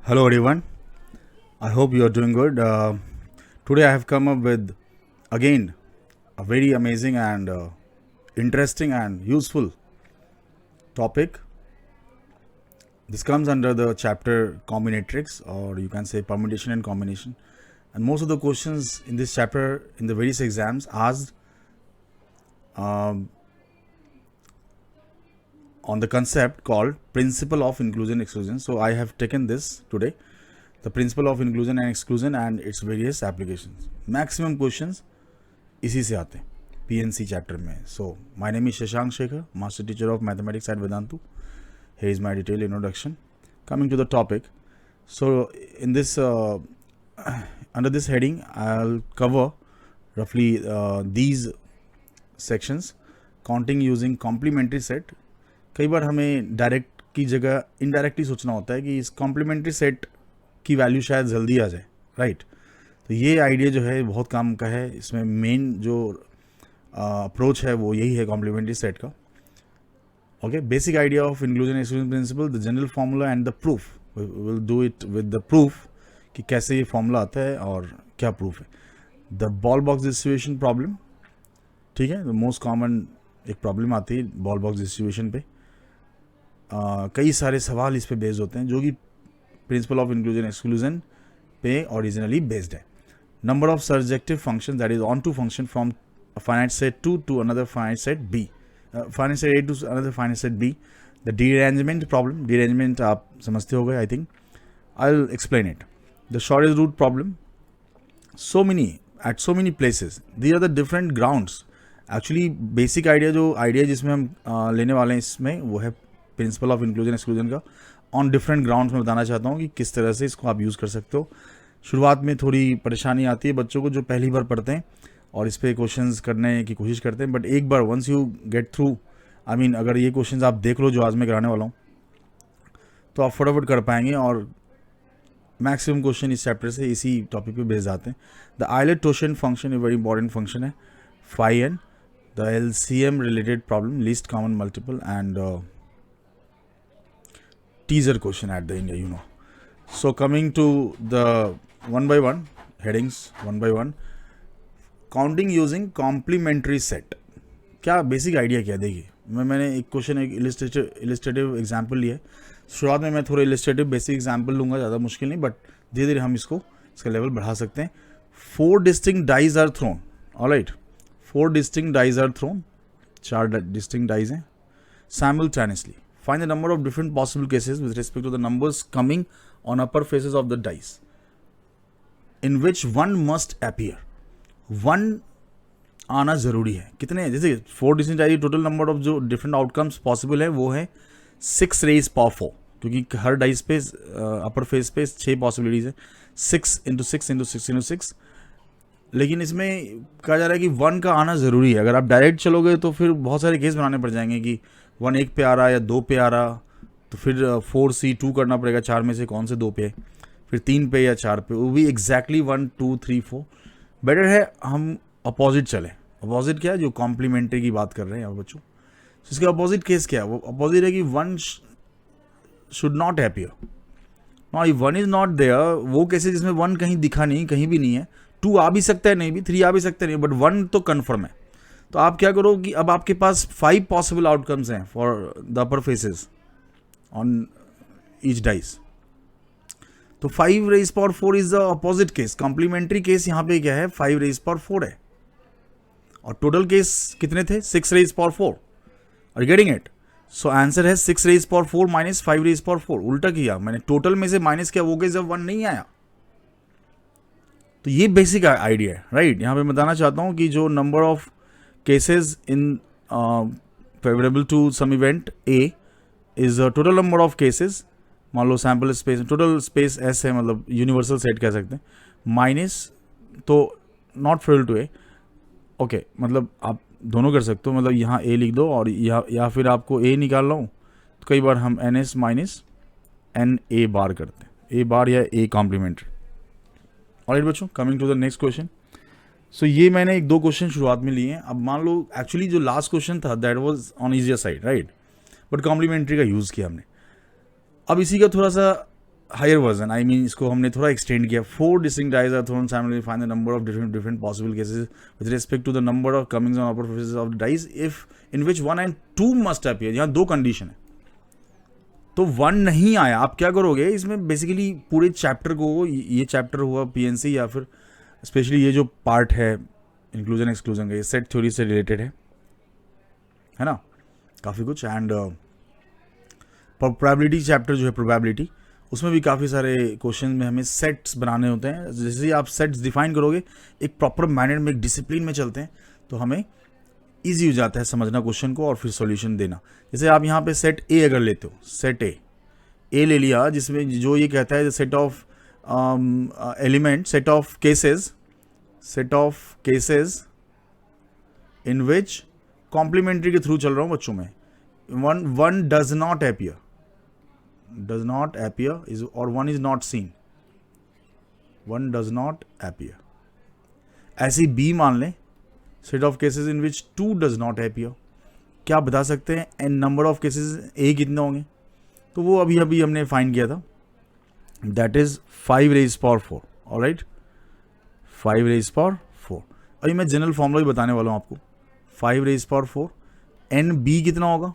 Hello everyone. I hope you are doing good. Today I have come up with again a very amazing and interesting and useful topic. This comes under the chapter combinatorics, or you can say permutation and combination. And most of the questions in this chapter in the various exams asked on the concept called principle of inclusion exclusion. So I have taken this today, the principle of inclusion and exclusion and its various applications. Maximum questions इसी से आते हैं PNC chapter में. So my name is Shashank Shekhar, master teacher of mathematics at Vedantu. Here is my detailed introduction. Coming to the topic, so in this under this heading I'll cover roughly these sections. Counting using complementary set. कई बार हमें direct की जगह indirectly सोचना होता है कि इस complementary set की वैल्यू शायद जल्दी आ जाए, राइट. तो ये आइडिया जो है बहुत काम का है. इसमें मेन जो अप्रोच है वो यही है कॉम्प्लीमेंट्री सेट का. Okay, basic idea of inclusion exclusion principle, the general formula and the proof. Will do it with the proof कि कैसे ये फार्मूला आता है और क्या प्रूफ है. The ball box distribution problem, ठीक है, द मोस्ट कॉमन एक प्रॉब्लम आती है बॉल बॉक्स डिस्ट्रीब्यूशन पे. कई सारे सवाल इस पे बेस्ड होते हैं जो कि प्रिंसिपल ऑफ इंक्लूजन एक्सक्लूजन पे ओरिजिनली बेस्ड है. Number of surjective function, that is on to function from finite set to another finite set B, finite set A to another finite set B. The derangement problem, derangement आप समझते हो गए I think. I will explain it. The shortest route problem, so many places, these are the different grounds. Actually basic idea जो idea जिसमें हम लेने वाले हैं इसमें वो है प्रिंसिपल ऑफ इंक्लूजन एक्सक्लूजन का. ऑन डिफरेंट ग्राउंड्स में बताना चाहता हूँ कि किस तरह से इसको आप यूज़ कर सकते हो. शुरुआत में थोड़ी परेशानी आती है बच्चों को जो पहली बार पढ़ते हैं और इस पर क्वेश्चंस करने की कोशिश करते हैं, बट एक बार once you get through, I mean अगर ये क्वेश्चंस आप देख लो जो आज मैं कराने वाला हूँ तो आप फटाफट कर पाएंगे. और मैक्सिमम क्वेश्चन इस चैप्टर से इसी टॉपिक पे बेस्ड आते हैं. द आइलेट टोशन फंक्शन एक वेरी इंपॉर्टेंट फंक्शन है. Phi n, the LCM related problem, least common multiple and teaser question at the end, you know. So coming to the one by one headings, one by one, counting using complementary set. क्या basic idea क्या, देखिए मैंने एक question एक इलिस्ट्रेटिव example लिया है. शुरुआत में मैं थोड़ा इलिस्ट्रेटिव बेसिक एग्जाम्पल लूँगा, ज़्यादा मुश्किल नहीं, बट धीरे धीरे हम इसका लेवल बढ़ा सकते हैं. 4 distinct dice are thrown, alright. 4 distinct dice are thrown, 4 distinct dice हैं simultaneously. Find the number of different possible cases with respect to the numbers coming on upper faces of the dice in which one must appear. One आना जरूरी है. कितने हैं, जैसे 4 distinct dice, total number of जो different outcomes possible है वो है 6 रेज पावर 4, क्योंकि हर डाइस पे अपर फेस पे 6 पॉसिबिलिटीज है. 6 इंटू 6 इंटू 6 इंटू 6. लेकिन इसमें कहा जा रहा है कि 1 का आना ज़रूरी है. अगर आप डायरेक्ट चलोगे तो फिर बहुत सारे केस बनाने पड़ जाएंगे कि 1 1 पे आ रहा या 2 पे आ रहा, तो फिर 4C2 करना पड़ेगा, 4 में से कौन से 2 पे है, फिर 3 पे या 4 पे, वो भी एग्जैक्टली 1 2 3 4. बेटर है हम अपोजिट चलें. अपोजिट क्या है, जो कॉम्प्लीमेंट्री की बात कर रहे हैं यहाँ बच्चों. इसके अपोजिट केस क्या है, वो अपोजिट है कि 1 should not appear. Now if 1 is not there, वो केसेस जिसमें 1 कहीं दिखा नहीं, कहीं भी नहीं है, 2 आ भी सकता है, नहीं भी 3 आ भी सकता है, नहीं, बट 1 तो कन्फर्म है. तो आप क्या करो कि अब आपके पास 5 पॉसिबल आउटकम्स हैं for the upper faces on each dice. तो 5 raise power 4 is the opposite case. Complementary case यहाँ पे क्या है, 5 रेज पावर 4 है. और टोटल केस कितने थे, 6 raise power 4. Are getting it? So answer है 6 raise power 4 minus 5 raise power 4. उल्टा किया मैंने, टोटल में से माइनस किया वो केस जब 1 नहीं आया. तो ये बेसिक आइडिया है, राइट. यहाँ पे बताना चाहता हूँ कि जो number of cases in favorable to some event A is a total number of cases, मान लो sample space, total space S है, मतलब यूनिवर्सल सेट कह सकते हैं, माइनस तो not favourable to A. Okay, मतलब आप दोनों कर सकते हो, मतलब यहाँ A लिख दो और या फिर आपको A निकालना हो तो कई बार हम NS माइनस NA बार करते हैं, A बार या A कॉम्प्लीमेंट्री. ऑलराइट बच्चों, coming to the next question. So ये मैंने 1-2 क्वेश्चन शुरुआत में लिए हैं. अब मान लो एक्चुअली जो लास्ट क्वेश्चन था that was on easier side, right, but complementary का यूज़ किया हमने. अब इसी का थोड़ा सा हायर वर्जन, आई मीन इसको हमने थोड़ा एक्सटेंड किया. 4 distinct dice are thrown simultaneously. Find the number of different possible cases with respect to the number of comings on upper faces of the dice if in which 1 and 2 must appear. यहाँ 2 condition है, तो 1 नहीं आया, आप क्या करोगे इसमें? Basically पूरे चैप्टर को, ये चैप्टर हुआ पीएनसी या फिर स्पेशली ये जो पार्ट है इंक्लूजन एक्सक्लूजन का, ये सेट थ्योरी से रिलेटेड है ना, काफ़ी कुछ. एंड प्रोबेबिलिटी चैप्टर जो है, प्रोबेबिलिटी, उसमें भी काफ़ी सारे क्वेश्चन में हमें सेट्स बनाने होते हैं. जैसे ही आप सेट्स डिफाइन करोगे एक प्रॉपर मैनर में, एक डिसिप्लिन में चलते हैं, तो हमें ईजी हो जाता है समझना क्वेश्चन को और फिर सॉल्यूशन देना. जैसे आप यहाँ पे सेट ए अगर लेते हो, सेट ए ले लिया, जिसमें जो ये कहता है set of element, set of cases in which complementary के थ्रू चल रहा हूँ बच्चों में. One does not appear is, or one is not seen. One does not appear. ऐसी B मान लें, set of cases in which 2 does not appear. क्या बता सकते हैं n number of cases A कितने होंगे? तो वो अभी हमने फाइंड किया था, that is 5 raised power 4. Alright, 5 raised power 4. अभी मैं जनरल फॉर्मूला भी बताने वाला हूँ आपको. 5 raised power 4, NB कितना होगा?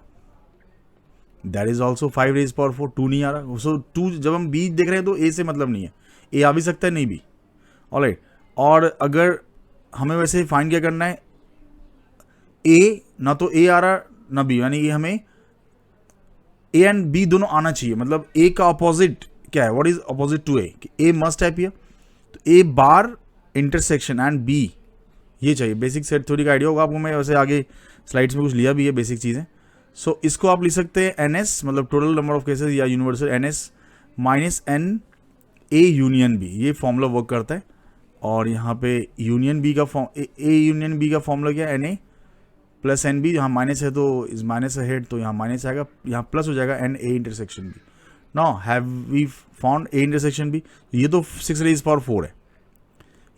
That is also 5 raised power 4. 2 नहीं आ रहा, सो 2 जब हम B देख रहे हैं तो A से मतलब नहीं है, A आ भी सकता है, नहीं भी. ऑलराइट, और अगर हमें वैसे फाइंड क्या करना है, A ना तो A आ रहा ना B, यानी कि हमें A एंड B दोनों आना चाहिए. मतलब A का अपोजिट क्या है, what is opposite to A? A must appear, तो A bar intersection and B, ये चाहिए. बेसिक सेट थ्योरी का आइडिया होगा आपको, मैं वैसे आगे स्लाइड्स में कुछ लिया भी है बेसिक चीज़ें. सो इसको आप लिख सकते हैं NS, मतलब टोटल नंबर ऑफ केसेस, या universal NS minus N A union B. ये फॉर्मूला वर्क करता है. और यहाँ पे यूनियन B का A यूनियन B का फॉर्मूला क्या है? NA plus NB. यहाँ माइनस है तो इस माइनस हेड, तो यहाँ माइनस आएगा, यहाँ प्लस हो जाएगा NA intersection B. Now have we found A intersection B. ये तो 6 raised power 4 है,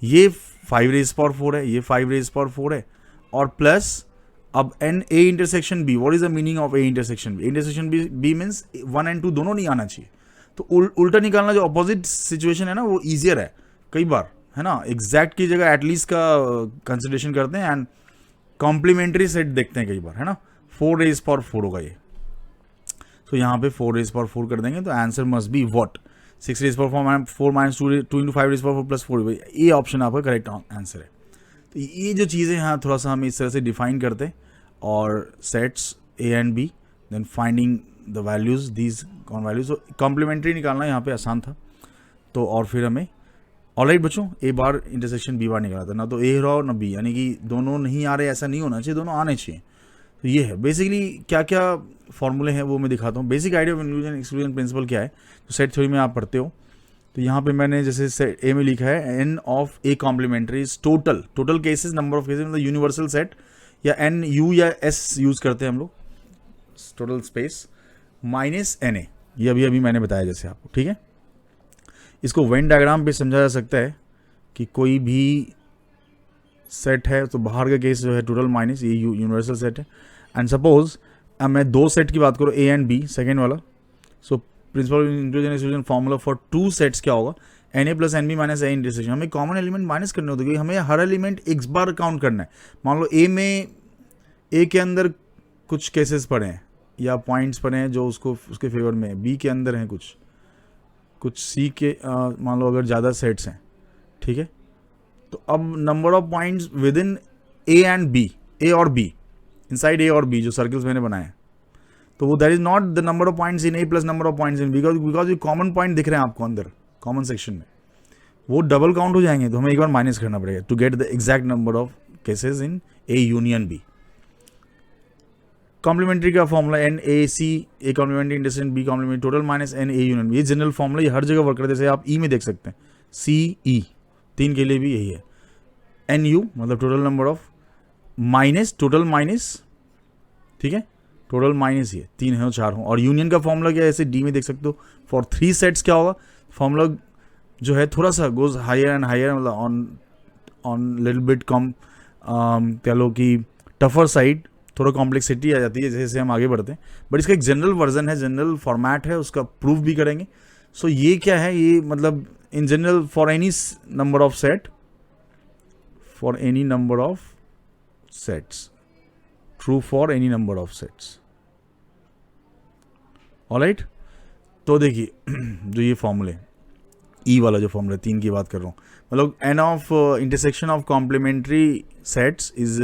ये 5 raised power 4 है, ये 5 raised power 4 है, और प्लस अब N A intersection B. What is the meaning of A intersection B? Intersection B means 1 and 2 दोनों नहीं आना चाहिए. तो उल्टा निकालना, जो अपोजिट सिचुएशन है ना, वो ईजियर है कई बार, है ना. एग्जैक्ट की जगह एटलीस्ट का कंसिडरेशन करते हैं एंड कॉम्प्लीमेंट्री सेट देखते हैं कई बार, है ना. 4 raised power 4 होगा ये. तो यहाँ पे 4 raised power 4 कर देंगे, तो answer must be what? 6 raised power 4 minus 2 into 5 raised power 4 plus 4. ये ऑप्शन आपका करेक्ट आंसर है. तो ये जो चीज़ें हैं थोड़ा सा हम इस तरह से डिफाइन करते हैं, और sets A and B, then finding the values, these कौन वैल्यूज. तो कॉम्प्लीमेंट्री निकालना यहाँ पे आसान था. तो और फिर हमें, ऑलराइट बच्चों, A बार इंटरसेक्शन B बार निकाला था, ना तो A रहा ना B, यानी कि दोनों नहीं आ रहे, ऐसा नहीं होना चाहिए, दोनों आने चाहिए. तो ये है बेसिकली. क्या क्या फॉर्मूले हैं वो मैं दिखाता हूँ. Basic idea of inclusion exclusion principle क्या है, तो सेट थ्योरी में आप पढ़ते हो. तो यहाँ पे मैंने जैसे सेट A में लिखा है N of A complementary is total cases, number of cases, मतलब यूनिवर्सल सेट, या N U या S यूज़ करते हैं हम लोग, टोटल स्पेस माइनस NA. ये अभी मैंने बताया जैसे आपको, ठीक है. इसको वेन डायग्राम पे समझा जा सकता है कि कोई भी सेट है तो बाहर का केस जो है टोटल माइनस, ये यूनिवर्सल सेट है. एंड सपोज अब मैं 2 सेट की बात करूँ, A एंड B, सेकेंड वाला. So principle inclusion exclusion formula for 2 sets क्या होगा? NA plus NB minus A intersection. हमें कॉमन एलिमेंट माइनस करने होते हैं, क्योंकि हमें हर एलिमेंट एक बार काउंट करना है. मान लो A के अंदर कुछ केसेस पड़े हैं या पॉइंट्स पड़े हैं जो उसके फेवर में है, B के अंदर हैं कुछ C के, मान लो अगर ज़्यादा सेट्स हैं, ठीक है. तो अब number of points with in A and B, A और B, इनसाइड A और B, जो सर्कल्स मैंने बनाए हैं, तो वो that is not the number of points in A plus number of points in B, because ये कॉमन पॉइंट दिख रहे हैं आपको अंदर कॉमन सेक्शन में, वो डबल काउंट हो जाएंगे. तो हमें एक बार माइनस करना पड़ेगा to get the exact number of cases in A union B. Complementary का formula NAC, A complementary intersection B complementary, total minus NA union B. ये जनरल फॉर्मूला, ये हर जगह वर्क करते हैं. जैसे आप E में देख सकते हैं, CE 3 के लिए भी यही है. NU मतलब total number of, minus total minus, ठीक है, टोटल माइनस ये 3 है और 4 हो. और यूनियन का फॉर्मूला क्या है, ऐसे D में देख सकते हो. फॉर 3 सेट्स क्या होगा फॉर्मूला, जो है थोड़ा सा गोज हायर एंड हायर, मतलब ऑन लिटिल बिट कम, कह लो कि टफर साइड, थोड़ा कॉम्प्लेक्सिटी आ जाती है जैसे जैसे हम आगे बढ़ते हैं. बट इसका एक जनरल वर्जन है, जनरल फॉर्मेट है, उसका प्रूफ भी करेंगे. सो ये क्या है, ये मतलब in general for any number of set, for any number of sets, true for any number of sets. Alright, तो देखिए जो ये फॉर्मूले, ई वाला जो फॉर्मूला 3 की बात कर रहा हूँ, मतलब N of intersection of complementary sets is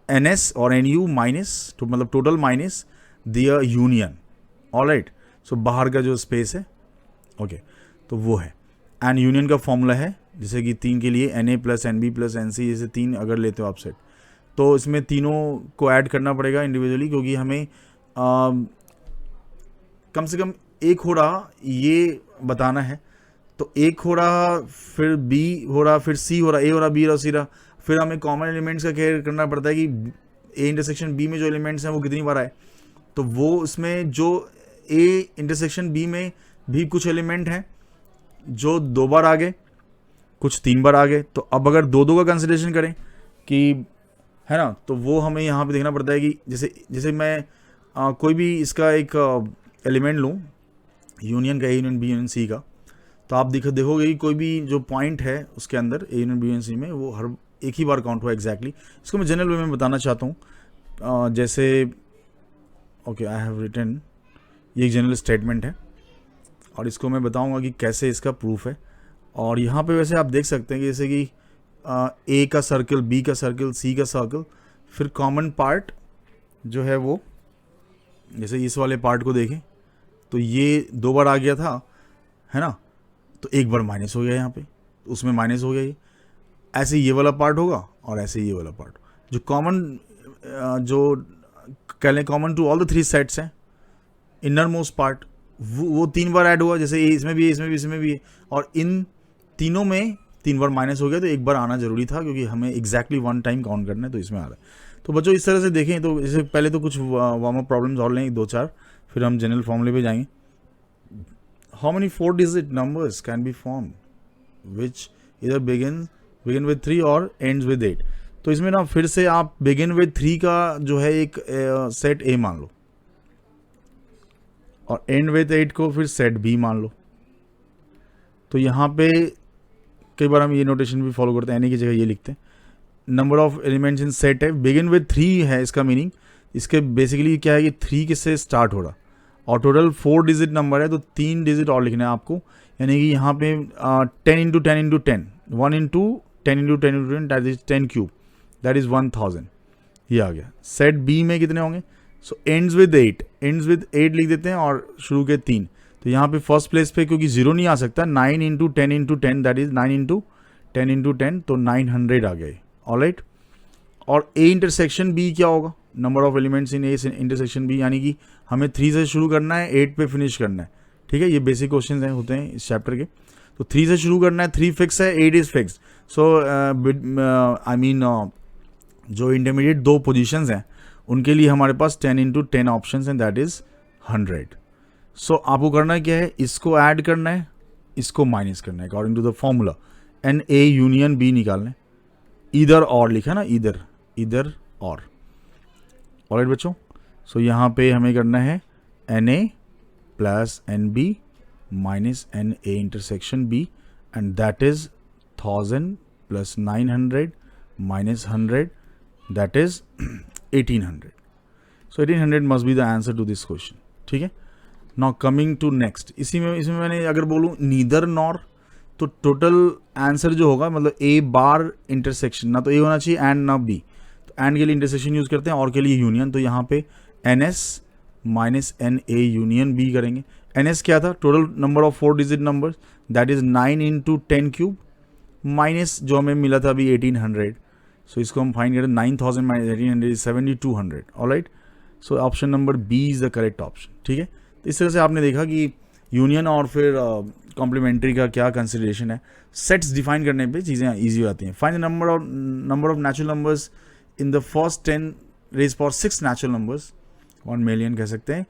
N S और एन यू माइनस, तो मतलब total minus their union. Alright, so बाहर का जो स्पेस है, ओके, तो वो है। एंड यूनियन का फॉर्मूला है जैसे कि 3 के लिए N A plus N B plus N C, जैसे 3 अगर लेते हो आप सेट, तो इसमें तीनों को ऐड करना पड़ेगा इंडिविजुअली, क्योंकि हमें कम से कम एक हो रहा ये बताना है। तो एक हो रहा, फिर बी हो रहा, फिर सी हो रहा, ए हो रहा, बी हो रहा, सी रहा, फिर हमें कॉमन एलिमेंट्स का केयर करना पड़ता है कि ए इंटरसेक्शन बी में जो एलिमेंट्स हैं वो कितनी बार आए। तो वो उसमें जो ए इंटरसेक्शन बी में भी कुछ एलिमेंट हैं जो 2 बार आ गए, कुछ 3 बार आ गए। तो अब अगर 2-2 का कंसिडरेशन करें कि है ना, तो वो हमें यहाँ पे देखना पड़ता है कि जैसे मैं कोई भी इसका एक एलिमेंट लूँ, यूनियन का, A union B union C का, तो आप देखोगे कि कोई भी जो पॉइंट है उसके अंदर A union B union C में वो हर एक ही बार काउंट हुआ एग्जैक्टली। इसको मैं जनरल वे में बताना चाहता हूँ। जैसे ओके, आई हैव रिटन, ये एक जनरल स्टेटमेंट है और इसको मैं बताऊंगा कि कैसे इसका प्रूफ है। और यहाँ पे वैसे आप देख सकते हैं कि जैसे कि ए का सर्कल, बी का सर्कल, सी का सर्कल, फिर कॉमन पार्ट जो है वो, जैसे इस वाले पार्ट को देखें तो ये 2 बार आ गया था, है ना, तो 1 बार माइनस हो गया यहाँ पे, तो उसमें माइनस हो गया ये। ऐसे ये वाला पार्ट होगा और ऐसे ये वाला पार्ट, जो कॉमन जो कह लें common to all the 3 sets हैं, इनर मोस्ट पार्ट, वो 3 बार ऐड हुआ, जैसे इसमें भी है, इसमें भी, इसमें भी है, और इन तीनों में 3 बार माइनस हो गया, तो 1 बार आना जरूरी था क्योंकि हमें एग्जैक्टली 1 टाइम काउंट करना है, तो इसमें आ रहा है। तो बच्चों इस तरह से देखें, तो इससे पहले तो कुछ वार्म अप प्रॉब्लम्स और लें 2-4, फिर हम जनरल फॉर्मूले पे जाएंगे। How many 4 digit numbers can be form which इधर बिगिन विद 3 और एंड्स विद 8। तो इसमें ना फिर से आप बिगिन विद 3 का जो है एक सेट ए मान लो और एंड विद 8 को फिर सेट बी मान लो। तो यहाँ पे कई बार हम ये नोटेशन भी फॉलो करते हैं, एनी की जगह ये लिखते हैं, number of elements in set है, बिगिन विद 3 है इसका मीनिंग। इसके बेसिकली क्या है कि 3 किससे स्टार्ट हो रहा, और टोटल 4 डिजिट नंबर है, तो 3 डिजिट और लिखना है आपको, यानी कि यहाँ पे 10 into 10 into 10, 1 into 10 into 10 into 10, that is 10 cube, that is 1000, ये आ गया। सेट बी में कितने होंगे, सो एंड्स विद 8, एंड्स विद 8 लिख देते हैं और शुरू के 3, तो यहाँ पे फर्स्ट प्लेस पे क्योंकि 0 नहीं आ सकता, 9 into 10 into 10, that is 9 into 10 into 10, तो 900 आ गए। ऑलराइट, और ए इंटरसेक्शन बी क्या होगा, number of elements in A intersection B, यानी कि हमें 3 से शुरू करना है, 8 पे फिनिश करना है। ठीक है, ये बेसिक क्वेश्चन होते हैं इस चैप्टर के। तो 3 से शुरू करना है, 3 फिक्स है, 8 is fix. So I mean जो इंटरमीडिएट 2 पोजीशंस हैं उनके लिए हमारे पास 10 इंटू 10 ऑप्शन हैं, दैट इज 100। सो आपको करना क्या है, इसको ऐड करना है, इसको माइनस करना है according to the formula, N A union B निकालना है, इधर और लिखा ना, इधर और। ऑलराइट बच्चों, सो यहाँ पे हमें करना है N A plus N B minus N A intersection B, and that is 1000 plus 900 minus 100, that is 1800। So 1800 must be the answer to this question. ठीक है, नाउ कमिंग टू नेक्स्ट, इसमें मैंने अगर बोलूँ नीदर नॉर, तो total answer जो होगा, मतलब ए बार इंटरसेक्शन, ना तो ए होना चाहिए एंड ना बी, तो एंड के लिए इंटरसेक्शन यूज करते हैं और के लिए यूनियन, तो यहाँ पे N S minus N A union B करेंगे। एन एस क्या था, total number of 4 digit number, that is 9 into 10 cube, minus जो हमें मिला था अभी 1800, सो इसको हम फाइंड करें, 9000 minus 1800 is 7200। Alright, so option number B is the correct option. ठीक है, तो इस तरह से आपने देखा कि यूनियन और फिर कॉम्प्लीमेंट्री का क्या कंसिडरेशन है। सेट्स डिफाइन करने पे चीज़ें ईजी हो जाती हैं। Find the number of natural numbers in the first 10 raise power 6 natural numbers, 1 million कह सकते हैं,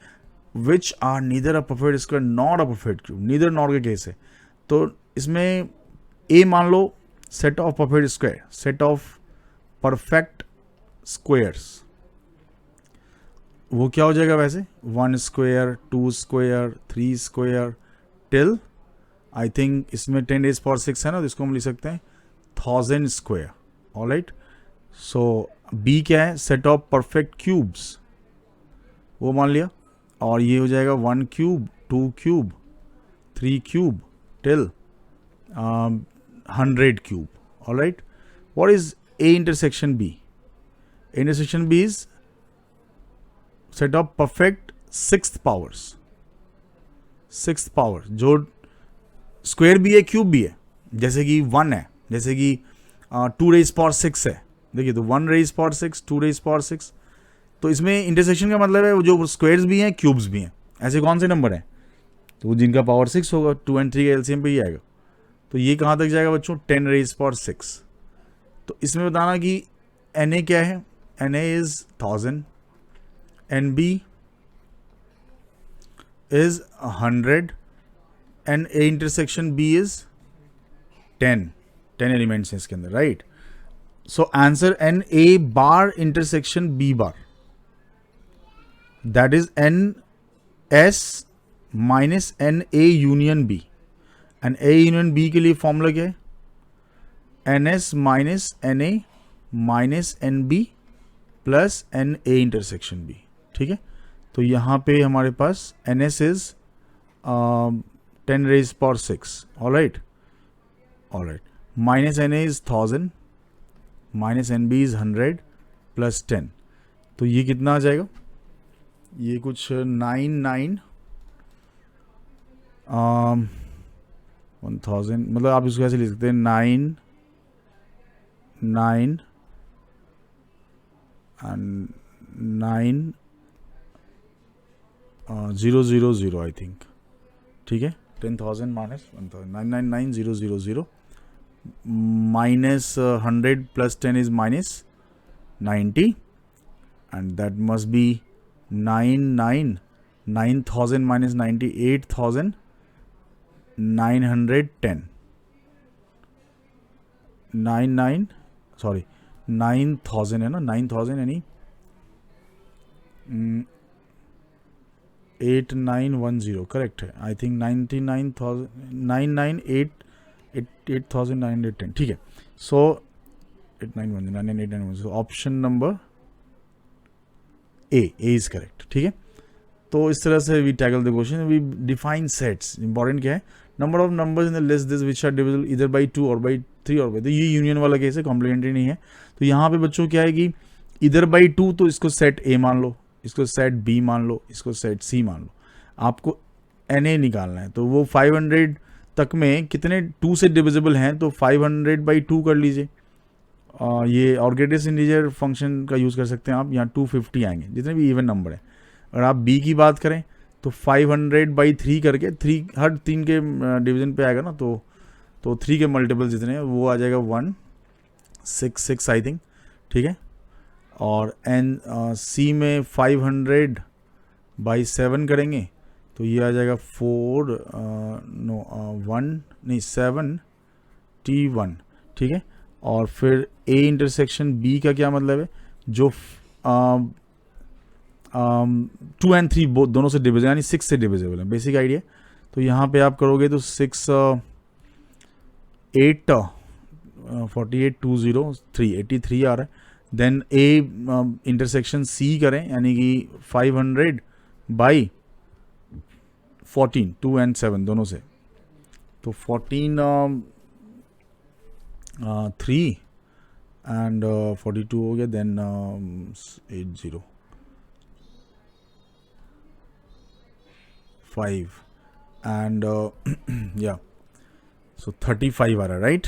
which are neither a perfect square not a perfect cube, neither nor के केस है। तो इसमें ए मान लो set of perfect square, set of perfect squares, वो क्या हो जाएगा वैसे, 1 square, 2 square, 3 square, till I think इसमें 10 रेज पावर 6 है ना, तो इसको हम लिख सकते हैं 1000 स्क्वायर. ऑलराइट. सो बी क्या है? सेट ऑफ परफेक्ट क्यूब्स, वो मान लिया. और ये हो जाएगा 1 cube, 2 cube, 3 cube till 100 cube. Alright. What is A intersection B? Intersection B is set of perfect sixth powers. Sixth power जो स्क्वायर भी है, क्यूब भी है. जैसे कि 1 है, जैसे कि 2 रेज पावर 6 है. देखिए तो 1 रेज पावर 6, 2 रेज पावर 6. तो इसमें इंटरसेक्शन का मतलब है जो स्क्वायर्स भी हैं, क्यूब्स भी हैं. ऐसे कौन से नंबर हैं? तो जिनका पावर 6 होगा, 2 और 3 का एलसीएम पे ही आएगा. तो ये कहाँ तक जाएगा बच्चों? 10 रेज पावर 6. तो इसमें बताना कि Na क्या है? Na is 1000, Nb is 100 and A intersection B is 10 elements हैं इसके अंदर. Right. So answer Na bar intersection B bar, that is NS minus Na union B. And A union B के लिए फॉर्मूला क्या है? NS minus Na minus NB plus Na intersection B. ठीक है. तो यहाँ पे हमारे पास NS is 10 raise power 6. Alright. Alright. Minus Na is 1000 minus NB is 100 plus 10. तो ये कितना आ जाएगा? ये कुछ 1000 मतलब आप इसको ऐसे लिख सकते हैं 9 and 9 000 आई थिंक. ठीक है. 10,000 minus 1000 999,000 minus 100 plus 10 is minus 90, and that must be 9,000 minus 90, 8,910. 9,000 है ना, 9,000 यानी 8910 करेक्ट है. I think 8,910. ठीक है. So 8,910. So option number A is correct. ठीक है. तो इस तरह से we tackle the question. We define sets. Important क्या है? Number of numbers in the list this which are divisible इधर बाई 2 और बाई 3 और बाई. तो ये यूनियन वाला केस है, कॉम्प्लीमेंट्री नहीं है. तो यहाँ पे बच्चों क्या है कि इधर बाई 2 तो इसको सेट ए मान लो, इसको सेट बी मान लो, इसको सेट सी मान लो. आपको Na निकालना है. तो वो 500 तक में कितने 2 से डिविजिबल हैं, तो 500/2 कर लीजिए. ये ऑर्गेटिस इंटीजर फंक्शन का यूज़ कर सकते हैं आप. यहाँ 250 आएंगे जितने भी इवन नंबर हैं. अगर आप बी की बात करें तो 500/3 करके 3 हर 3 के डिवीजन पे आएगा ना, तो 3 के मल्टीपल जितने हैं वो आ जाएगा 166 आई थिंक. ठीक है. और सी में 500/7 करेंगे तो ये आ जाएगा 7T1. ठीक है. और फिर ए इंटरसेक्शन बी का क्या मतलब है? जो 2 और 3 दोनों से डिविजिबल यानी 6 से डिविजिबल है. Basic idea. तो यहाँ पे आप करोगे तो 6 8 48 203 83 आ रहा है. देन ए इंटरसेक्शन सी करें यानी कि 500/14 2 और 7 दोनों से. तो 14 3 एंड 42 हो गया. देन 80 5 एंड या सो 35 आ रहा है. राइट.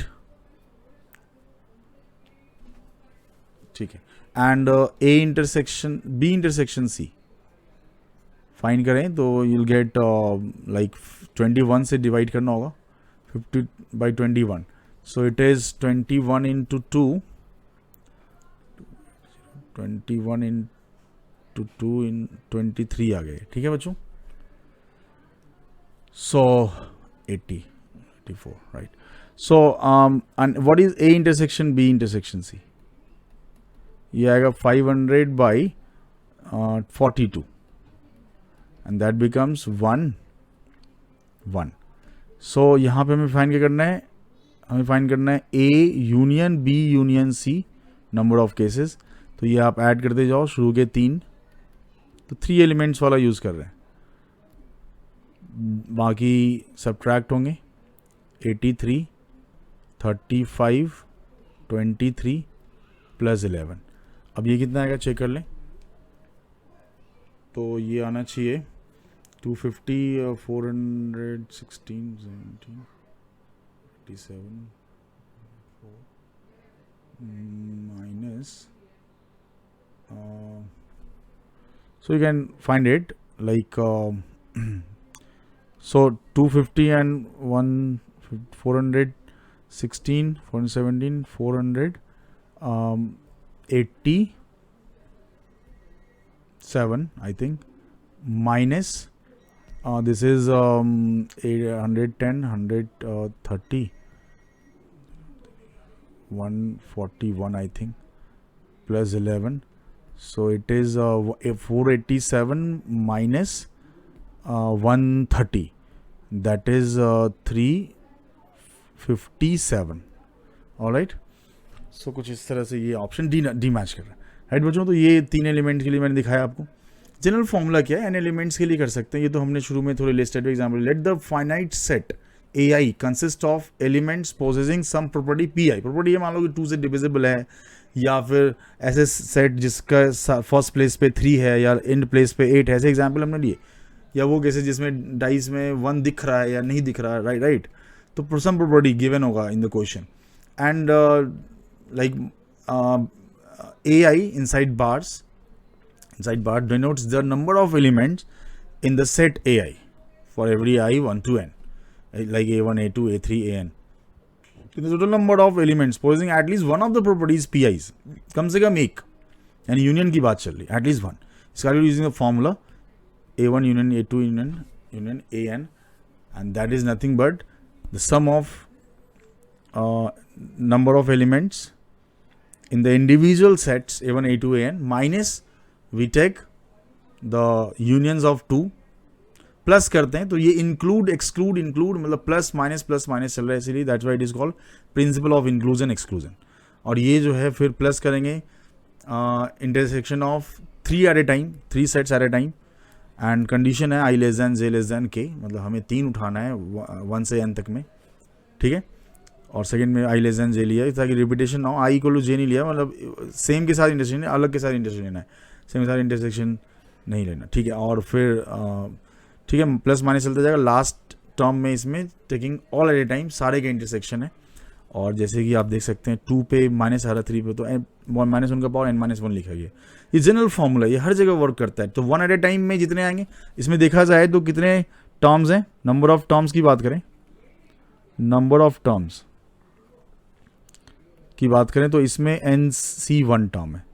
ठीक है. And A intersection B intersection C find करें तो यूल गेट लाइक 21 से डिवाइड करना होगा 50/21. So it is 21 into 2 21 into 2 in 23 आ गए. ठीक है बच्चों. सो 84 right. So what is A intersection B intersection C? ये आएगा 500/42 and that becomes 1 1. सो यहाँ पे हमें फाइंड क्या करना है, हमें फाइंड करना है A union B union C number of cases. तो ये आप ऐड करते जाओ, शुरू के 3, तो 3 एलिमेंट्स वाला यूज़ कर रहे हैं, बाकी सब्ट्रैक्ट होंगे 83, 35, 23 प्लस 11। अब ये कितना आएगा चेक कर लें, तो ये आना चाहिए 250, 416, 17, 87 minus, so you can find it like so 250 and 416, 417, 400, 87 I think, minus this is 110, 130, 141 I think, plus 11, so it is 487 minus 130, that is 357. Alright, सो कुछ इस तरह से ये ऑप्शन डी मैच कर रहा है, राइट बच्चों। तो ये 3 एलिमेंट के लिए मैंने दिखाया आपको। जनरल फॉर्मूला क्या है, एन एलिमेंट्स के लिए कर सकते हैं, ये तो हमने शुरू में थोड़े listed example. Let the finite set AI consist of elements possessing sum property PI। Property ये मान लो कि 2 से डिविजिबल है, या फिर ऐसे सेट जिसका फर्स्ट प्लेस पे 3 है या एंड प्लेस पे 8 है, ऐसे एग्जाम्पल हमने लिए। या वो कैसे जिसमें डाइस में 1 दिख रहा है या नहीं दिख रहा है, राइट। तो सम प्रॉपर्टी गिवन होगा in the question, and like AI inside bar denotes the number of elements in the set AI for every I 1 to n, like A1, A2, A3, AN. The total number of elements possessing at least one of the properties PIs, कम से कम एक, यानी union की बात चल रही, at least one. इसका using the formula A1 union A2 union AN, and that is nothing but the sum of number of elements in the individual sets A1, A2, AN minus we take the unions of 2 plus करते हैं। तो ये include exclude मतलब plus minus चल रहा है, इसीलिए that's why it is called principle of inclusion exclusion. और ये जो है फिर प्लस करेंगे intersection of 3 at a time, 3 sets at a time, and condition है I less than J less than K, मतलब हमें 3 उठाना है 1 से n तक में, ठीक है। और सेकंड में I लेस दैन J लिया ताकि रिपीटेशन ना हो, I इक्वल टू J नहीं लिया, मतलब सेम के साथ इंटरसेक्शन, अलग के साथ इंटरसेक्शन लेना है, सेम के साथ इंटरसेक्शन नहीं लेना, ठीक है। और फिर ठीक है, प्लस माइनस चलता जाएगा। लास्ट टर्म में इसमें taking all at a time, सारे के इंटरसेक्शन है। और जैसे कि आप देख सकते हैं 2 पे माइनस आ रहा, 3 पे, तो -1 का पावर n-1 लिखा गया। ये जनरल फॉर्मूला, ये हर जगह वर्क करता है। तो 1 एट ए टाइम में जितने आएंगे, इसमें देखा जाए तो कितने टर्म्स हैं, नंबर ऑफ टर्म्स की बात करें, नंबर ऑफ टर्म्स की बात करें तो इसमें NC1 टर्म है,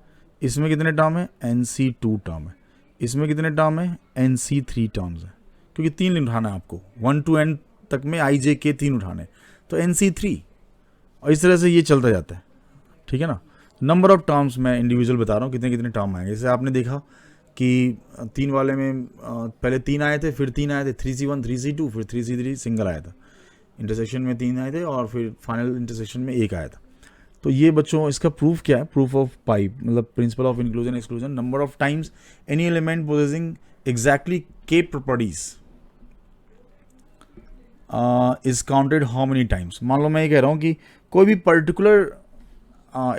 इसमें कितने टर्म है, NC2 टर्म है, इसमें कितने टर्म है, NC3 टर्म्स है, क्योंकि 3 उठाना है आपको, 1 to n तक में I J K 3 उठाने, तो NC3, और इस तरह से ये चलता जाता है, ठीक है ना। नंबर ऑफ टर्म्स मैं इंडिविजुअल बता रहा हूँ कितने कितने टर्म आएंगे। जैसे आपने देखा कि 3 वाले में पहले 3 आए थे, फिर 3 आए थे, 3C1 3C2, फिर 3C3 सिंगल आया था, इंटरसेक्शन में 3 आए थे, और फिर फाइनल इंटरसेक्शन में 1 आया था। तो ये बच्चों इसका प्रूफ क्या है, प्रूफ ऑफ पाइप, मतलब principal of inclusion exclusion, number of times any element possessing exactly K properties is counted how many times. मान लो मैं ये कह रहा हूँ कि कोई भी पर्टिकुलर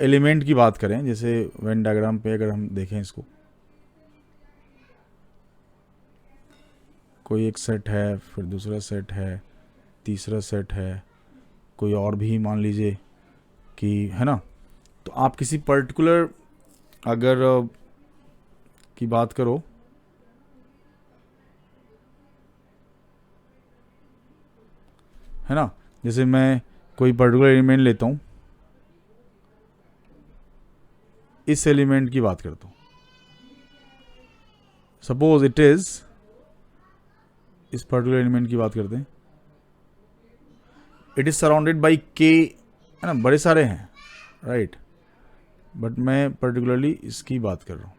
एलिमेंट की बात करें, जैसे वेन डायग्राम पे अगर हम देखें इसको, कोई एक सेट है, फिर दूसरा सेट है, तीसरा सेट है, कोई और भी मान लीजिए कि, है ना। तो आप किसी पर्टिकुलर अगर की बात करो, है ना, जैसे मैं कोई पर्टिकुलर एलिमेंट लेता हूँ, इस एलिमेंट की बात करता हूँ, सपोज इट इज, इस पर्टिकुलर एलिमेंट की बात करते हैं, it is surrounded by K, है ना, बड़े सारे हैं, राइट, बट मैं पर्टिकुलरली इसकी बात कर रहा हूँ।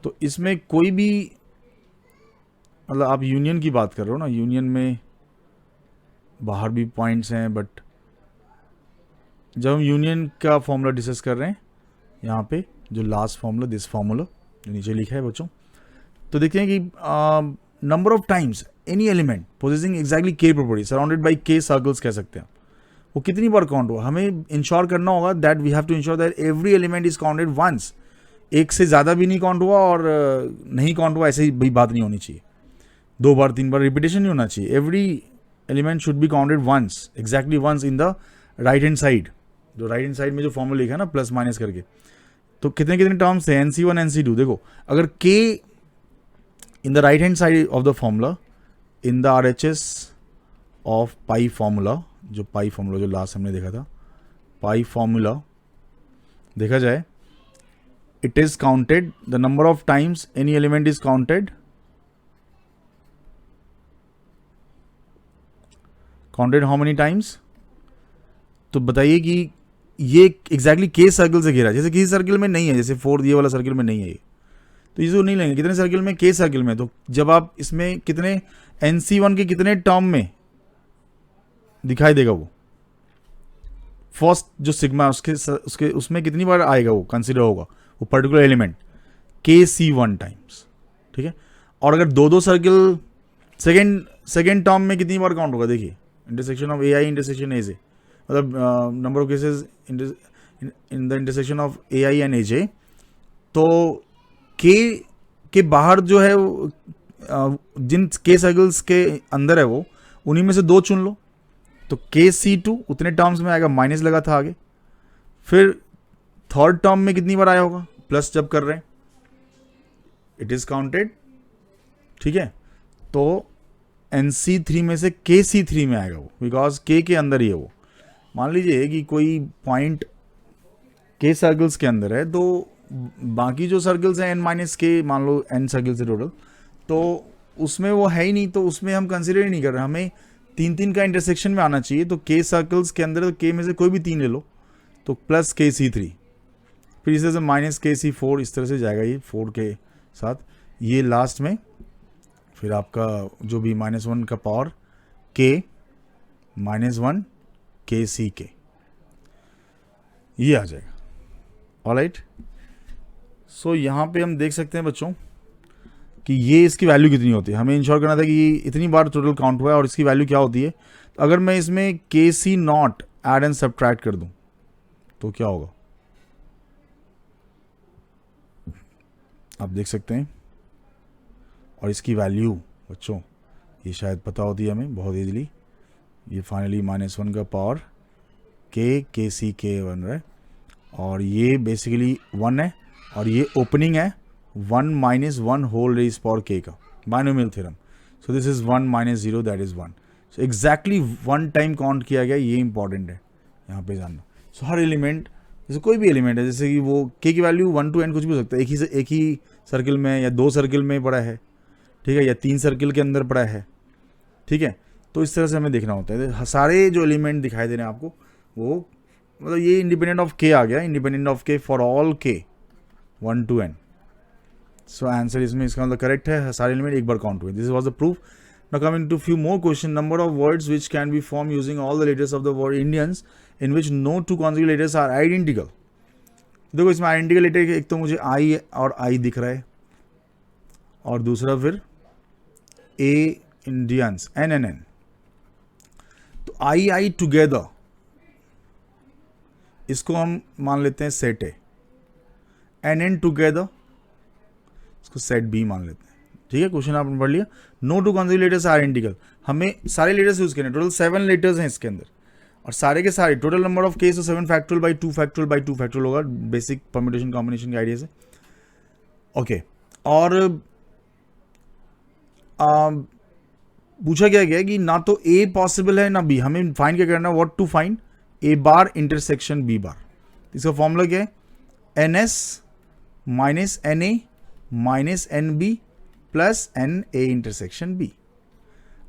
तो इसमें कोई भी, मतलब आप यूनियन की बात कर रहे हो ना, यूनियन में बाहर भी पॉइंट्स हैं, बट जब हम यूनियन का फॉर्मूला डिस्कस कर रहे हैं यहाँ पे, जो लास्ट फॉर्मूला, दिस फॉर्मूला जो नीचे लिखा है बच्चों, तो देखते हैं कि number of times any element possessing exactly के प्रॉपर्टी सराउंडेड बाई के सर्कल्स कह सकते हैं, वो कितनी बार काउंट हुआ. हमें इंश्योर करना होगा that we have to ensure that every element is counted once. एक से ज़्यादा भी नहीं काउंट हुआ और नहीं काउंट हुआ, ऐसे ही भाई बात नहीं होनी चाहिए. 2 बार 3 बार रिपीटेशन नहीं होना चाहिए. Every element should be counted once, exactly once in the right hand side. जो राइट हैंड साइड में जो फॉर्मूला लिखा है ना प्लस माइनस करके, तो कितने कितने टर्म्स थे, NC1 NC2. देखो अगर K in the right hand side of the formula in the RHS of pi formula, जो पाई फॉर्मूला जो लास्ट हमने देखा था, पाई फॉर्मूला देखा जाए, it is counted the number of times any element is counted how many times. तो बताइए कि ये एग्जैक्टली के सर्कल से घेरा है. जैसे किसी सर्कल में नहीं है, जैसे 4 ये वाला सर्कल में नहीं है ये, तो ये जो नहीं लेंगे. कितने सर्कल में, के सर्कल में. तो जब आप इसमें कितने NC1 के कितने टर्म में दिखाई देगा वो फर्स्ट जो सिग्मा उसके उसमें कितनी बार आएगा, वो कंसिडर होगा वो पर्टिकुलर एलिमेंट KC1 टाइम्स. ठीक है. और अगर 2 सर्कल सेकेंड टर्म में कितनी बार काउंट होगा, देखिए intersection of AI intersection AJ, मतलब number of cases in the intersection of AI and AJ. तो के बाहर जो है जिन के सर्कल्स के अंदर है वो, उन्हीं में से 2 चुन लो. तो KC2 उतने टर्म्स में आएगा, माइनस लगा था आगे. फिर थर्ड टर्म में कितनी बार आया होगा, प्लस जब कर रहे हैं, इट इज काउंटेड. ठीक है. तो NC3 में से KC3 में आएगा वो, बिकॉज के अंदर ही है वो. मान लीजिए कि कोई पॉइंट के सर्कल्स के अंदर है, तो बाकी जो सर्कल्स हैं N-K, मान लो N सर्कल्स है टोटल, तो उसमें वो है ही नहीं, तो उसमें हम कंसिडर ही नहीं कर रहे. हमें 3 का इंटरसेक्शन में आना चाहिए. तो के सर्कल्स के अंदर, तो के में से कोई भी 3 ले लो, तो प्लस KC3, फिर इस तरह से माइनस KC4, इस तरह से जाएगा ये 4 के साथ. ये लास्ट में फिर आपका जो भी -1 का पावर K -1 KCK ये आ जाएगा. ऑलराइट. सो यहाँ पे हम देख सकते हैं बच्चों कि ये इसकी वैल्यू कितनी होती है. हमें इंश्योर करना था कि इतनी बार टोटल काउंट हुआ है और इसकी वैल्यू क्या होती है. तो अगर मैं इसमें KC0 ऐड एंड सब्ट्रैक्ट कर दूं तो क्या होगा, आप देख सकते हैं. और इसकी वैल्यू बच्चों ये शायद पता होती है हमें बहुत इजीली. ये फाइनली -1 का पावर KCK बन रहा है, और ये बेसिकली 1 है, और ये ओपनिंग है 1 - 1 होल रेज पावर K का binomial theorem. So this is 1 - 0 that is 1. So exactly 1 time count किया गया, ये इंपॉर्टेंट है यहाँ पे जानना. सो हर एलिमेंट, जैसे कोई भी एलिमेंट है, जैसे कि वो K की वैल्यू 1 to N कुछ भी हो सकता है, एक ही सर्किल में या 2 सर्किल में पड़ा है, ठीक है, या 3 सर्किल के अंदर पड़ा है. ठीक है. तो इस तरह से हमें देखना होता है. सारे जो एलिमेंट दिखाई दे रहे हैं आपको, वो मतलब ये इंडिपेंडेंट ऑफ K आ गया, independent of K for all K 1 to N. So answer इसमें इसका मतलब करेक्ट है, सारे एलिमेंट एक बार काउंट हुए. This was the proof. Now coming to few more question. Number of words which can be form using all the letters of the word Indians in which no 2 consecutive letters are identical. देखो इसमें identical letter एक तो मुझे I और I दिख रहा है, और दूसरा फिर A इंडियंस NNN. तो I टुगेदर, इसको हम मान लेते हैं सेट A. NN टुगेदर, इसको सेट B मान लेते हैं. ठीक है. क्वेश्चन आपने पढ़ लिया. No 2 consecutive letters are identical. हमें सारे लेटर्स यूज करने, टोटल 7 लेटर्स हैं इसके अंदर, और सारे के सारे total number of case 7 factorial by 2 factorial by 2 factorial होगा, बेसिक परम्यूटेशन कॉम्बिनेशन के आइडिया से. ओके. और पूछा क्या गया कि ना तो A पॉसिबल है ना B. हमें फाइंड क्या करना है, what to find A bar intersection B bar. इसका फॉर्मूला क्या है, NS - NA - NB plus NA intersection B.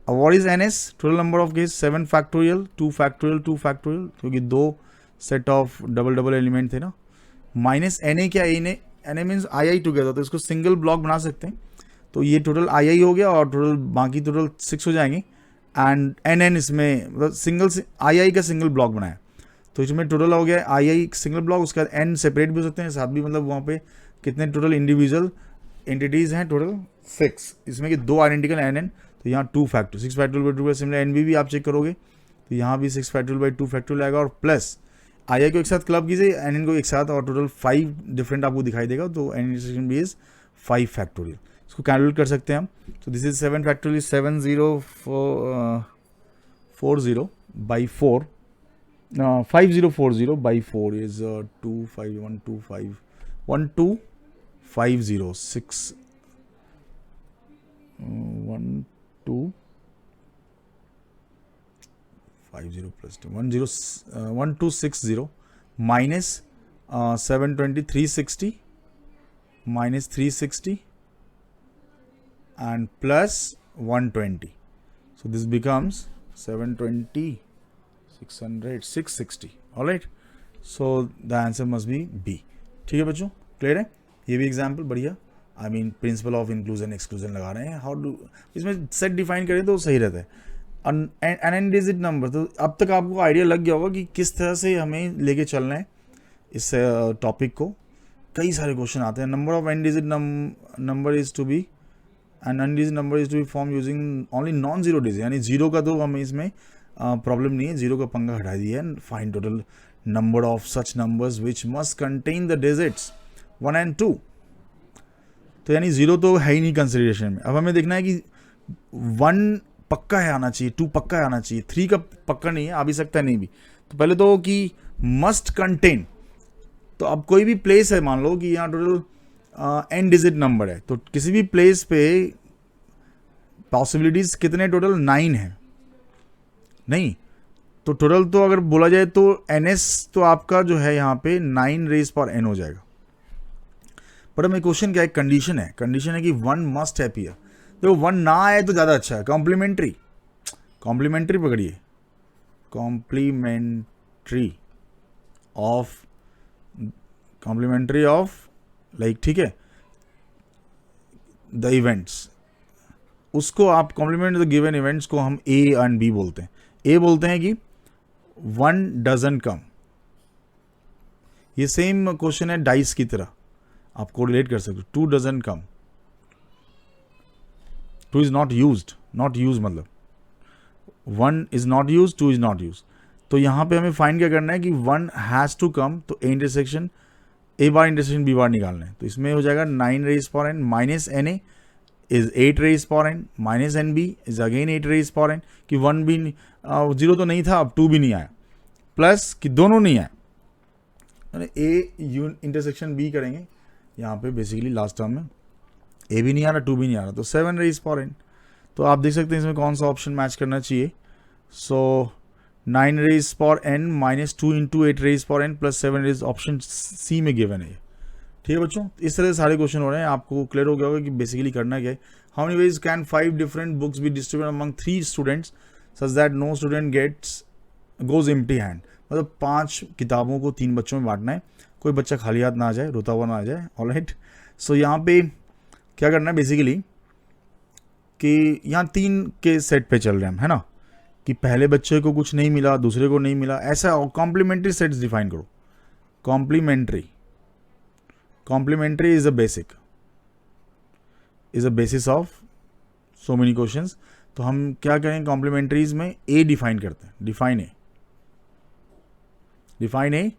अब what is NS, total number of case 7 factorial 2 factorial 2 factorial, क्योंकि 2 सेट ऑफ डबल एलिमेंट थे ना. माइनस NA क्या, NA means II together, तो इसको सिंगल ब्लॉक बना सकते हैं. तो ये टोटल II हो गया, और टोटल बाकी टोटल 6 हो जाएंगे. एंड एन एन इसमें मतलब सिंगल आई आई का सिंगल ब्लॉक बनाया, तो इसमें टोटल हो गया आई आई सिंगल ब्लॉक, उसका एन सेपरेट भी हो सकते हैं साथ भी, मतलब वहाँ पे कितने टोटल इंडिविजुअल एंटिटीज़ हैं, टोटल 6, इसमें कि 2 आइडेंटिकल एन एन, तो यहाँ 2 factorial 6 factorial by 2 similar N भी आप चेक करोगे तो यहाँ भी 6 फैक्टोरियल बाई 2 फैक्टोरियल आएगा, और प्लस आई आई को एक साथ क्लब कीजिए एन एन को एक साथ, और टोटल 5 डिफरेंट आपको दिखाई देगा, तो N intersection B is 5 factorial. इसको कैलकुलेट कर सकते हैं हम, तो this is 7 factorial 7040 by 4 5040 by 4 is 25125 12506 1250 plus 2 1260 minus 720 360 minus 360 and plus 120, so this becomes 720 600 660, alright, so the answer must be B। ठीक है बच्चों, क्लियर है, ये भी एग्जाम्पल बढ़िया, I mean principal of inclusion exclusion लगा रहे हैं, हाउ डू इसमें सेट डिफाइन करें तो सही रहता है। एन डिजिट नंबर, तो अब तक आपको आइडिया लग गया होगा कि किस तरह से हमें लेके चलना है इस टॉपिक को। कई सारे क्वेश्चन आते हैं, number of N digit number is to be and N digit number is to be form using only non zero digit, यानी जीरो का तो हमें इसमें प्रॉब्लम नहीं है, जीरो का पंगा हटा दिया है। Find total number of such numbers which must contain the digits 1 and 2, तो यानी जीरो तो है ही नहीं कंसिडरेशन में। अब हमें देखना है कि 1 पक्का है आना चाहिए, 2 पक्का है आना चाहिए, 3 का पक्का नहीं है, आ भी सकता है नहीं भी, तो पहले तो कि मस्ट कंटेन, तो अब कोई भी प्लेस है, मान लो कि यहाँ टोटल एन डिजिट नंबर है, तो किसी भी प्लेस पे पॉसिबिलिटीज कितने टोटल 9 है, नहीं तो टोटल तो अगर बोला जाए तो एन एस तो आपका जो है यहाँ पे 9 रेज पर एन हो जाएगा। पर हमें क्वेश्चन क्या है, कंडीशन है, कंडीशन है कि 1 मस्ट अपीयर, तो 1 ना आए तो ज़्यादा अच्छा है। कॉम्प्लीमेंट्री, कॉम्प्लीमेंट्री पकड़िए, कॉम्प्लीमेंट्री ऑफ लाइक, ठीक है, द इवेंट्स, उसको आप कॉम्प्लीमेंट द गिवन इवेंट्स को हम ए एंड बी बोलते हैं। ए बोलते हैं कि 1 डजंट कम, ये सेम क्वेश्चन है डाइस की तरह, आप कोरिलेट कर सकते हो। 2 doesn't come, 2 is not used, not use मतलब 1 is not use, 2 is not use, तो यहाँ पे हमें फाइंड क्या करना है कि 1 हैज टू कम, तो A intersection A bar intersection B bar निकालना है, तो इसमें हो जाएगा 9 रेज पर N minus N A is 8 raise पर N minus N B is again 8 raise पर एन, कि 1 भी जीरो तो नहीं था, अब 2 भी नहीं आया, प्लस कि दोनों नहीं आए, ए इंटरसेक्शन बी करेंगे यहाँ पे बेसिकली लास्ट टर्म में, ए भी नहीं आ रहा 2 भी नहीं आ रहा, तो 7 रेज पर एन, तो आप देख सकते हैं इसमें कौन सा ऑप्शन मैच करना चाहिए। सो 9 रेज पर एन माइनस 2 इंटू 8 रेज पर N plus 7 raise, option C में गिवन है। ठीक है बच्चों, इस तरह से सारे क्वेश्चन हो रहे हैं, आपको क्लियर हो गया होगा कि बेसिकली करना क्या है। How many ways can 5 different books be distributed among 3 students such that no student gets goes empty hand, मतलब 5 किताबों को 3 बच्चों में बांटना है, कोई बच्चा खाली हाथ ना आ जाए, रोता हुआ ना आ जाए, ऑलराइट। सो यहाँ पे क्या करना है बेसिकली कि यहाँ 3 के सेट पे चल रहे हैं हम, है ना, कि पहले बच्चे को कुछ नहीं मिला, दूसरे को नहीं मिला, ऐसा कॉम्प्लीमेंट्री सेट्स डिफाइन करो। Complementary is a basis of so many questions, तो हम क्या करें कॉम्प्लीमेंट्रीज में ए डिफाइन करते हैं, define A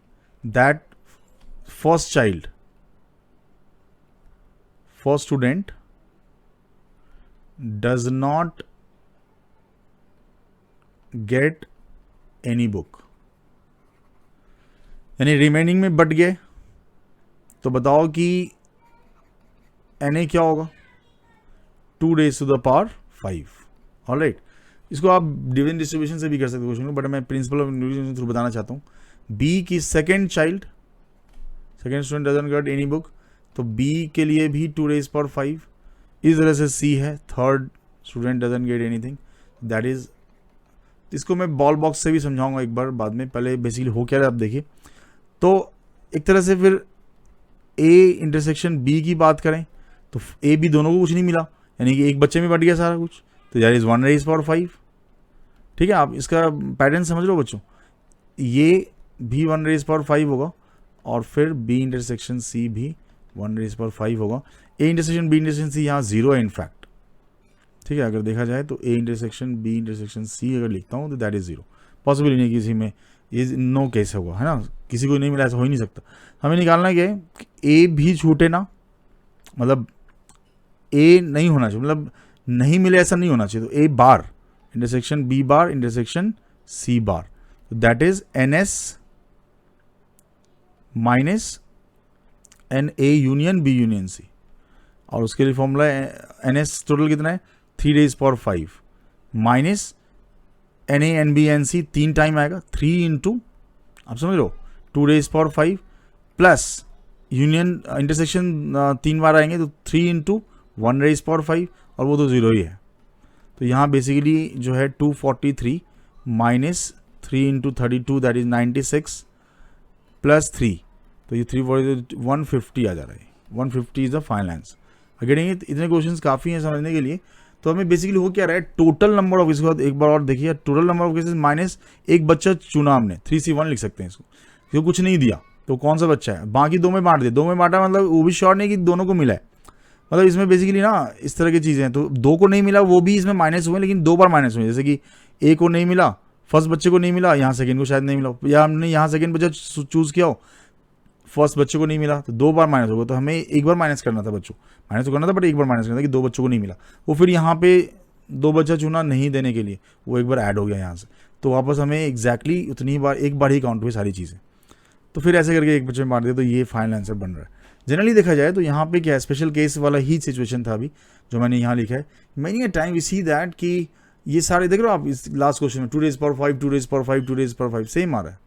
that first student does not get any book, यानी रिमेनिंग में बट गए, तो बताओ कि एन ए क्या होगा, 2 raise to the power 5, alright. इसको आप डिवीजन डिस्ट्रीब्यूशन से भी कर सकते हो क्वेश्चन को, बट मैं प्रिंसिपल ऑफ इंक्लूजन थ्रू बताना चाहता हूँ। बी की second student doesn't get any book, तो बी के लिए भी 2 रेज पावर 5, इस तरह से सी है, third student doesn't get anything, that is, इसको मैं बॉल बॉक्स से भी समझाऊंगा एक बार बाद में, पहले बेसिकली हो क्या रहा है आप देखिए। तो एक तरह से फिर ए इंटरसेक्शन बी की बात करें तो ए बी दोनों को कुछ नहीं मिला, यानी कि एक बच्चे में बट गया सारा कुछ, तो दैट इज 1 रेज पावर 5, ठीक है, आप इसका पैटर्न समझ लो बच्चों, ये भी 1⁵ होगा और फिर बी इंटरसेक्शन सी भी 1⁵ होगा। A intersection B intersection C यहाँ 0 है इनफैक्ट, ठीक है, अगर देखा जाए तो A intersection B intersection C अगर लिखता हूँ तो दैट इज़ 0, पॉसिबल नहीं है किसी में, ये नो केस होगा, है ना, किसी को नहीं मिला, ऐसा हो ही नहीं सकता। हमें निकालना क्या है कि ए भी छूटे ना, मतलब ए नहीं होना चाहिए, मतलब नहीं मिले ऐसा नहीं होना चाहिए, तो A bar intersection B bar intersection C bar, तो that is N S minus N A union B union C, और उसके लिए फॉर्मूला एन एस टोटल कितना है 3⁵ minus N A N B N C 3 time आएगा, 3 into, आप समझ लो 2⁵ प्लस यूनियन इंटरसेक्शन 3 बार आएंगे तो 3 इंटू 1⁵, और वो तो 0 ही है। तो यहाँ बेसिकली जो है 243 minus 3 into 32 that is 96 plus 3, तो ये 150 आ जा रहा है, 150 इज द फाइनल आंसर। अगर इतने क्वेश्चंस काफ़ी हैं समझने के लिए। तो हमें बेसिकली हो क्या रहा है, टोटल नंबर ऑफ, इसके बाद एक बार और देखिए, total number of cases minus एक बच्चा चुना हमने, 3C1 लिख सकते हैं इसको, क्योंकि कुछ नहीं दिया तो कौन सा बच्चा है, बाकी 2 में बांट दिया, 2 में बांटा मतलब वो भी श्योर नहीं कि दोनों को मिला है, मतलब इसमें बेसिकली ना इस तरह की चीज़ें हैं। तो 2 को नहीं मिला वो भी इसमें माइनस हुए, लेकिन 2 बार माइनस हुए, जैसे कि ए को नहीं मिला, फर्स्ट बच्चे को नहीं मिला, यहाँ सेकेंड को शायद नहीं मिला, या हमने यहाँ सेकेंड बच्चा चूज़ किया हो, फर्स्ट बच्चे को नहीं मिला, तो 2 बार माइनस होगा, तो हमें एक बार माइनस करना था बच्चों, माइनस तो करना था बट एक बार माइनस करना था कि 2 बच्चों को नहीं मिला, वो फिर यहाँ पे 2 बच्चा चुना नहीं देने के लिए, वो एक बार ऐड हो गया यहाँ से, तो वापस हमें एग्जैक्टली उतनी ही बार एक बार ही काउंट हुई सारी चीज़ें, तो फिर ऐसे करके एक बच्चे में बांट दिया, तो ये फाइनल आंसर बन रहा है। जनरली देखा जाए तो यहाँ पे क्या स्पेशल केस वाला ही सिचुएशन था अभी जो मैंने यहाँ लिखा है, many time we see that कि ये सारे देख रहे हो आप, इस लास्ट क्वेश्चन में 2⁵, 2⁵, 2⁵ सेम आ रहा है,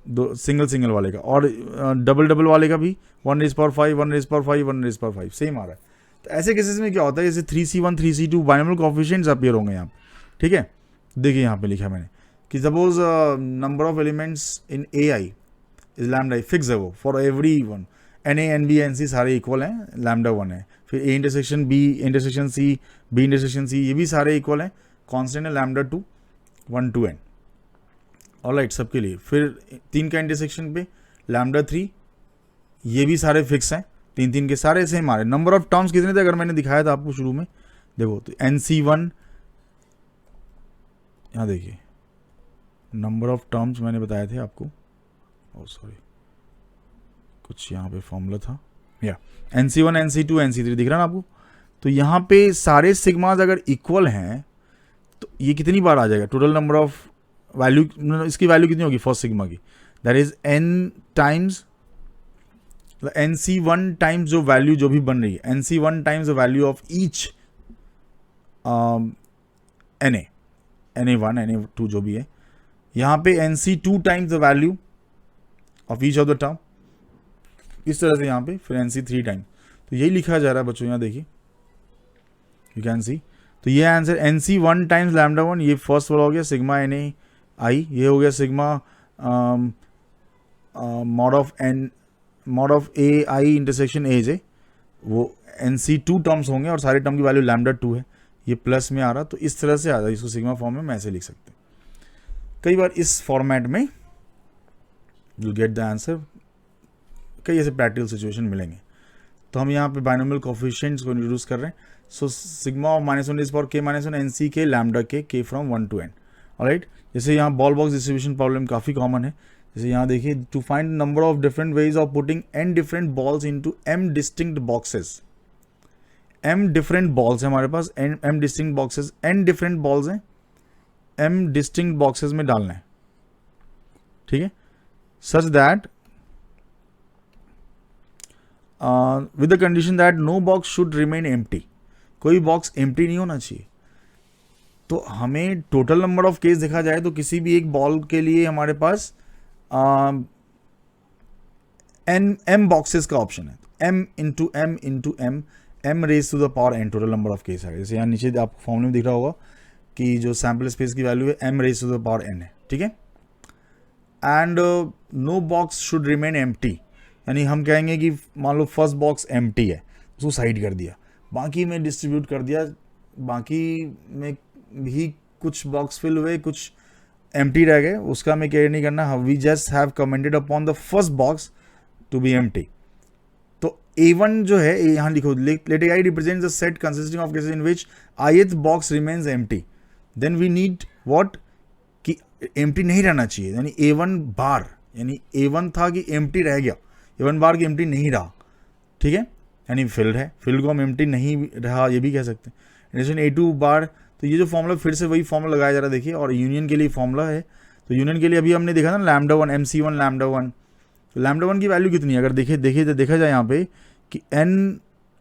दो सिंगल वाले का, और डबल वाले का भी 1⁵, 1⁵, 1⁵ सेम आ रहा है। तो ऐसे केसेस में क्या होता है, जैसे 3C1 3C2 binomial coefficients appear होंगे यहाँ, ठीक है। देखिए यहाँ पे लिखा मैंने कि suppose number of elements in AI is lambda, fix है वो for every one, N A N B N C सारे इक्वल हैं, लैम्डा 1 है, फिर A intersection B intersection C B intersection C ये भी सारे इक्वल हैं, कॉन्स्टेंट है लैम्डा 2 1 to n, ऑलराइट सबके लिए। फिर 3 का इंटरसेक्शन पे लैम्डा 3, ये भी सारे फिक्स हैं, 3 के सारे सेम आ रहे। नंबर ऑफ टर्म्स कितने थे अगर मैंने दिखाया था आपको शुरू में, देखो तो NC1, यहाँ देखिए नंबर ऑफ टर्म्स मैंने बताए थे आपको, ओ सॉरी कुछ यहाँ पे फॉर्मूला था, या NC1 NC2 NC3 दिख रहा है ना आपको। तो यहाँ पे सारे सिग्माज अगर इक्वल हैं तो ये कितनी बार आ जाएगा, टोटल नंबर ऑफ वैल्यू, इसकी वैल्यू कितनी होगी फर्स्ट सिग्मा की, that is n times NC1 times जो वैल्यू जो भी बन रही है, NC1 times the value of each NA1 NA2 जो भी है, यहाँ पे NC2 times the value of each of the term, इस तरह से यहाँ पे फिर NC3 टाइम, तो यही लिखा जा रहा है बच्चों, यहाँ देखिए यू कैन सी। तो ये आंसर NC1 टाइम्स लैम्डा 1, ये फर्स्ट वाला हो गया सिग्मा NAI, ये हो गया sigma mod of AI intersection AJ, वो NC2 टर्म्स होंगे और सारे टर्म की वैल्यू लैम्डा 2 है, ये प्लस में आ रहा, तो इस तरह से आ रहा है, इसको सिग्मा फॉर्म में मैं ऐसे लिख सकते हैं। कई बार इस फॉर्मेट में यू गेट द आंसर, कई ऐसे प्रैक्टिकल सिचुएशन मिलेंगे। तो हम यहाँ पे बाइनोमियल कोएफिशिएंट्स को इंट्रोड्यूस कर रहे हैं। सो सिग्मा ऑफ -1 NC के लैम्डा के फ्रॉम 1 to n, ऑलराइट। जैसे यहाँ बॉल बॉक्स डिस्ट्रीब्यूशन प्रॉब्लम काफ़ी कॉमन है, जैसे यहाँ देखिए to find number of different ways of putting n different balls into m distinct boxes. m different balls है हमारे पास, m distinct boxes, n different balls हैं, m डिस्टिंक्ट बॉक्सेस में डालना है, ठीक है, such that with the condition that no box should remain empty, कोई बॉक्स एम्प्टी नहीं होना चाहिए। तो हमें टोटल नंबर ऑफ केस देखा जाए तो किसी भी एक बॉल के लिए हमारे पास m बॉक्सेस का ऑप्शन है, m into m m raise to the power n total number of case है। जैसे यहाँ नीचे आपको फॉर्मूले में दिख रहा होगा कि जो सैम्पल स्पेस की वैल्यू है m raise to the power n है, ठीक है। And no box should remain empty, यानी हम कहेंगे कि मान लो फर्स्ट बॉक्स एम्प्टी है, उसको साइड कर दिया, बाकी में डिस्ट्रीब्यूट कर दिया, बाकी में भी कुछ बॉक्स फिल हुए, कुछ एम्प्टी रह गए, उसका हमें केयर नहीं करना. We just have commented upon the first box to be empty. तो A1 जो है यहाँ लिखो, let I represent the set consisting of cases in which ith box remains empty. Then we need what कि empty नहीं रहना चाहिए, यानी A1 बार, यानी A1 था कि एम्प्टी रह गया, A1 बार की एम्प्टी नहीं रहा. ठीक है, यानी फिल्ड है, फिल्ड को हम एम्प्टी नहीं रहा ये भी कह सकते हैं. एडिशन A2 बार. तो ये जो फॉर्मूला फिर से वही फॉर्मूला लगाया जा रहा है, देखिए, और यूनियन के लिए फॉर्मूला है. तो यूनियन के लिए अभी हमने देखा ना लैम्डा 1 MC1 लैम्डा 1. तो लैम्डा 1 की वैल्यू कितनी है, अगर देखा जाए यहाँ पे कि n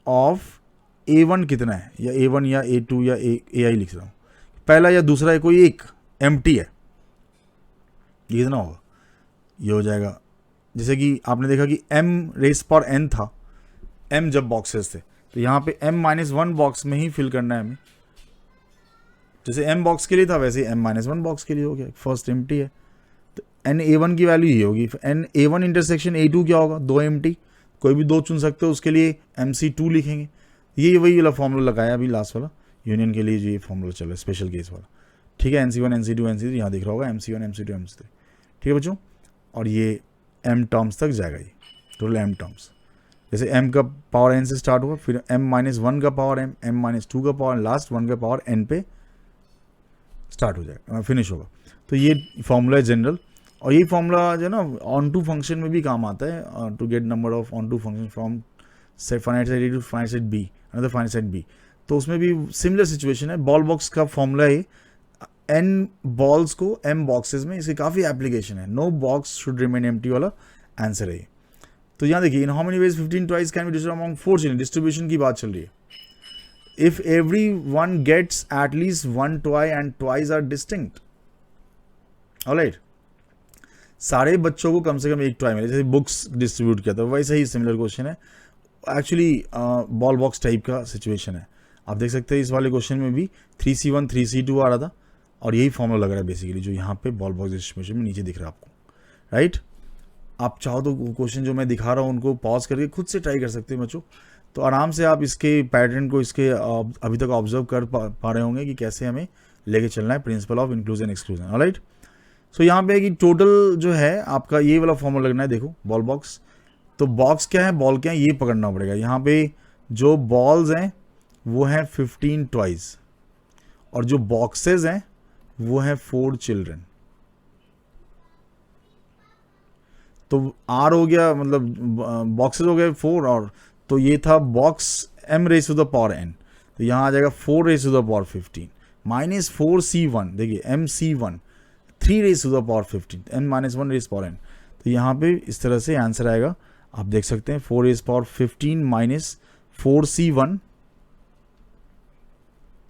ऑफ A1 कितना है, या A1 या A2 या AI लिख रहा हूँ, पहला या दूसरा है, कोई एक एम्प्टी है, ये कितना होगा, ये हो जाएगा, जैसे कि आपने देखा कि m रेस पर n था, m जब बॉक्सेस थे, तो यहाँ पे m-1 बॉक्स में ही फिल करना है हमें. जैसे m बॉक्स के लिए था वैसे m-1 बॉक्स के लिए हो गया, फर्स्ट एम्प्टी है. तो n A1 की वैल्यू ये होगी. n A1 इंटरसेक्शन A2 क्या होगा, 2 एम्प्टी, कोई भी 2 चुन सकते हो, उसके लिए MC2 लिखेंगे. ये वही वाला फॉर्मूला लगाया अभी लास्ट वाला यूनियन के लिए, जो ये फॉर्मूला चल रहा है स्पेशल केस वाला. ठीक है, NC1 NC2 NC3 यहाँ दिख रहा होगा, MC1 MC2 MC3. ठीक है बच्चों, और ये m टर्म्स तक जाएगा, ये टोटल m टर्म्स. जैसे m का पावर n से स्टार्ट होगा, फिर m-1 का पावर m, m-2 का पावर, लास्ट 1 का पावर n पे स्टार्ट हो जाएगा, फिनिश होगा. तो ये फॉर्मूला है जनरल, और ये फॉर्मूला जो है ना ऑन टू फंक्शन में भी काम आता है, to get number of on to function from finite side A to finite side B, another finite side B. तो उसमें भी सिमिलर सिचुएशन है. बॉल बॉक्स का फॉर्मूला है n बॉल्स को m बॉक्सेस में, इसकी काफ़ी एप्लीकेशन है. No box should remain empty वाला आंसर है. तो यहाँ देखिए, in how many ways 15 toys can be distributed among 4 children, distribution की बात चल रही है. If every one gets at least 1 toy and toys are distinct, alright, सारे बच्चों को कम से कम एक टॉय मिले, जैसे बुक्स डिस्ट्रीब्यूट किया था, वैसे ही सिमिलर क्वेश्चन है. एक्चुअली बॉल बॉक्स टाइप का सिचुएशन है. आप देख सकते हैं इस वाले क्वेश्चन में भी 3C1 3C2 आ रहा था, और यही फॉर्मूला लग रहा है बेसिकली, जो यहाँ पे बॉल बॉक्स डिस्ट्रीब्यूशन में नीचे दिख रहा है आपको, राइट. आप चाहो तो क्वेश्चन जो मैं दिखा रहा हूँ उनको पॉज करके खुद से ट्राई कर सकते हैं बच्चों. तो आराम से आप इसके पैटर्न को इसके अभी तक ऑब्जर्व कर पा रहे होंगे कि कैसे हमें लेके चलना है principle of inclusion exclusion, alright. So यहाँ पे कि टोटल जो है आपका ये वाला फॉर्मूला लगना है. देखो बॉल बॉक्स, तो बॉक्स क्या है, बॉल क्या है, ये पकड़ना पड़ेगा. यहाँ पे जो बॉल्स हैं वो हैं 15 टॉयज, और जो बॉक्सेस हैं वो हैं 4 चिल्ड्रन. तो R हो गया, मतलब बॉक्सेस हो गए 4, और तो ये था box m raise to the power n, तो यहाँ आ जाएगा 4 raise to the power 15 minus 4C1, देखिए MC1 3 raise to the power 15 n-1 raise power n. तो यहाँ पे इस तरह से आंसर आएगा, आप देख सकते हैं 4 raise power 15 minus 4C1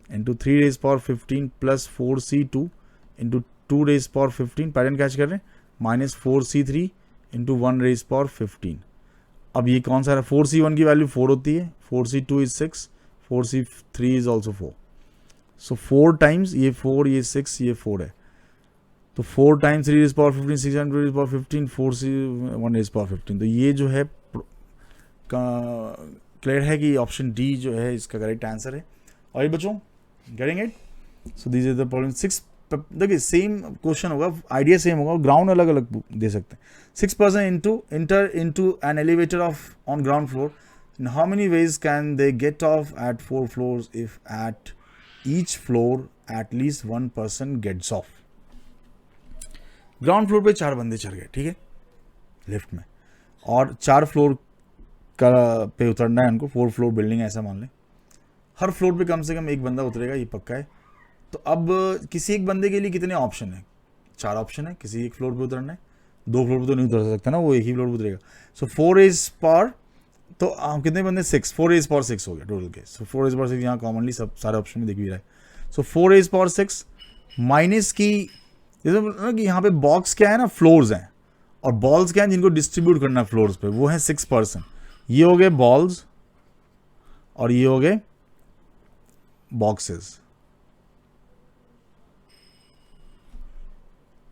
into 3 raise power 15 plus 4C2 into 2 raise power 15, pattern catch कर रहे हैं, minus 4C3 into 1 raise power 15. अब ये कौन सा है, 4C1 की वैल्यू 4 होती है, 4C2 is 6, 4C3 is also 4. So 4 times ये 4, ये 6, ये 4 है. तो 4 times 3 raise power 15, 6 times 2 raise power 15, 4C1 raise power 15. तो ये जो है क्लियर है कि ऑप्शन डी जो है इसका करेक्ट आंसर है. और ये बच्चों getting it. So this is the problem 6. देखिए सेम क्वेश्चन होगा, आइडिया सेम होगा, ग्राउंड अलग अलग दे सकते हैं. 6 person enter into an elevator on ground floor. In how many ways can they get off at 4 floors if at each floor at least 1 person gets off? Ground floor पे 4 बंदे चढ़ गए, ठीक है, लिफ्ट में, और 4 फ्लोर का पे उतरना है उनको. 4 फ्लोर बिल्डिंग ऐसा मान लें, हर फ्लोर पे कम से कम एक बंदा उतरेगा, ये पक्का है. तो अब किसी एक बंदे के लिए कितने ऑप्शन है, 4 ऑप्शन है. किसी एक फ्लोर पे उतरना है, 2 फ्लोर पे तो नहीं उतर सकता ना, वो एक ही फ्लोर पे उतरेगा. सो 4 रेज पावर, तो कितने बंदे 6, 4 रेज पावर 6 हो गया टोटल केस. सो 4 रेज पावर 6 यहाँ कॉमनली सब सारे ऑप्शन में दिख भी रहा है. सो 4 रेज पावर 6 माइनस की, जैसे कि यहाँ पे बॉक्स क्या है ना, फ्लोर्स हैं, और बॉल्स क्या हैं जिनको डिस्ट्रीब्यूट करना है फ्लोर्स पे, वो है 6 person. ये हो गए बॉल्स और ये हो गए बॉक्सेस.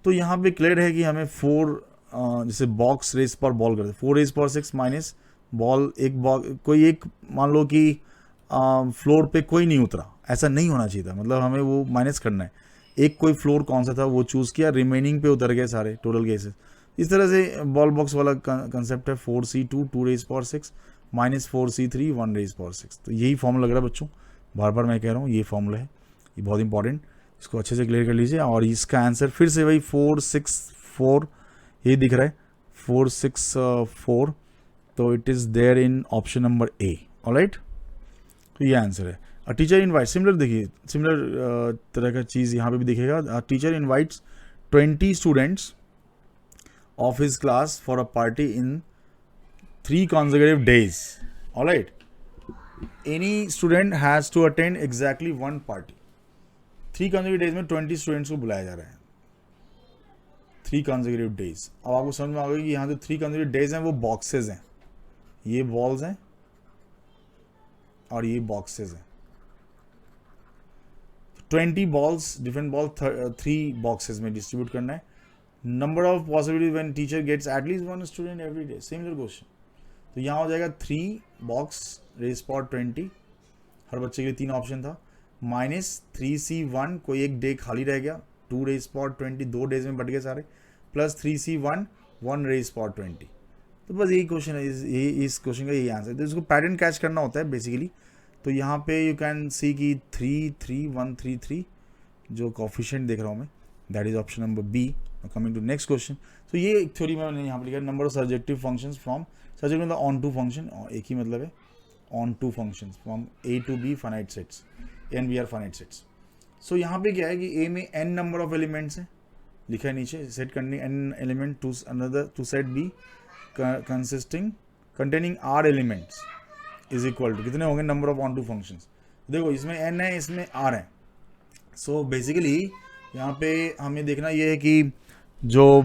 तो यहाँ पे क्लियर है कि हमें 4 जैसे बॉक्स रेस पर बॉल करते, 4 रेस पर 6 माइनस बॉल, एक बॉल, कोई एक मान लो कि फ्लोर पे कोई नहीं उतरा, ऐसा नहीं होना चाहिए था, मतलब हमें वो माइनस करना है. एक कोई फ्लोर कौन सा था वो चूज़ किया, रिमेनिंग पे उतर गए सारे टोटल केसेस। इस तरह से बॉल बॉक्स वाला कंसेप्ट है। 4c2 2 raised power 6 minus 4c3 1 raised power 6। तो यही फॉर्मूला लग रहा है बच्चों, बार बार मैं कह रहा हूँ ये फॉर्मूला है, ये बहुत इंपॉर्टेंट, इसको अच्छे से क्लियर कर लीजिए। और इसका आंसर फिर से वही 464 ये दिख रहा है 464, तो it is there in option number A. Alright, तो ये आंसर है। टीचर इनवाइट, सिमिलर देखिए, सिमिलर तरह का चीज़ यहाँ पे भी दिखेगा। Teacher invites 20 students of his class for a party in 3 consecutive days. All right. Any student has to attend exactly one party. 3 consecutive days में 20 स्टूडेंट्स को बुलाया जा रहा है। 3 consecutive days। अब आपको समझ में आ गया कि यहाँ जो 3 consecutive days हैं वो बॉक्सेस हैं, ये बॉल्स हैं और ये बॉक्सेस हैं। 20 बॉल्स, डिफरेंट बॉल 3 बॉक्सेस में डिस्ट्रीब्यूट करना है। Number of possibilities when teacher gets at least 1 student every day, similar question. तो यहाँ हो जाएगा 3 बॉक्स रेस पावर 20, हर बच्चे के लिए 3 ऑप्शन था, माइनस 3c1 कोई एक डे खाली रह गया, 2 रेस पावर 20 2 डेज में बट गए सारे, प्लस 3c1 1 रेस पावर 20। तो बस यही क्वेश्चन है, इस क्वेश्चन का यही आंसर है। तो इसको पैटर्न कैच करना होता है बेसिकली। तो यहाँ पे यू कैन सी कि 3 3 1 3 3 जो कॉफिशिएंट देख रहा हूँ मैं, that is option number B. Coming to next question, तो ये एक थ्योरी में मैंने यहाँ पर लिखा है, number of surjective functions from, surjective मतलब ऑन टू फंक्शन, एक ही मतलब है onto functions from A to B finite sets, and B are finite sets. So यहाँ पे क्या है कि ए में एन नंबर ऑफ एलिमेंट्स हैं, लिखा है नीचे, सेट करने n element to another to set B consisting containing r elements is equal to कितने होंगे number of on to functions. देखो इसमें एन है, इसमें आर है। सो बेसिकली यहाँ पे हमें देखना ये है कि जो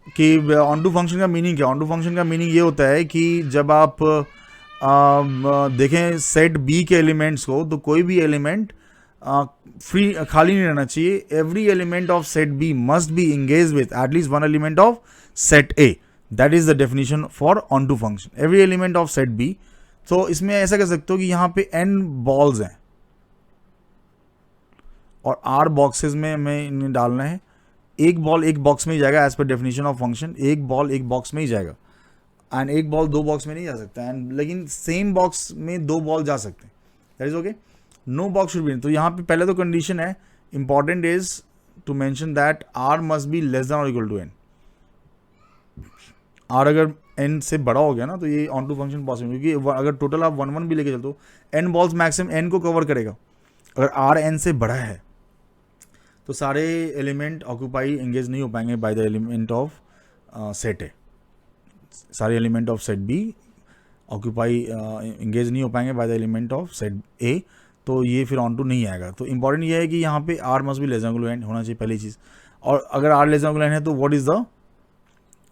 कि ऑन टू फंक्शन का मीनिंग क्या। ऑन टू फंक्शन का मीनिंग ये होता है कि जब आप देखें सेट बी के एलिमेंट्स को, तो कोई भी एलिमेंट फ्री खाली नहीं रहना चाहिए। Every element of set B must be engage with at least 1 element of set A, that is the definition for on to function, every element of set B. तो इसमें ऐसा कह सकते हो कि यहाँ पे n बॉल्स हैं और r बॉक्सेस में हमें इन्हें डालना है। एक बॉल एक बॉक्स में ही जाएगा as per definition of function, एक बॉल एक बॉक्स में ही जाएगा, एंड एक बॉल 2 बॉक्स में नहीं जा सकता, एंड लेकिन सेम बॉक्स में 2 बॉल जा सकते हैं, that is okay. No box should be. तो यहाँ पे पहले तो कंडीशन है, important is to mention that r must be less than और इक्वल टू n। r अगर n से बड़ा हो गया ना तो ये ऑन टू फंक्शन पॉसिबल, क्योंकि अगर टोटल आप 1 1 भी लेके चलते हो, n बॉल्स मैक्सिमम n को कवर करेगा। अगर r n से बड़ा है तो सारे एलिमेंट ऑक्यूपाई एंगेज नहीं हो पाएंगे by the element of set A, सारे element of set B occupy engage नहीं हो पाएंगे by the element of set A, तो ये फिर ऑन टू नहीं आएगा। तो इंपॉर्टेंट ये है कि यहाँ पे r must be less than equal to n होना चाहिए पहली चीज़। और अगर r less than equal to n है तो व्हाट इज द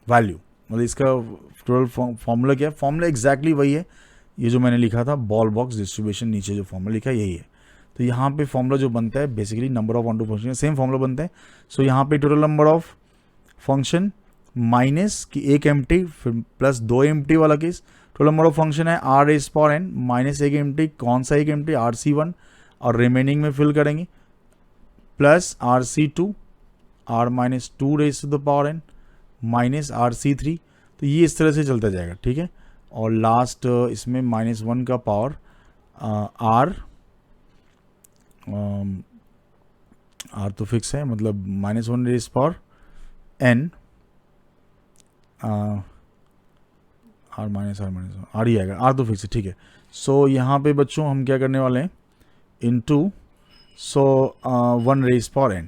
वैल्यू, मतलब इसका टोटल फॉर्मूला क्या है। फॉर्मूला एग्जैक्टली वही है, ये जो मैंने लिखा था बॉल बॉक्स डिस्ट्रीब्यूशन, नीचे जो फॉर्मूला लिखा है यही है। तो यहाँ पे फॉर्मूला जो बनता है basically number of on to function, same formula बनता है। सो यहाँ पे total number of function minus की एक एम्प्टी फिर प्लस 2 एम्प्टी वाला case, total number of function है r raise power n minus एक एम्प्टी, कौन सा एक एम्प्टी rc1, और रिमेनिंग में फिल करेंगे plus rc2 r minus 2 raise to the power n minus rc3। तो ये इस तरह से चलता जाएगा, ठीक है। और लास्ट इसमें -1 का पावर r r तो फिक्स है, मतलब -1 rays power n r minus r ही आएगा, r तो फिक्स है, ठीक है। सो यहाँ पे बच्चों हम क्या करने वाले हैं, इनटू 1 रेज़ पावर n।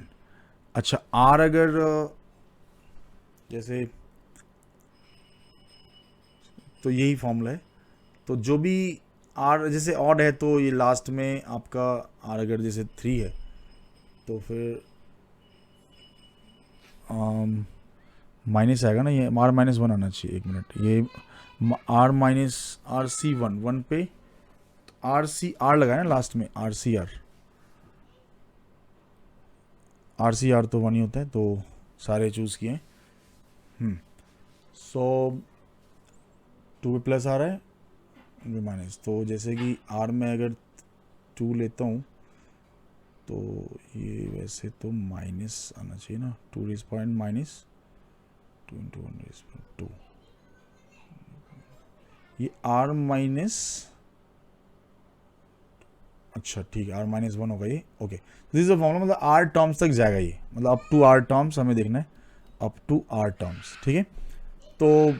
अच्छा r अगर जैसे, तो यही फॉर्मूला है। तो जो भी r जैसे ऑड है तो ये लास्ट में आपका r अगर जैसे 3 है तो फिर माइनस आएगा ना, ये r माइनस 1 आना चाहिए, एक मिनट, ये r माइनस rc1 1 पे r लगाया ना लास्ट में, rcr तो 1 ही होता है, तो सारे चूज़ किए। सो 2 पे प्लस आ रहा है माइनस, तो जैसे कि r में अगर 2 लेता हूँ तो ये वैसे तो माइनस आना चाहिए ना, 2 raise power n minus 2 into 1 raise power 2, ये r माइनस, अच्छा ठीक है, r माइनस 1 होगा ये, okay. This is a formula, मतलब r टर्म्स तक जाएगा ये, मतलब अप टू r टर्म्स हमें देखना है, अप टू r टर्म्स, ठीक है। तो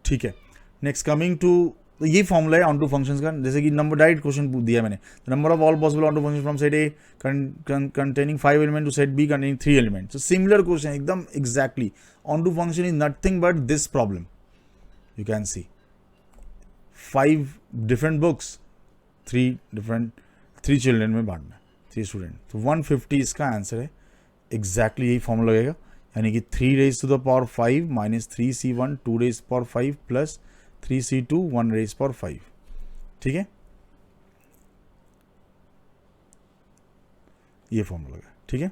ठीक है, नेक्स्ट कमिंग टू, तो ये फॉर्मूला है ऑन टू फंक्शंस का, जैसे कि नंबर डायरेक्ट क्वेश्चन दिया मैंने, number of all possible on to function from set A containing 5 element to set B containing 3 element. तो सिमिलर क्वेश्चन एकदम exactly, on to function is nothing but this problem, you can see 5 different books, 3 children में बांटना है, 3 student, तो 150 इसका answer है, exactly यही formula लगेगा, यानी कि 3 raise to the power 5 minus 3c1 2 raise power 5 plus 3c2 1 raise power 5, ठीक है, ये फॉर्मूला लगा, ठीक है।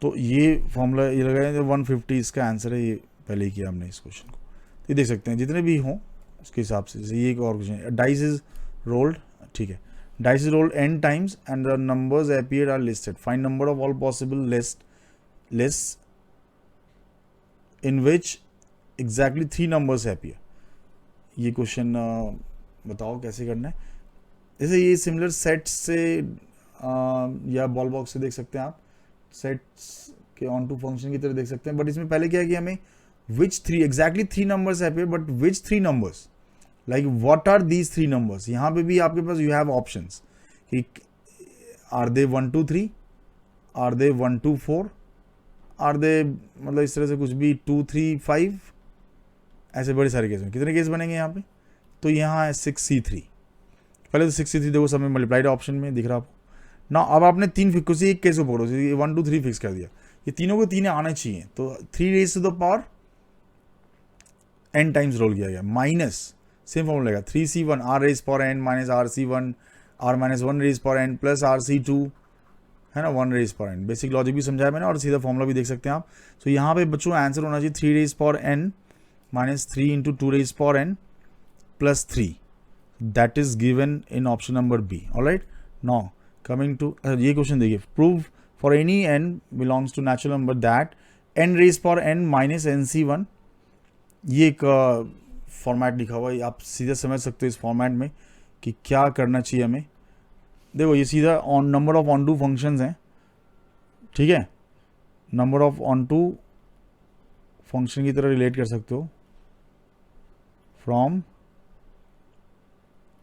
तो ये फॉर्मूला ये लगाया, 150 इसका आंसर है, ये पहले ही किया हमने इस क्वेश्चन को। तो ये देख सकते हैं जितने भी हों उसके हिसाब से, जैसे ये एक और क्वेश्चन है, डाइस इज रोल्ड, ठीक है, dice is rolled n times and the numbers appear are listed, find number of all possible list in which exactly 3 numbers appear. ये क्वेश्चन बताओ कैसे करना है। जैसे ये सिमिलर सेट्स से या बॉल बॉक्स से देख सकते हैं आप, सेट्स के ऑन टू फंक्शन की तरह देख सकते हैं, बट इसमें पहले क्या है कि हमें which 3 exactly 3 numbers appear, but which 3 numbers, like what are these 3 numbers। यहाँ पे भी आपके पास you have options कि are they 1 2 3, are they 1 2 4, are they, मतलब इस तरह से कुछ भी 2 3 5, ऐसे बड़े सारे केस में कितने केस बनेंगे यहाँ पे। तो यहाँ है 6c3, पहले तो 6c3 देखो, सब में मल्टीप्लाइड ऑप्शन में दिख रहा आपको ना। अब आपने 3 फिक्स, किसी एक केस को पकड़ो, 1 2 3 फिक्स कर दिया, ये तीनों को 3 आने चाहिए, तो 3 raise to the power n times roll किया गया, माइनस सेम फॉर्मूला लगेगा 3c1 r raise power n minus rc1 r minus 1 raise power n plus rc2 है ना 1 raise power n। Basic logic भी समझाया मैंने और सीधा फॉर्मूला भी देख सकते हैं आप। तो यहाँ पे बच्चों आंसर होना चाहिए 3 raise power n minus 3 into 2 raise power n plus 3, that is given in option number B. Alright, now coming to ये क्वेश्चन देखिए, prove for any n belongs to natural number that n raise power n minus nc1, ये एक format लिखा हुआ है, आप सीधा समझ सकते हो इस फॉर्मेट में कि क्या करना चाहिए हमें। देखो ये सीधा on number of on to functions हैं, ठीक है, number of on to function की तरह रिलेट कर सकते हो, from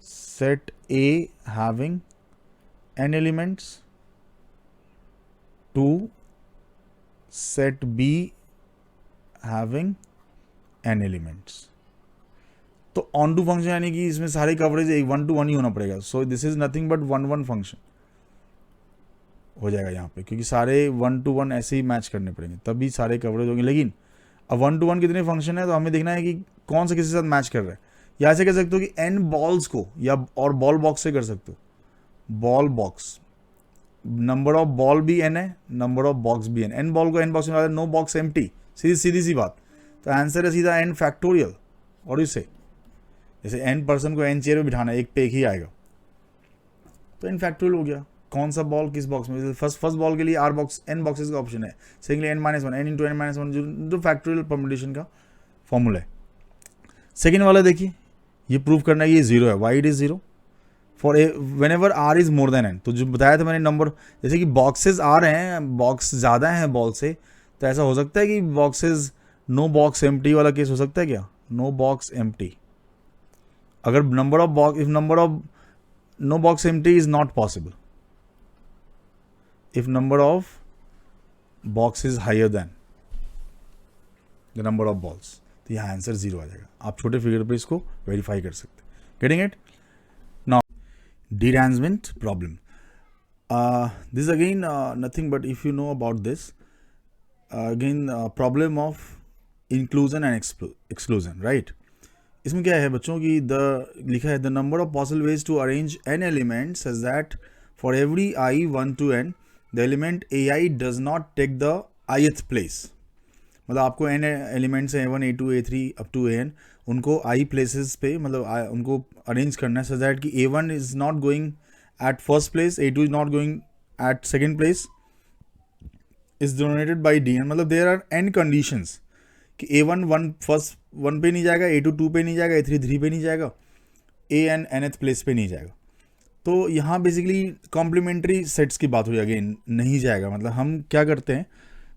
set A having n elements to set B having n elements. तो ऑन टू फंक्शन यानी कि इसमें सारे कवरेज 1 to 1 ही होना पड़ेगा, so this is nothing but 1 1 function हो जाएगा यहाँ पे, क्योंकि सारे 1 to 1 ऐसे ही मैच करने पड़ेंगे तभी सारे कवरेज होंगे। लेकिन अब 1 to 1 कितने फंक्शन है, तो हमें देखना है कि कौन सा किसी के साथ मैच कर रहा है। या ऐसे कह सकते हो कि n बॉल्स को, या और बॉल बॉक्स से कर सकते हो, ball box, number of ball भी n है, नंबर ऑफ बॉक्स भी n, n बॉल को n बॉक्स में, नो बॉक्स एम्प्टी, सीधी सी बात। तो आंसर है सीधा n फैक्टोरियल, और इससे जैसे n पर्सन को n चेयर में बिठाना है, एक पे एक ही आएगा, तो n फैक्टोरियल हो गया। कौन सा बॉल किस बॉक्स में, फर्स्ट बॉल के लिए r बॉक्स n बॉक्सेस का ऑप्शन है, secondly n minus 1, n into n minus 1, जो फैक्टोरियल परम्यूटेशन का फॉर्मूला है। सेकेंड वाला देखिए, ये प्रूव करना है ये 0 है, why it is 0 for whenever r is more than n। तो जो बताया था मैंने नंबर, जैसे कि बॉक्सेस आ रहे हैं, बॉक्स ज़्यादा हैं बॉल से, तो ऐसा हो सकता है कि बॉक्सेस नो बॉक्स एम्प्टी वाला केस हो सकता है क्या, नो बॉक्स एम्प्टी। अगर number of box, if number of no box empty is not possible, if number of box is higher than the number of balls, तो यहाँ answer 0 आ जाएगा। आप छोटे फिगर पे इसको वेरीफाई कर सकते हैं। Getting it now, derangement problem. This is again nothing but, if you know about this, again problem of inclusion and exclusion, right? इसमें क्या है बच्चों की, लिखा है the number of possible ways to arrange n elements such that for every i 1 to n the element ai does not take the ith place। मतलब आपको n elements हैं A1 A2 A3 up to AN, उनको i places पे मतलब उनको arrange करना है so that कि A1 is not going at first place, A2 is not going at second place, is denominated by Dn। मतलब there are n conditions कि A1 first 1 पे नहीं जाएगा, A2 2 पे नहीं जाएगा, A3 3 पे नहीं जाएगा, AN nth प्लेस पे नहीं जाएगा। तो यहाँ बेसिकली कॉम्प्लीमेंट्री सेट्स की बात हुई, अगेन नहीं जाएगा। मतलब हम क्या करते हैं,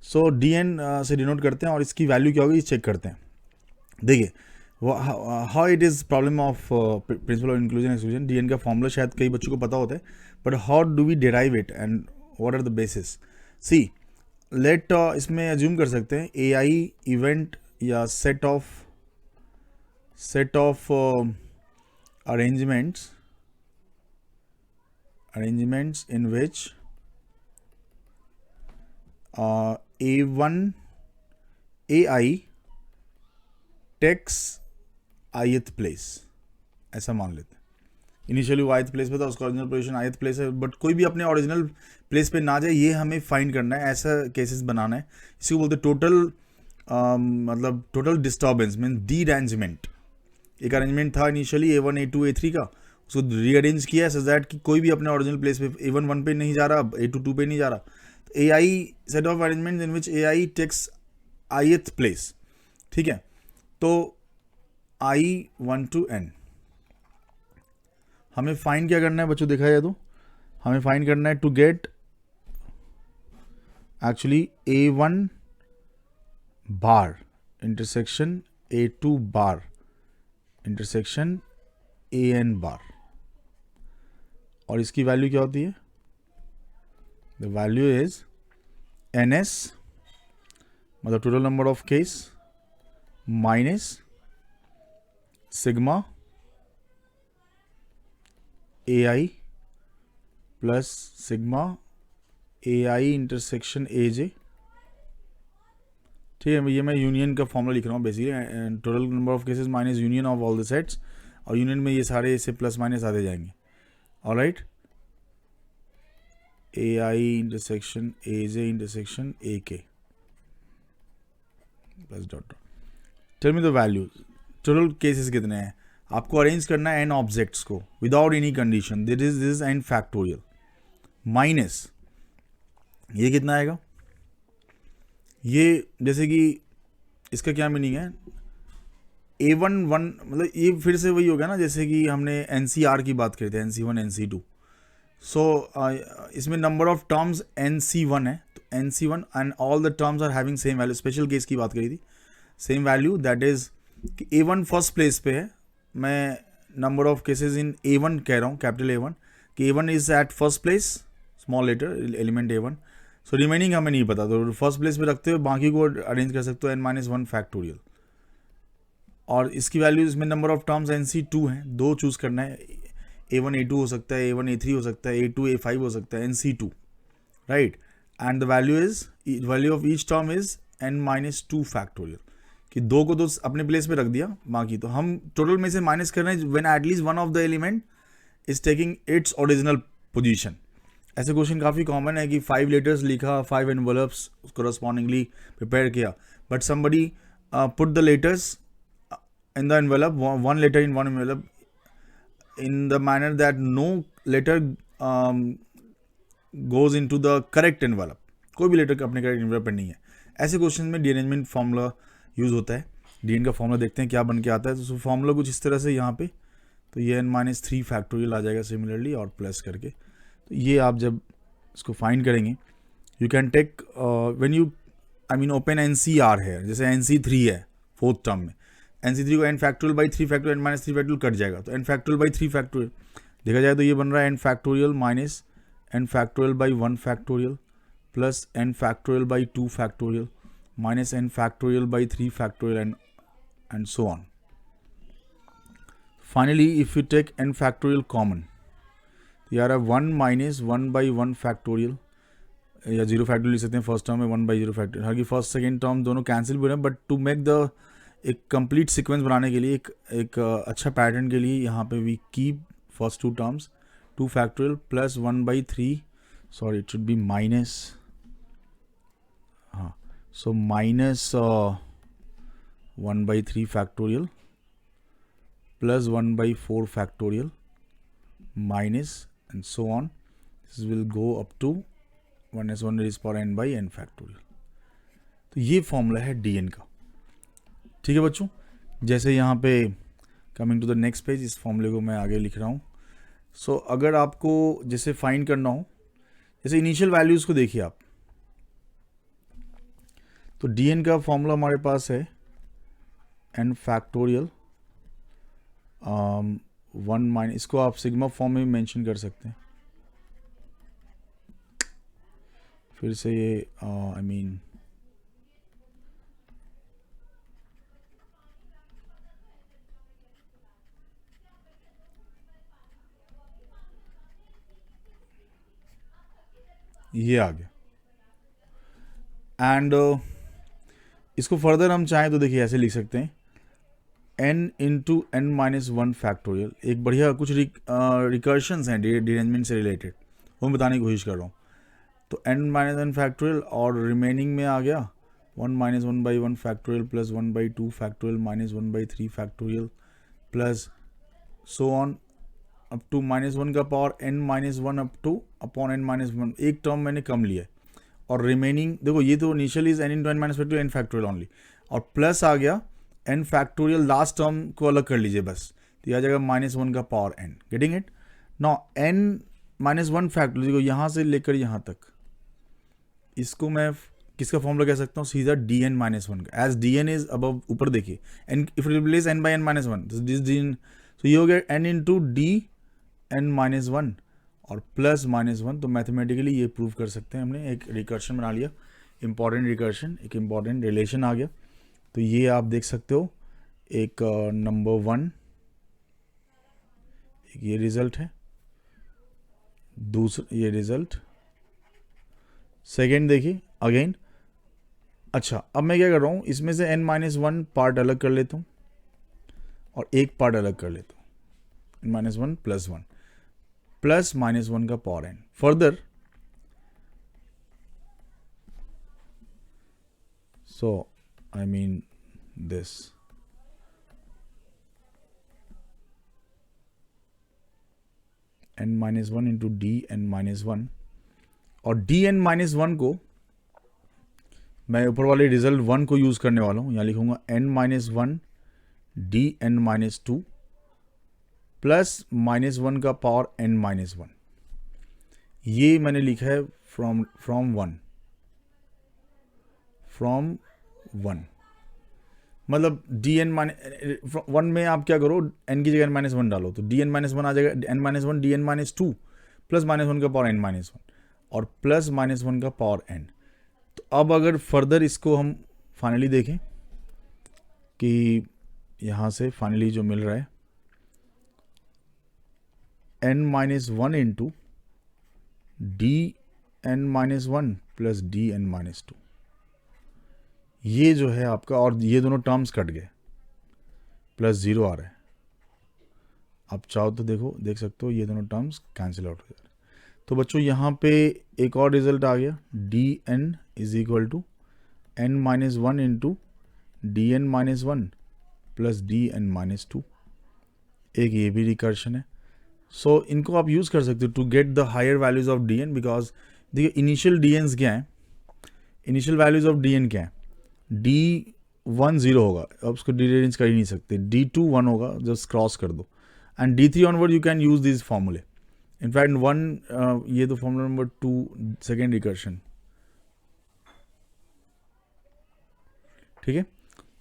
सो Dn से डिनोट करते हैं और इसकी वैल्यू क्या होगी चेक करते हैं। देखिए how it is problem of principle of inclusion exclusion. Dn का फॉर्मूला शायद कई बच्चों को पता होता है, but how do we derive it and what are the basis. See let इसमें अज्यूम कर सकते हैं AI इवेंट या set of arrangements in which A1 AI takes ith place, ऐसा मान लेते हैं। इनिशियली वो ith प्लेस पे था, उसका ओरिजिनल पोजीशन ith प्लेस है, बट कोई भी अपने ओरिजिनल प्लेस पे ना जाए, ये हमें फाइंड करना है, ऐसा केसेस बनाना है। इसी को बोलते हैं टोटल मतलब टोटल डिस्टर्बेंस मीन डी-अरेंजमेंट। एक अरेंजमेंट था इनिशियली A1 A2 A3 का, उसको रीअरेंज किया सो दैट कि कोई भी अपने ओरिजिनल प्लेस पे A1 1 पे नहीं जा रहा, A2 2 पे नहीं जा रहा। तो AI set of arrangement in which AI takes ith place, ठीक है। तो I1 to N हमें फाइंड क्या करना है बच्चों, देखा जाए तो हमें फाइंड करना है to get actually A1 bar intersection A2 bar intersection AN bar, और इसकी वैल्यू क्या होती है, द वैल्यू इज NS मतलब total number of case minus sigma AI plus sigma AI intersection AJ। ठीक है, ये मैं यूनियन का फॉर्मूला लिख रहा हूँ basically, total number of cases minus union of all the sets, और यूनियन में ये सारे इससे प्लस माइनस आते जाएंगे। Alright, AI intersection AJ intersection AK plus dot. Tell me the value, total cases कितने हैं, आपको अरेंज करना है n ऑब्जेक्ट्स को without any condition, this is n factorial minus ये कितना आएगा, ये जैसे कि इसका क्या मीनिंग है, A1 1 मतलब ये फिर से वही हो गया ना जैसे कि हमने NCR की बात करी थी, NC1 NC2। सो इसमें नंबर ऑफ टर्म्स NC1 है, तो NC1 and all the terms are having same value. Special case की बात करी थी, सेम वैल्यू, दैट इज कि A1 फर्स्ट प्लेस पे है, मैं number of cases in A1 कह रहा हूँ, कैपिटल A1 कि A1 is at first place, small letter element A1। So remaining हमें नहीं पता, तो फर्स्ट प्लेस पे रखते हुए बाकी को अरेंज कर सकते हो n-1 फैक्टोरियल। और इसकी वैल्यू इसमें नंबर ऑफ टर्म्स NC2 हैं, दो चूज करना है, A1 A2 हो सकता है, A1 A3 हो सकता है, A2 A5 हो सकता है, NC2 right. And the value of each term is n-2 factorial, कि दो को तो अपने प्लेस पे रख दिया, बाकी तो हम टोटल में से माइनस कर रहे हैं when at least one of the element is taking its original position. ऐसे क्वेश्चन काफ़ी कॉमन है कि 5 लेटर्स लिखा, 5 एनवलप्स करस्पॉन्डिंगली प्रिपेयर किया, but somebody put the letters in the envelope, one letter in one envelope, in the manner that no letter goes into the correct envelope, कोई भी letter अपने correct envelope पर नहीं है। ऐसे question में D-arrangement formula use होता है। DN का फॉर्मूला देखते हैं क्या बन के आता है, तो फॉर्मूला कुछ इस तरह से यहाँ पे, तो ये n-3 फैक्टोरियल आ जाएगा सिमिलरली और प्लस करके। तो ये आप जब इसको फाइंड करेंगे, you can take when you open NCR है, जैसे NC3 है फोर्थ टर्म में, NC3 को n factorial by 3 factorial n-3 factorial cut जाएगा, तो n फैक्टोरियल बाई 3 फैक्टोरियल देखा जाए तो ये बन रहा है n factorial minus n factorial by 1 factorial plus n factorial by 2 factorial minus n factorial by 3 factorial and so on. Finally, if you take n factorial common, you have 1 minus 1 by 1 factorial या 0 factorial लिख सकते हैं first term में 1 by 0 factorial. हालांकि first second term दोनों cancel भी हो रहे हैं, बट टू मेक द एक कंप्लीट सीक्वेंस बनाने के लिए, एक अच्छा पैटर्न के लिए यहाँ पे we keep first 2 terms 2 factorial plus 1 by 3, sorry it should be minus, हाँ So minus 1 by 3 factorial plus 1 by 4 factorial minus and so on. This will go up to 1 raised power n by n factorial. तो ये formula है dn का. ठीक है बच्चों, जैसे यहाँ पे coming to the next page, इस फॉर्मूले को मैं आगे लिख रहा हूँ. सो अगर आपको जैसे फाइंड करना हो, जैसे इनिशियल वैल्यूज़ को देखिए आप, तो dn का फॉर्मूला हमारे पास है n फैक्टोरियल 1 माइनस, इसको आप सिग्मा फॉर्म में भी मेंशन कर सकते हैं. फिर से ये आई मीन ये आ गया. एंड इसको फर्दर हम चाहें तो देखिए ऐसे लिख सकते हैं n into n minus one factorial. एक बढ़िया कुछ रिकर्शंस हैं डिरेंजमेंट से रिलेटेड, वो मैं बताने की कोशिश कर रहा हूँ. तो n माइनस वन फैक्टोरियल और रिमेनिंग में आ गया 1 minus 1 by 1 factorial plus 1 by 2 factorial minus 1 by 3 factorial plus so on up to minus 1 का power n minus 1 up to upon n minus 1. एक टर्म मैंने कम लिया है और रिमेनिंग देखो, ये तो initial is n into n minus two n factorial only, और प्लस आ गया n फैक्टोरियल. लास्ट टर्म को अलग कर लीजिए बस, तो यह आ जाएगा माइनस 1 का power n. Getting it now? n minus 1 factorial देखो यहाँ से लेकर यहाँ तक, इसको मैं किसका फॉर्मूला कह सकता हूँ? सीधा dn माइनस 1 का. एज dn इज अबव, ऊपर देखिए n if replace n by n minus 1, this dn, तो ये हो गया n into D n minus 1 और प्लस माइनस 1. तो मैथमेटिकली ये प्रूव कर सकते हैं हमने, एक रिकर्शन बना लिया, इंपॉर्टेंट रिकर्शन, एक इंपॉर्टेंट रिलेशन आ गया. तो ये आप देख सकते हो, एक नंबर 1, एक ये रिजल्ट है, दूसरा ये रिजल्ट, सेकेंड देखिए अगेन. अच्छा, अब मैं क्या कर रहा हूँ, इसमें से n माइनस 1 पार्ट अलग कर लेता हूँ और एक पार्ट अलग कर लेता हूँ, n minus 1 plus 1 plus minus 1 का power n. Further so I mean this n minus 1 into D n minus 1, और डी एन माइनस 1 को मैं ऊपर वाले रिजल्ट 1 को यूज करने वाला हूँ. यहाँ लिखूंगा n minus 1 D n minus 2 plus minus 1 का पावर n माइनस 1. ये मैंने लिखा है फ्रॉम वन, मतलब डी एन माइनस 1 में आप क्या करो, n की जगह n माइनस 1 डालो, तो डी एन माइनस 1 आ जाएगा, n minus 1 D n minus 2 plus minus 1 का पावर n माइनस 1 और प्लस माइनस 1 का पावर n. तो अब अगर फर्दर इसको हम फाइनली देखें कि यहाँ से फाइनली जो मिल रहा है n minus 1 into D n minus 1 plus D n minus 2, ये जो है आपका, और ये दोनों टर्म्स कट गए, प्लस 0 आ रहा है. आप चाहो तो देखो, देख सकते हो ये दोनों टर्म्स कैंसिल आउट हो जा रहे हैं. तो बच्चों यहाँ पे एक और रिजल्ट आ गया, D n is equal to N minus 1 into D n minus 1 plus D n minus 2. एक ये भी रिकर्शन है. सो इनको आप यूज़ कर सकते हो to get the higher values of D n, because देखिए इनिशियल डी एन्स क्या हैं, initial values of D n क्या है, D1 0 होगा, अब उसको डिरेंज कर ही नहीं सकते, D2 1 होगा, जस्ट क्रॉस कर दो, and D3 onward you can use this फॉर्मूले. इनफैक्ट 1 ये तो फॉर्मूला नंबर 2 सेकेंड रिकर्शन, ठीक है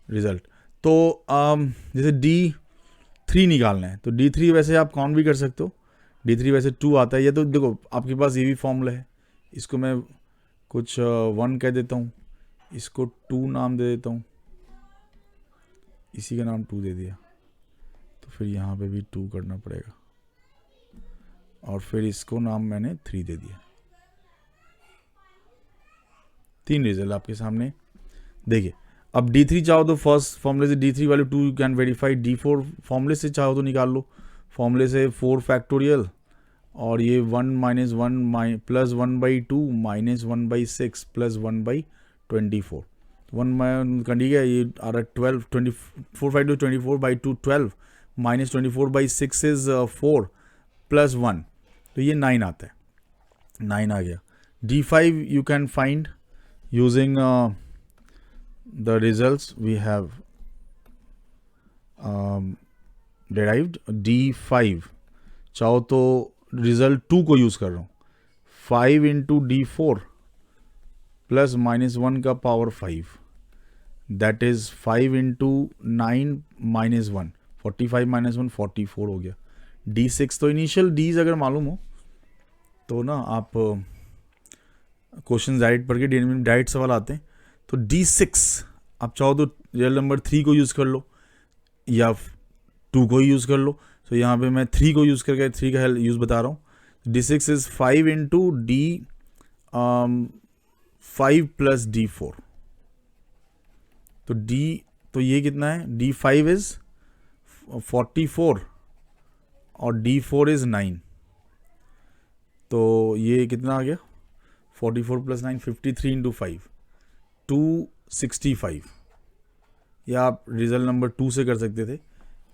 रिजल्ट. तो जैसे D3 निकालना है, तो D3 वैसे आप काउंट भी कर सकते हो, D3 वैसे 2 आता है. ये तो देखो आपके पास ये भी फॉर्मूला है, इसको मैं कुछ 1 कह देता हूँ, इसको 2 नाम दे देता हूँ, इसी का नाम 2 दे दिया, तो फिर यहाँ पे भी 2 करना पड़ेगा, और फिर इसको नाम मैंने 3 दे दिया. 3 रिजल्ट आपके सामने देखिए. अब D3 चाहो तो फर्स्ट फॉर्मूले से D3 value 2 you can verify, D4 फॉर्मूले से चाहो तो निकाल लो, फॉर्मूले से 4 फैक्टोरियल और ये 1 minus 1 plus 1 by 2 minus 1 by 6 plus 1 by 24. 1 ठीक है, ये आ रहा है 12, 24 5 to 24 by 2 12 minus 24 by 6 is 4 plus 1, तो ये 9 आता है, 9 आ गया. D5 you can find using the results we have derived. D5 चाहो तो रिजल्ट 2 को यूज़ कर रहा हूँ, 5 इंटू D4 प्लस माइनस 1 का power 5, that is 5 into 9 minus 1, 45 minus 1 44 हो गया. D6 तो इनिशियल डीज अगर मालूम हो तो ना आप क्वेश्चन डायरेक्ट पढ़ के डायरेक्ट सवाल आते हैं. तो D6 आप चाहो तो रियल नंबर 3 को यूज़ कर लो या 2 को ही यूज़ कर लो. तो यहाँ पे मैं 3 को यूज़ करके 3 का यूज़ बता रहा हूँ. D6 is 5 into D5 plus D4. तो ये कितना है, D5 इज़ 44 और D4 इज़ 9. तो ये कितना आ गया, 44 प्लस 9 53 इंटू 5 265. या आप रिजल्ट नंबर 2 से कर सकते थे.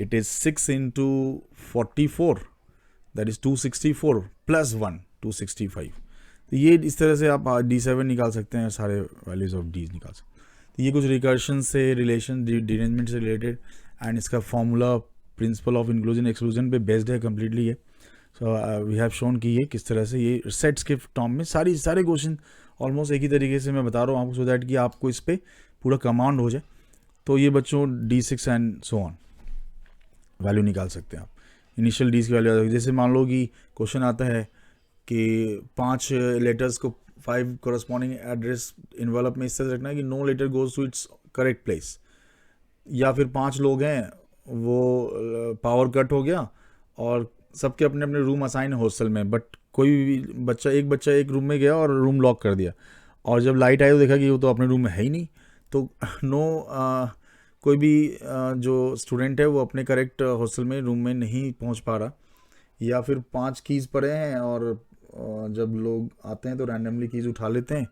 It is 6 into 44, that is 264 plus 1 265. तो ये इस तरह से आप D7 निकाल सकते हैं, सारे वैल्यूज़ ऑफ डीज निकाल सकते हैं. तो ये कुछ रिकर्शन से रिलेशन डिरेंजमेंट से रिलेटेड, एंड इसका formula principle of inclusion exclusion पे बेस्ड है कम्प्लीटली है. सो वी हैव शोन कि ये किस तरह से ये सेट्स के टर्म में सारे क्वेश्चन ऑलमोस्ट एक ही तरीके से मैं बता रहा हूँ आपको, सो दैट कि आपको इस पर पूरा कमांड हो जाए. तो ये बच्चों D6 and so on value निकाल सकते हैं आप. इनिशियल डीज की वैल्यू, जैसे मान लो कि क्वेश्चन आता है कि 5 लेटर्स को 5 कोरस्पॉन्डिंग एड्रेस इन्वेलप में इस तरह से रखना है कि no letter goes to its correct place. या फिर 5 लोग हैं, वो पावर कट हो गया और सबके अपने अपने रूम असाइन है हॉस्टल में, बट कोई भी बच्चा एक रूम में गया और रूम लॉक कर दिया, और जब लाइट आई तो देखा कि वो तो अपने रूम में है ही नहीं. तो कोई भी जो स्टूडेंट है वो अपने करेक्ट हॉस्टल में रूम में नहीं पहुंच पा रहा. या फिर 5 कीज़ पड़े हैं और जब लोग आते हैं तो रैंडमली कीज़ उठा लेते हैं,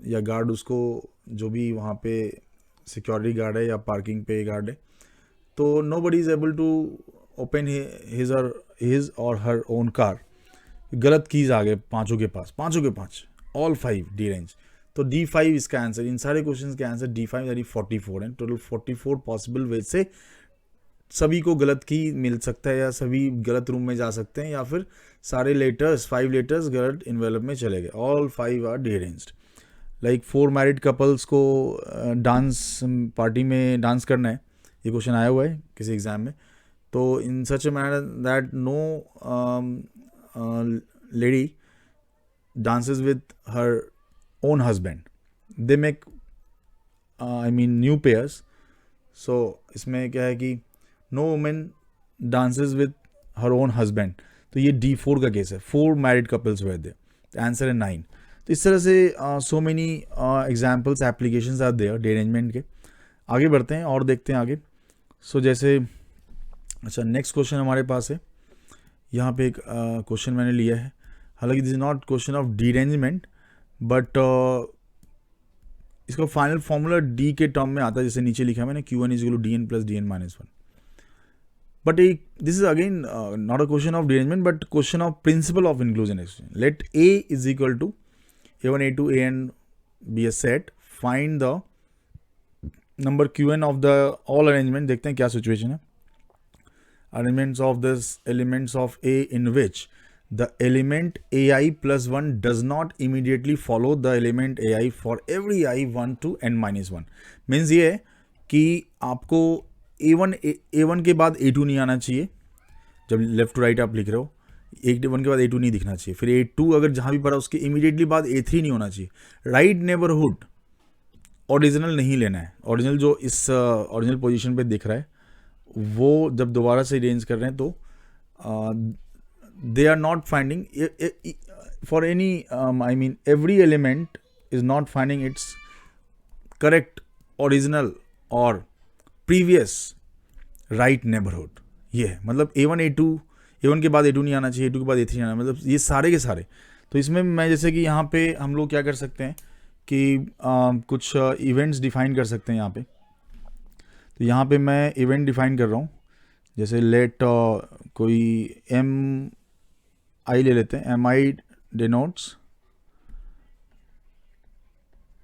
या गार्ड उसको, जो भी वहाँ पे सिक्योरिटी गार्ड है या पार्किंग पे गार्ड है, तो nobody is able to open his और हर ओन कार. गलत कीज़ आ गए पाँचों के पास, ऑल 5 डी रेंज. तो D5 इसका आंसर, इन सारे क्वेश्चंस के आंसर D5 यानी 44 है. टोटल 44 पॉसिबल वे से सभी को गलत की मिल सकता है, या सभी गलत रूम में जा सकते हैं, या फिर सारे लेटर्स 5 लेटर्स गलत इन्वेलप में चले गए. All 5 are deranged. Like 4 married couples को डांस पार्टी में डांस करना है, ये क्वेश्चन आया हुआ है किसी एग्जाम में. तो in such a manner that no lady dances with her own husband, they make new pairs. So इसमें क्या है कि no woman dances with her own husband. तो ये D4 का केस है. 4 married couples were there. The answer है 9. तो इस तरह से so many examples, applications are there derangement के. आगे बढ़ते हैं और देखते हैं आगे. So जैसे अच्छा नेक्स्ट क्वेश्चन हमारे पास है. यहाँ पे एक क्वेश्चन मैंने लिया है, हालांकि this is not question of derangement, but इसका फाइनल फॉर्मूला डी के टर्म में आता है, जैसे नीचे लिखा है मैंने Q1 is equal to DN plus DN minus 1. But this is again not a question of derangement but question of principle of inclusion exclusion. Let A is equal to A1 A2 AN be a set. Find the number Qn of the all arrangement. देखते हैं क्या situation है. Arrangements of this elements of A in which the element AI plus 1 does not immediately follow the element AI for every I 1 to n minus 1. Means ये है कि आपको A1 के बाद A2 नहीं आना चाहिए. जब लेफ्ट टू राइट आप लिख रहे हो, A1 के बाद A2 नहीं दिखना चाहिए. फिर A2 अगर जहाँ भी पड़ा उसके इमीडिएटली बाद A3 नहीं होना चाहिए. राइट नेबरहुड ओरिजिनल नहीं लेना है. ओरिजिनल जो इस ओरिजिनल पोजीशन पे दिख रहा है वो जब दोबारा से अरेंज कर रहे हैं तो they are not finding for any every element is not finding its correct original और प्रीवियस राइट नेबरहुड. ये है मतलब A1 के बाद A2 नहीं आना चाहिए, A2 के बाद A3 नहीं आना, मतलब ये सारे के सारे. तो इसमें मैं जैसे कि यहाँ पे हम लोग क्या कर सकते हैं कि कुछ इवेंट्स डिफाइन कर सकते हैं यहाँ पे। तो यहाँ पे मैं इवेंट डिफाइन कर रहा हूँ, जैसे लेट कोई एम आई ले लेते हैं। M i denotes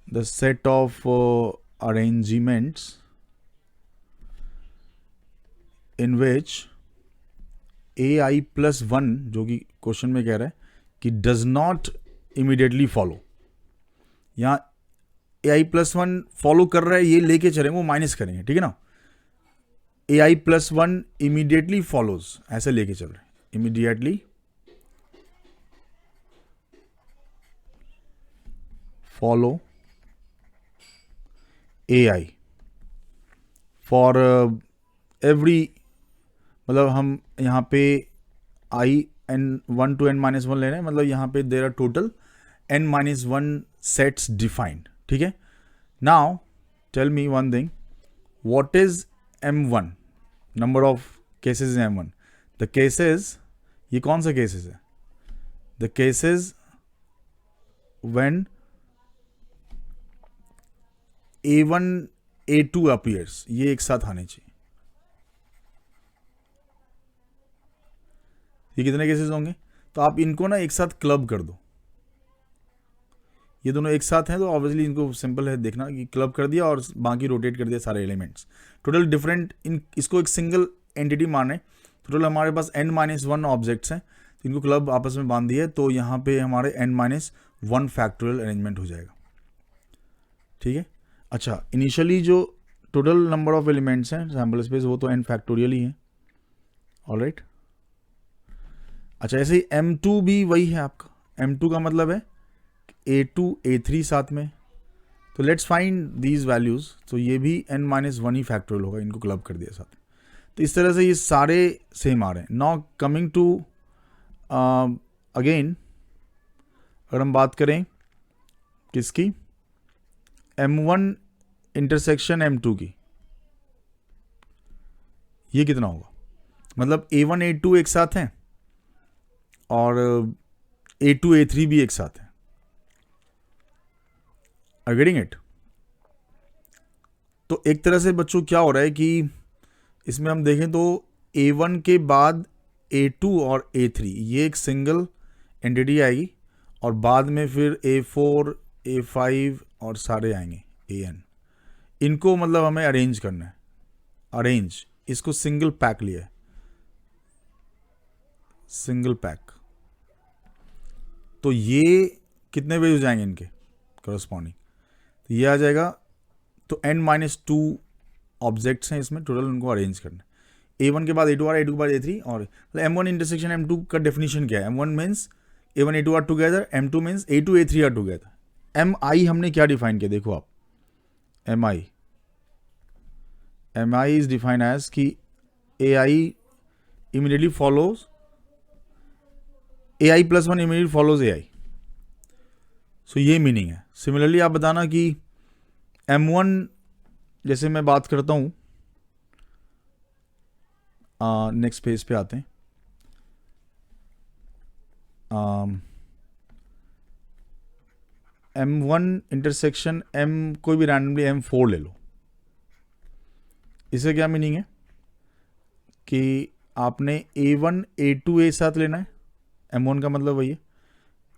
the set of arrangements in which A I plus one, जो कि क्वेश्चन में कह रहा है कि डज नॉट इमीडिएटली फॉलो। यहाँ ए आई प्लस वन फॉलो कर रहा है, ये लेके चलेंगे, वो माइनस करेंगे, ठीक है ना। A I plus one immediately follows, ऐसे लेके चल रहे हैं, immediately follow A I for every, मतलब हम यहाँ पे I N one two N minus one ले रहे हैं, मतलब यहाँ पे there are total N minus one sets defined, ठीक है। Now tell me one thing, what is M1, number of cases in M1। The cases, ये कौन सा केसेस है? The cases when A1 A2 appears, ये एक साथ आने चाहिए। ये कितने केसेस होंगे? तो आप इनको ना एक साथ क्लब कर दो, ये दोनों एक साथ हैं तो ऑब्वियसली इनको सिंपल है देखना कि क्लब कर दिया और बाकी रोटेट कर दिया सारे एलिमेंट्स, टोटल डिफरेंट, इन इसको एक सिंगल एंटिटी माने। टोटल हमारे पास n-1 ऑब्जेक्ट्स हैं, तो इनको क्लब आपस में बांध दिए, तो यहाँ पे हमारे n-1 फैक्टोरियल अरेंजमेंट हो जाएगा, ठीक है। अच्छा, इनिशियली जो टोटल नंबर ऑफ एलिमेंट्स हैं सैम्पल स्पेस, वो तो n फैक्टोरियल ही है, ऑलराइट। अच्छा, ऐसे ही M2 भी वही है आपका। M2 का मतलब है A2 A3 साथ में, तो लेट्स फाइंड दीज वैल्यूज। तो ये भी n-1 ही फैक्टोरियल होगा, इनको क्लब कर दिया साथ में। तो इस तरह से ये सारे सेम आ रहे हैं। नाउ कमिंग टू अगेन, अगर हम बात करें किसकी, M1 इंटरसेक्शन M2 की, ये कितना होगा? मतलब A1 A2 एक साथ हैं और A2 A3 भी एक साथ है। Are you getting it? तो एक तरह से बच्चों क्या हो रहा है कि इसमें हम देखें तो A1 के बाद A2 और A3 ये एक सिंगल एंटिटी आएगी, और बाद में फिर A4 A5 और सारे आएंगे AN। इनको मतलब हमें अरेंज करना है, अरेंज, इसको सिंगल पैक लिया है, सिंगल पैक। तो ये कितने वेज हो जाएंगे इनके करस्पॉन्डिंग? तो ये आ जाएगा, तो n-2 ऑब्जेक्ट्स हैं इसमें, टोटल उनको अरेंज करना है। A1 के बाद A2 आ रहा है, A2 के बाद A3, और M1 इंटरसेक्शन M2 का डेफिनेशन क्या है? M1 means A1 A2 are together, M2 means A2 A3 are together. Mi हमने क्या डिफाइन किया, देखो आप, Mi इज डिफाइन एज कि AI immediately follows, AI plus one immediately follows AI। So ये मीनिंग है। सिमिलरली आप बताना कि M1, जैसे मैं बात करता हूं, नेक्स्ट पेज पे आते हैं, M1 इंटरसेक्शन M, कोई भी रैंडमली M4 ले लो। इससे क्या मीनिंग है कि आपने A1 A2 एक साथ लेना है, M1 का मतलब वही है।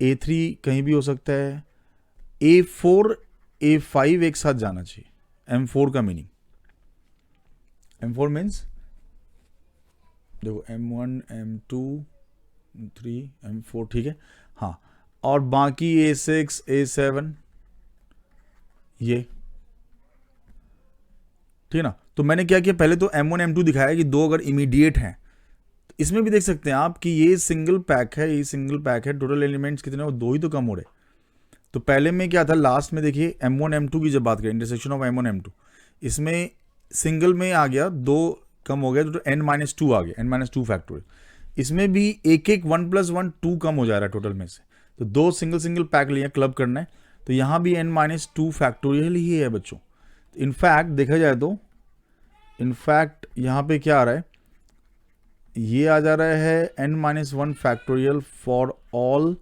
A3 कहीं भी हो सकता है, A4 A5 एक साथ जाना चाहिए। M4 का मीनिंग, M4 मीन्स देखो M1 M2 3 M4, ठीक है, हाँ। और बाकी A6 A7 ये, ठीक है ना। तो मैंने क्या किया, पहले तो M1 M2 दिखाया कि दो अगर इमीडिएट हैं, तो इसमें भी देख सकते हैं आप कि ये सिंगल पैक है, ये सिंगल पैक है, टोटल एलिमेंट्स कितने हो, दो ही तो कम हो रहे। तो पहले में क्या था, लास्ट में देखिए M1 M2 की जब बात करें, इंटरसेक्शन ऑफ M1 M2, इसमें सिंगल में आ गया, दो कम हो गया, तो n-2 आ गया, n-2 फैक्टोरियल। इसमें भी एक एक 1+1 2 कम हो जा रहा है टोटल में से, तो दो सिंगल पैक लिए, क्लब करना है, तो यहाँ भी n-2 फैक्टोरियल ही है बच्चों। इनफैक्ट देखा जाए तो, इनफैक्ट यहाँ पे क्या आ रहा है, ये आ जा रहा है n-1 factorial for all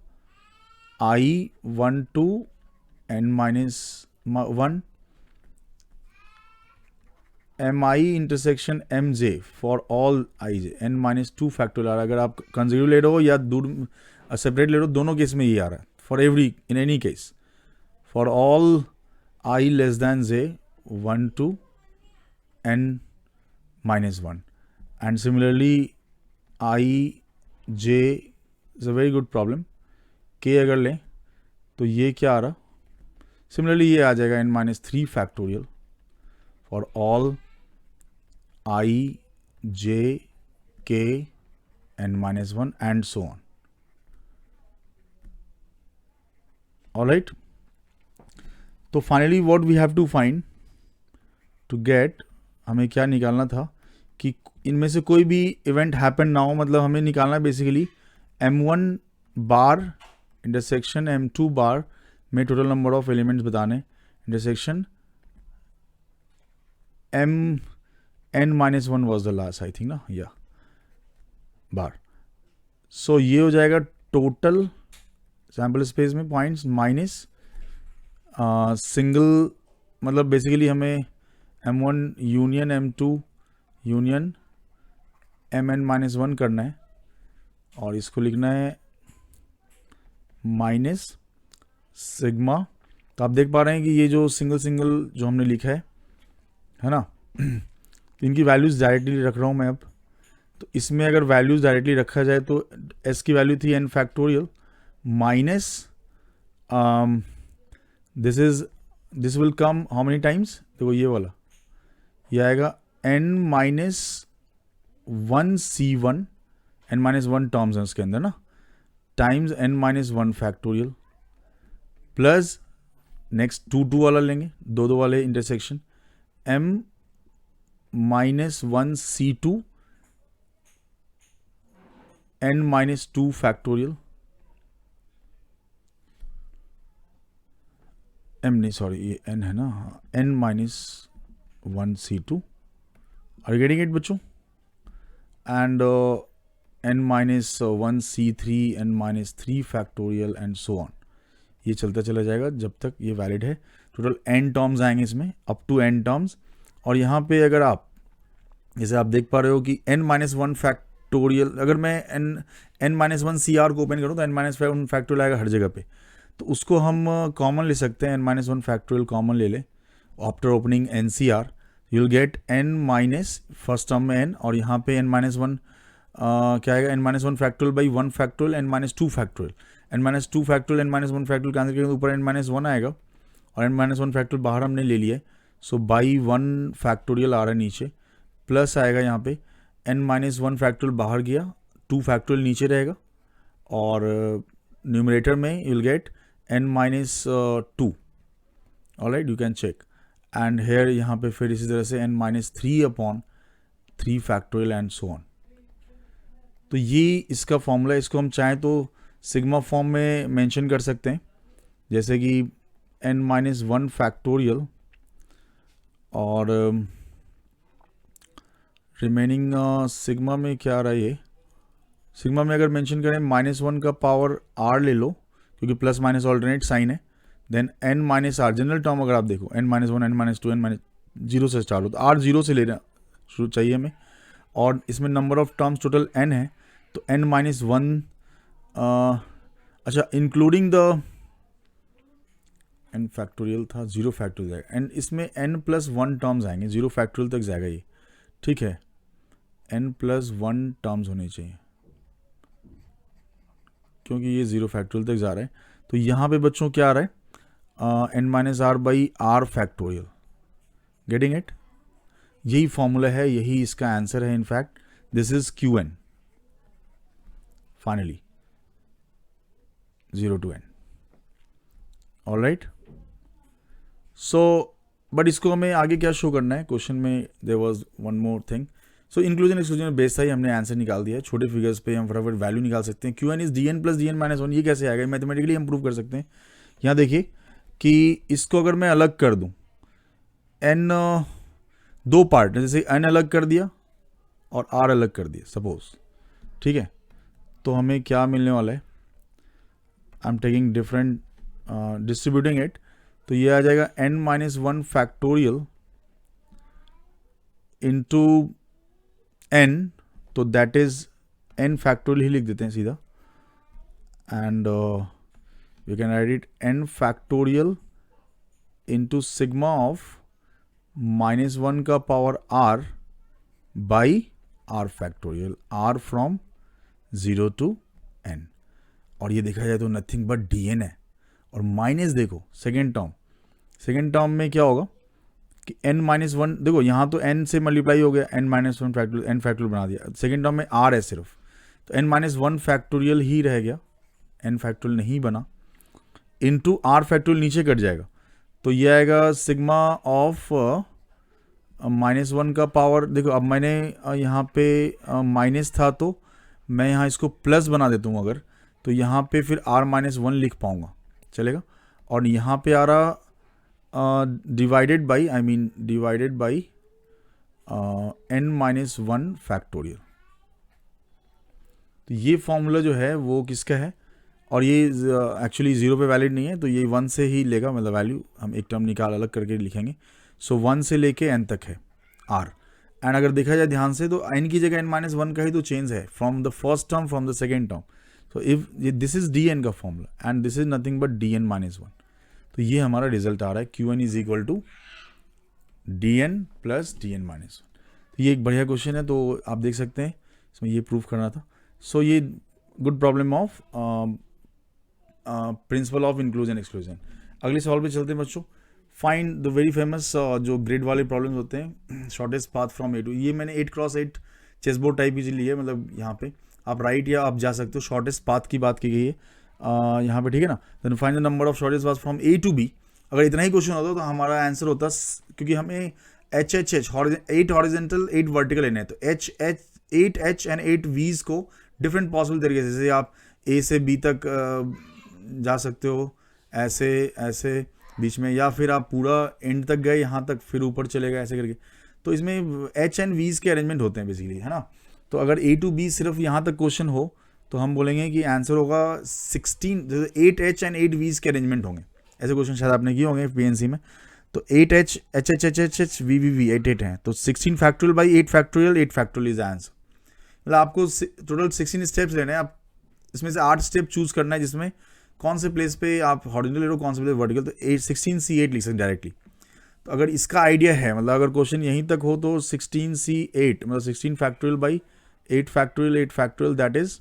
I1 to n minus 1 mi intersection mj for all ij n minus 2 factorial आ रहा है. अगर आप कंसेक्यूटिव ले रहे हो या दूर सेपरेट ले रहे हो, दोनों केस में ये आ रहा है. For every in any case for all I less than j 1 to n minus 1 and similarly I j is a very good problem. k अगर लें तो ये क्या आ रहा, सिमिलरली ये आ जाएगा n minus 3 factorial for all I j k n minus 1 and so on. All right. तो finally what we have to find to get, हमें क्या निकालना था कि इनमें से कोई भी इवेंट हैपन ना हो, मतलब हमें निकालना है बेसिकली m1 बार इंटरसेक्शन m2 बार में टोटल नंबर ऑफ एलिमेंट्स बताने intersection n minus 1 was the last I think ना, या बार. सो ये हो जाएगा टोटल सैम्पल स्पेस में पॉइंट्स माइनस सिंगल, मतलब बेसिकली हमें m1 union m2 union mn minus 1 करना है और इसको लिखना है माइनस सिग्मा. तो आप देख पा रहे हैं कि ये जो सिंगल जो हमने लिखा है ना, इनकी वैल्यूज़ डायरेक्टली रख रहा हूँ मैं अब. तो इसमें अगर वैल्यूज़ डायरेक्टली रखा जाए तो s की वैल्यू थी n factorial minus this will come how many times, देखो ये वाला ये आएगा n minus 1 c1 n minus 1 terms हैं उसके अंदर ना, times n minus 1 factorial plus next 2 वाला लेंगे, दो वाले intersection m minus 1 c2 n minus 2 factorial m नहीं सॉरी ये n है ना, n minus 1 c2 are getting it बच्चों, and n minus 1 c3 n minus 3 factorial and so on. ये चलता चला जाएगा जब तक ये वैलिड है. टोटल n टर्म्स आएंगे इसमें अप टू n टर्म्स. और यहाँ पे अगर आप जैसे आप देख पा रहे हो कि n माइनस 1 फैक्टोरियल, अगर मैं n माइनस 1 CR को ओपन करूँ तो n माइनस 1 फैक्टोरियल आएगा हर जगह पे, तो उसको हम कॉमन ले सकते हैं. n माइनस 1 फैक्टोरियल कॉमन ले लें after opening NCR, you will get n minus first term में n और यहाँ पे n माइनस 1 क्या आएगा, n minus 1 factorial by 1 factorial n minus 2 factorial, n minus 2 factorial n minus 1 factorial cancel करेंगे ऊपर n माइनस 1 आएगा और n माइनस 1 फैक्टोरियल बाहर हमने ले लिया है. सो बाई 1 फैक्टोरियल आ रहा है नीचे, प्लस आएगा यहाँ पे n माइनस 1 फैक्टोरियल बाहर गया, 2 फैक्टोरियल नीचे रहेगा और न्यूमरेटर में you will get n minus 2. Alright, you can check. And here यहाँ पे फिर इसी तरह से n minus 3 upon 3 factorial and so on. तो ये इसका फॉर्मूला, इसको हम चाहें तो सिग्मा फॉर्म में मेंशन कर सकते हैं, जैसे कि n माइनस 1 फैक्टोरियल और रिमेनिंग सिग्मा में क्या आ रहा है, ये सिग्मा में अगर मेंशन करें माइनस 1 का पावर r ले लो क्योंकि प्लस माइनस ऑल्टरनेट साइन है, then n minus R general term अगर आप देखो n minus 1 n minus 2 n minus 0 से स्टार्ट हो, तो r 0 से लेना शुरू चाहिए हमें. और इसमें number of terms total n है, तो n माइनस 1 अच्छा इंक्लूडिंग द n फैक्टोरियल था, 0 फैक्टोरियल जाएगा एंड इसमें n प्लस 1 टर्म्स आएंगे, 0 फैक्टोरियल तक जाएगा ये, ठीक है. n प्लस 1 टर्म्स होने चाहिए क्योंकि ये 0 फैक्टोरियल तक जा रहा है. तो यहाँ पे बच्चों क्या आ रहा है, n minus R by R factorial. Getting it, यही फॉर्मूला है, यही इसका आंसर है. In fact this is Qn finally 0 to n. Alright, so but इसको हमें आगे क्या शो करना है, क्वेश्चन में there was one more thing. So inclusion exclusion base था ही, हमने आंसर निकाल दिया है. छोटे फिगर्स पे हम फटाफट वैल्यू निकाल सकते हैं. Qn is dn plus dn minus 1. ये कैसे आएगा, मैथमेटिकली हम प्रूव कर सकते हैं. यहाँ देखिए कि इसको अगर मैं अलग कर दूँ, n दो पार्ट, जैसे n अलग कर दिया और r अलग कर दिया सपोज, ठीक है, तो हमें क्या मिलने वाला है, I am taking different distributing it. तो ये आ जाएगा n-1 फैक्टोरियल इंटू n, तो दैट इज n फैक्टोरियल ही लिख देते हैं सीधा, and we can write it n factorial into sigma of -1 का power r by r factorial, r from 0 to n। और ये देखा जाए तो नथिंग बट dn है। और माइनस देखो सेकेंड टर्म में क्या होगा कि n-1, देखो यहाँ तो n से मल्टीप्लाई हो गया, n-1 फैक्टोरियल, n फैक्टोरियल बना दिया। सेकेंड टर्म में r है सिर्फ, तो n-1 फैक्टोरियल ही रह गया, n फैक्टोरियल नहीं बना, इनटू r फैक्टोरियल नीचे कट जाएगा, तो ये आएगा सिग्मा ऑफ -1 का पावर। देखो अब मैंने यहाँ पे माइनस था तो मैं यहाँ इसको प्लस बना देता हूँ अगर, तो यहाँ पे फिर r-1 लिख पाऊँगा, चलेगा। और यहाँ पे आ रहा डिवाइडेड बाई n-1 फैक्टोरियल। तो ये फॉर्मूला जो है वो किसका है, और ये एक्चुअली 0 पे वैलिड नहीं है, तो ये 1 से ही लेगा, मतलब वैल्यू हम एक टर्म निकाल अलग करके लिखेंगे। सो 1 से लेके n तक है r, एंड अगर देखा जाए ध्यान से तो n की जगह n-1 का ही तो चेंज है from the first term, from the second term. So if this is dn का formula and this is nothing but dn-1, तो ये हमारा रिजल्ट आ रहा है qn is equal to dn plus dn-1। तो ये एक बढ़िया क्वेश्चन है, तो आप देख सकते हैं इसमें ये प्रूफ करना था। सो ये good problem of principle of inclusion exclusion. अगले सवाल पे चलते हैं बच्चों। फाइंड द वेरी फेमस जो ग्रिड वाले प्रॉब्लम्स होते हैं, shortest path from A to, ये मैंने 8x8 चेस बोर्ड टाइप ही ली है, मतलब यहाँ पे आप राइट या आप जा सकते हो, शॉर्टेस्ट पाथ की बात की गई है यहाँ पे, ठीक है ना। Then find the number of shortest path from A to B। अगर इतना ही क्वेश्चन होता तो हमारा आंसर होता, क्योंकि हमें HH 8 हॉरिजेंटल 8 वर्टिकल लेने हैं, तो HH 8H एंड 8 V's को डिफरेंट पॉसिबल तरीके से, जैसे आप A से B तक जा सकते हो, ऐसे बीच में, या फिर आप पूरा एंड तक गए यहाँ तक, फिर ऊपर चले गए ऐसे करके। तो इसमें H एंड V's के अरेंजमेंट होते हैं बेसिकली, है ना। तो अगर A to B सिर्फ यहाँ तक क्वेश्चन हो तो हम बोलेंगे कि आंसर होगा 16, 8H एंड 8 V's के अरेंजमेंट होंगे। ऐसे क्वेश्चन शायद आपने किए होंगे PNC में। तो 8H HH VVV 8 हैं, तो 16 factorial by 8 factorial is answer. मतलब आपको टोटल 16 स्टेप्स लेने हैं, आप इसमें से 8 स्टेप चूज करना है, जिसमें कौन से प्लेस पे आप हॉरिजॉन्टल ले रहे हो, कौन से प्लेस वर्टिकल, तो 16C8 लिख सकते डायरेक्टली। तो अगर इसका आइडिया है, मतलब अगर क्वेश्चन यहीं तक हो तो 16C8 मतलब 16 factorial by 8 factorial that is,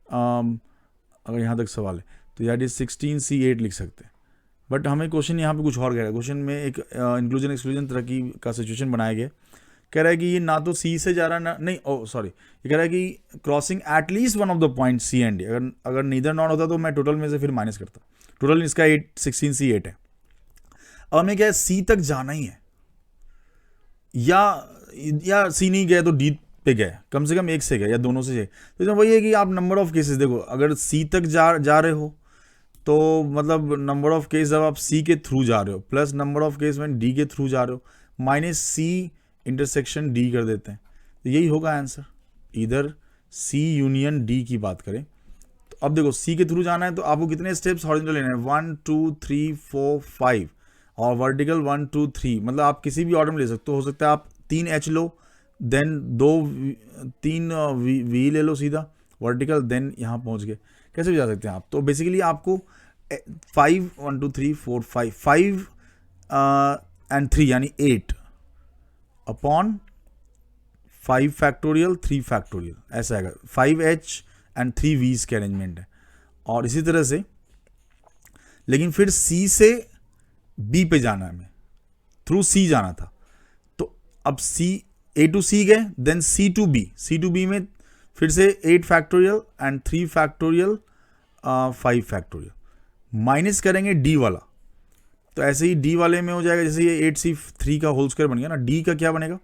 अगर यहाँ तक सवाल है तो दैट इज 16C8 लिख सकते हैं। बट हमें क्वेश्चन यहाँ पे कुछ और कह रहा है, क्वेश्चन में एक इंक्लूजन एक्सक्लूजन तरह की का सिचुएशन बनाया गया, कह रहा है कि ये ना तो C से जा रहा है ना, नहीं ये कह रहा है कि crossing at least one of the point C and D। अगर नीदर नॉट होता तो मैं टोटल में से फिर माइनस करता, टोटल इसका 16C8 है। अब हमें क्या है, C तक जाना ही है, या C नहीं गया तो D पे गए, कम से कम एक से गए या दोनों से गए। तो इसमें वही है कि आप नंबर ऑफ केसेस देखो, अगर C तक जा रहे हो तो मतलब नंबर ऑफ केस जब आप C के थ्रू जा रहे हो, प्लस नंबर ऑफ केस में D के थ्रू जा रहे हो, माइनस C इंटरसेक्शन D कर देते हैं, तो यही होगा आंसर। इधर C यूनियन D की बात करें तो अब देखो C के थ्रू जाना है तो आपको कितने स्टेप्स हॉरिजॉन्टल लेने हैं, 1 2 3 4 5, और वर्टिकल 1 2 3, मतलब आप किसी भी ऑर्डर में ले सकते हो सकता है आप 3H लो, देन 3 V ले लो सीधा वर्टिकल, देन यहाँ पहुँच गए, कैसे भी जा सकते हैं आप। तो बेसिकली आपको 5 1 2 3 4 5 एंड 3 यानी 8 अपॉन 5 फैक्टोरियल 3 फैक्टोरियल, ऐसा आएगा। 5H एंड 3 V's के अरेंजमेंट है। और इसी तरह से, लेकिन फिर C से B पे जाना है, हमें थ्रू C जाना था, तो अब A to C गए, देन C to B में फिर से 8 factorial and 3 factorial 5 factorial, minus करेंगे D वाला, तो ऐसे ही D वाले में हो जाएगा, जैसे ये 8C3 का होल स्क्वायर बन गया ना, D का क्या बनेगा,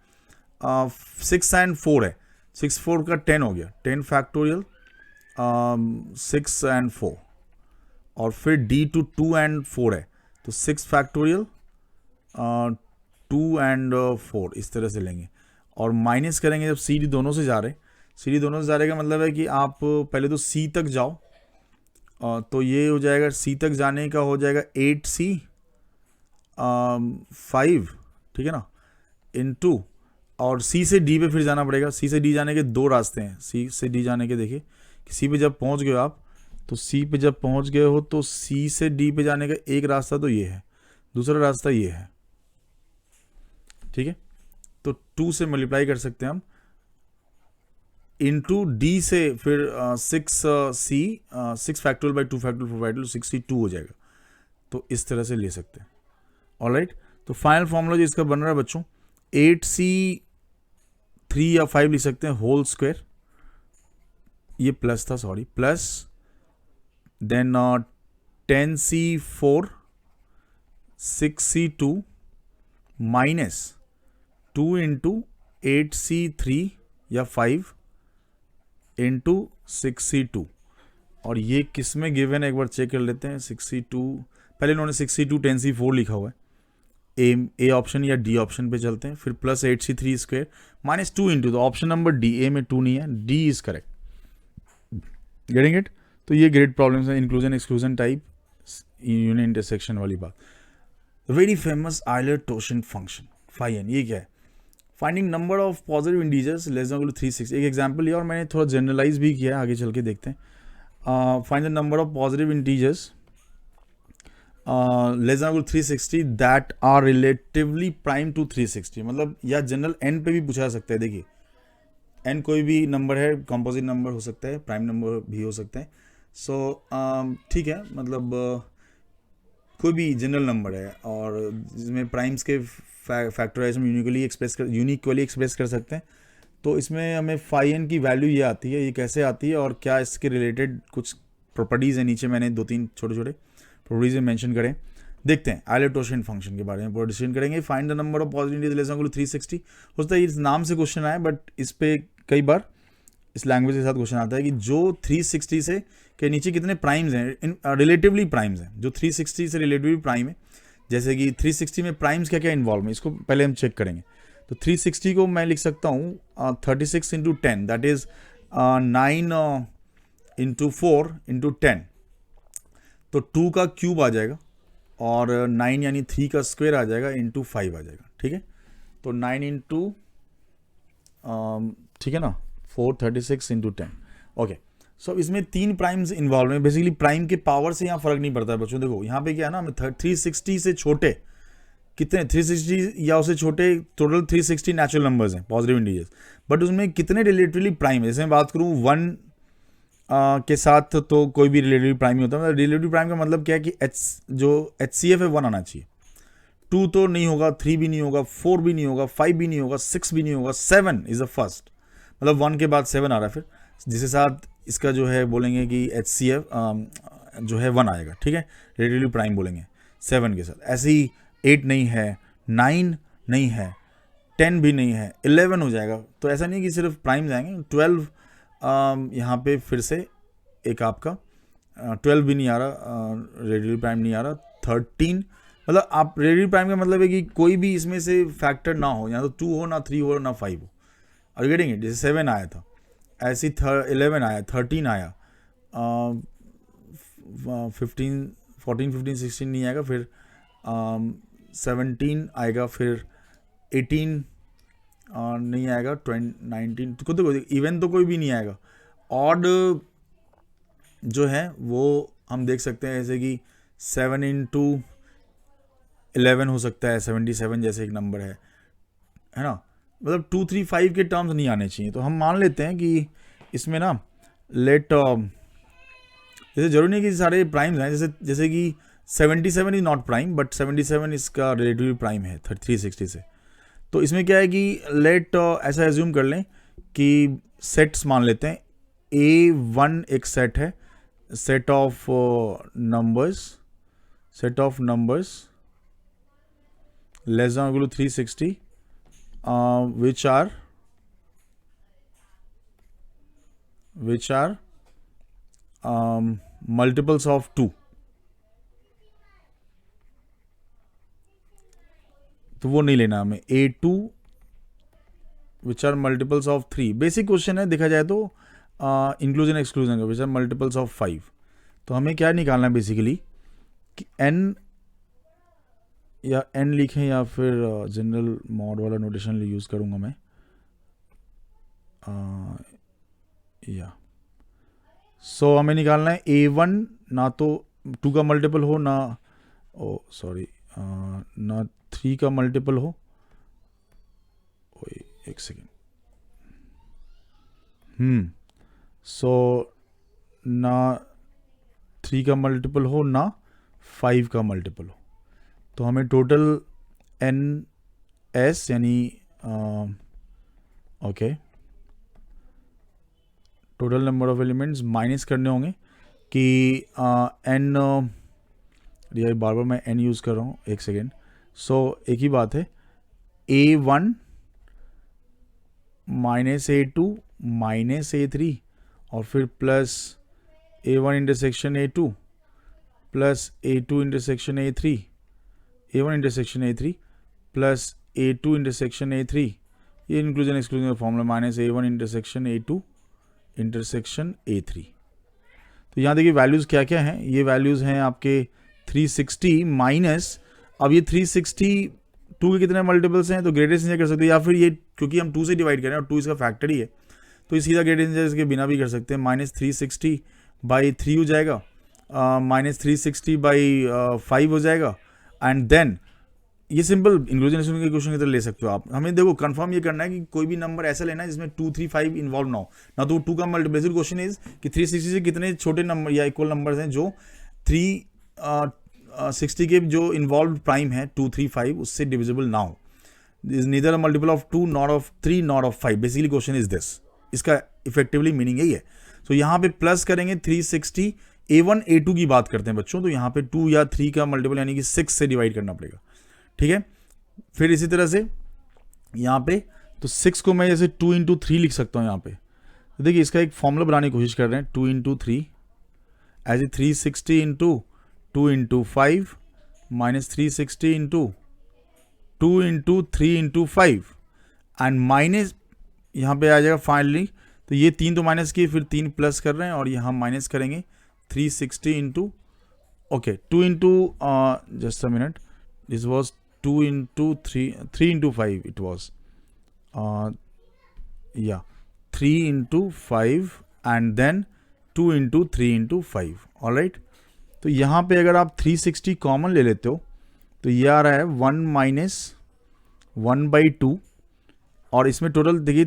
6 एंड 4 है, 6 4 का 10 हो गया, 10 फैक्टोरियल 6 एंड 4, और फिर D to 2 एंड 4 है, तो 6 फैक्टोरियल 2 एंड 4, इस तरह से लेंगे। और माइनस करेंगे जब CD दोनों से जा रहे का मतलब है कि आप पहले तो C तक जाओ, तो ये हो जाएगा C तक जाने का हो जाएगा 8C 5, ठीक है ना, इनटू, और सी से डी पे फिर जाना पड़ेगा। सी से डी जाने के दो रास्ते हैं। सी से डी जाने के देखिए, सी पे जब पहुंच गए आप, तो सी पे जब पहुंच गए हो तो सी से डी पे जाने का एक रास्ता तो ये है, दूसरा रास्ता ये है, ठीक है। तो 2 से मल्टीप्लाई कर सकते हैं हम, इनटू डी से फिर 6 फैक्टोरियल बाई 2 फैक्टोरियल 4 फैक्टोरियल 62 हो जाएगा। तो इस तरह से ले सकते हैं। ऑलराइट, तो फाइनल फॉर्मूला जो इसका बन रहा है बच्चों, 8C3 या 5 लिख सकते हैं होल स्क्वायर, ये प्लस था, sorry, plus then 10C4 6C2 minus 2 into 8C3 या 5 इंटू 6C2। और ये किस में गिवन है एक बार चेक कर लेते हैं। 6C2, पहले इन्होंने 6C2 10C4 लिखा हुआ है, ए ऑप्शन या डी ऑप्शन पे चलते हैं, फिर plus 8C3 square minus 2 into, तो ऑप्शन नंबर डी, ए में 2 नहीं है, D is correct. Getting it? तो ये ग्रेट प्रॉब्लम्स है, inclusion exclusion type, union intersection वाली बात। वेरी फेमस आयलर-टोरशन फंक्शन फाइन, ये क्या है? Finding number of positive integers less than equal to 360। एक एग्जांपल लिया और मैंने थोड़ा जनरलाइज भी किया है, आगे चल के देखते हैं। Find the number of positive integers less than equal to 360 that are relatively prime to 360। मतलब या जनरल एन पे भी पूछा जा सकता है। देखिए, एन कोई भी नंबर है, कंपोजिट नंबर हो सकता है, प्राइम नंबर भी हो सकता है। सो ठीक है, मतलब कोई भी जनरल नंबर है और जिसमें प्राइम्स के फैक्टराइजेशन यूनिकली एक्सप्रेस कर सकते हैं। तो इसमें हमें फाई एन की वैल्यू ये आती है। ये कैसे आती है और क्या इसके रिलेटेड कुछ प्रॉपर्टीज़ है, नीचे मैंने 2-3 छोटे प्रॉपर्टीज मेंशन करें। देखते हैं आयलर-टोरशन फंक्शन के बारे में पूरा डिस्कशन करेंगे। Find the number of positive integers less than equal to 360। हो सकता है इस नाम से क्वेश्चन आए, बट इस पे कई बार इस लैंग्वेज के साथ क्वेश्चन आता है कि जो 360 से के नीचे कितने प्राइम्स हैं, रिलेटिवली प्राइम्स हैं, जो 360 से रिलेटिवली प्राइम है। जैसे कि 360 में प्राइम्स क्या क्या इन्वॉल्व है, इसको पहले हम चेक करेंगे। तो 360 को मैं लिख सकता हूँ 36 into 10, that is 9 into 4 into 10। तो 2 का क्यूब आ जाएगा और 9 यानी 3 का स्क्वायर आ जाएगा, इंटू 5 आ जाएगा, ठीक है। तो 9 इंटू, ठीक है ना, 4 36 इंटू 10। ओके, सो इसमें 3 प्राइम्स इन्वॉल्व हैं। बेसिकली प्राइम के पावर से यहाँ फर्क नहीं पड़ता है बच्चों। देखो यहाँ पे क्या है ना, हमें 360 से छोटे कितने, 360 या उससे छोटे, टोटल 360 नेचुरल नंबर्स हैं पॉजिटिव इंटीजर्स, बट उसमें कितने रिलेटिवली प्राइम है। जैसे मैं बात करूँ 1 के साथ तो कोई भी रिलेटिव प्राइम ही होता है। रिलेटिव प्राइम का मतलब क्या है कि जो HCF है 1 आना चाहिए। 2 तो नहीं होगा, 3 भी नहीं होगा, 4 भी नहीं होगा, 5 भी नहीं होगा, 6 भी नहीं होगा, 7 इज द फर्स्ट। मतलब 1 के बाद 7 आ रहा है, फिर जिसके साथ इसका जो है बोलेंगे कि HCF जो है 1 आएगा, ठीक है, रिलेटिवली प्राइम बोलेंगे 7 के साथ। ऐसे ही 8 नहीं है, 9 नहीं है, 10 भी नहीं है, 11 हो जाएगा। तो ऐसा नहीं कि सिर्फ प्राइम्स आएंगे। 12 यहाँ पे फिर से एक आपका 12 भी नहीं आ रहा, रिलेटिव प्राइम नहीं आ रहा। 13, मतलब आप रिलेटिव प्राइम का मतलब है कि कोई भी इसमें से फैक्टर ना हो, या तो 2 हो, ना 3 हो, ना 5 हो। और गेटिंग इट? जैसे 7 आया था, ऐसे 11 आया, 13 आया, 14 15 16 नहीं आएगा, फिर 17 आएगा, फिर 18 नहीं आएगा, 19 तो देखो इवन तो कोई भी नहीं आएगा। ऑड जो है वो हम देख सकते हैं, जैसे कि 7 इंटू 11 हो सकता है, 77 जैसे एक नंबर है ना। मतलब 2 3 5 के टर्म्स नहीं आने चाहिए। तो हम मान लेते हैं कि इसमें ना जैसे जरूरी नहीं कि सारे प्राइम्स हैं। जैसे कि 77 इज नॉट प्राइम, बट 77 इसका रिलेटिव प्राइम है 360 से। तो इसमें क्या है कि ऐसा एज्यूम कर लें कि सेट्स मान लेते हैं। A1 एक सेट है, set of numbers less than equal to 360 which are multiples of 2। तो वो नहीं लेना हमें। A2 which are multiples of 3। Basic question है देखा जाए तो इंक्लूजन एक्सक्लूजन का, which are multiples of 5। तो हमें क्या निकालना है बेसिकली कि n या n लिखें या फिर जनरल मॉड वाला नोटेशन यूज़ करूँगा मैं, या सो हमें निकालना है a1 ना तो 2 का मल्टीपल हो ना, ओ सॉरी, ना 3 का मल्टीपल हो, ओए एक सेकेंड, सो ना 3 का मल्टीपल हो ना 5 का मल्टीपल हो, तो हमें टोटल एन एस यानी okay total number of elements minus करने होंगे कि एन, ये बार बार मैं एन यूज़ कर रहा हूँ, एक सेकेंड। सो एक ही बात है, a1 minus a2 minus a3 और फिर plus a1 intersection a2 plus a2 intersection a3, a1 intersection a3 plus a2 intersection a3, ये इंक्लूजन एक्सक्लूजन का formula, minus a1 intersection a2 intersection a3। तो यहाँ देखिए वैल्यूज़ क्या क्या हैं, ये वैल्यूज़ हैं आपके 360 माइनस, अब ये 360 2 के कितने मल्टीपल्स हैं, तो ग्रेटेस्ट इंजर कर सकते हैं, या फिर ये क्योंकि हम 2 से डिवाइड कर रहे हैं और 2 इसका फैक्टर ही है, तो ये सीधा ग्रेटेस्ट इंजर के बिना भी कर सकते हैं। माइनस 360 बाई 3 हो जाएगा, माइनस 360 बाई 5 हो जाएगा, एंड देन ये सिंपल इंक्लूजन एक्सक्लूजन के क्वेश्चन की तरह ले सकते हो आप। हमें देखो कंफर्म ये करना है कि कोई भी नंबर ऐसा लेना है जिसमें 2, 3, 5 इन्वॉल्व ना हो, ना तो 2 का मल्टीप्लिसिटी। क्वेश्चन इज कि 360 से कितने छोटे नंबर या इक्वल नंबर्स हैं जो 360 के जो इन्वॉल्व प्राइम है 2, 3, 5 उससे डिविजिबल ना हो। Is neither a multiple of 2 not of 3 not of 5, basically question is this, इसका इफेक्टिवली मीनिंग यही है। तो यहाँ पे प्लस करेंगे 360, a1 a2 की बात करते हैं बच्चों, तो यहाँ पे 2 या 3 का मल्टीपल यानी कि 6 से डिवाइड करना पड़ेगा, ठीक है। फिर इसी तरह से यहाँ पे तो 6 को मैं जैसे 2 इंटू 3 लिख सकता हूँ यहाँ पे, तो देखिए इसका एक फॉर्मूला बनाने की कोशिश कर रहे हैं, 2 into 3 as a 360 into 2 into 5 minus 360 into 2 into 3 into 5 and minus यहाँ पे आ जाएगा फाइनली, तो ये 3 तो माइनस किए, फिर 3 प्लस कर रहे हैं और यहाँ माइनस करेंगे 360 into, okay 2 into just a minute, this was 2 into 3 into 5 it was, yeah 3 into 5 and then 2 into 3 into 5, all right। तो यहाँ पे अगर आप 360 कॉमन ले लेते हो तो ये आ रहा है 1 माइनस 1/2 और इसमें टोटल देखिए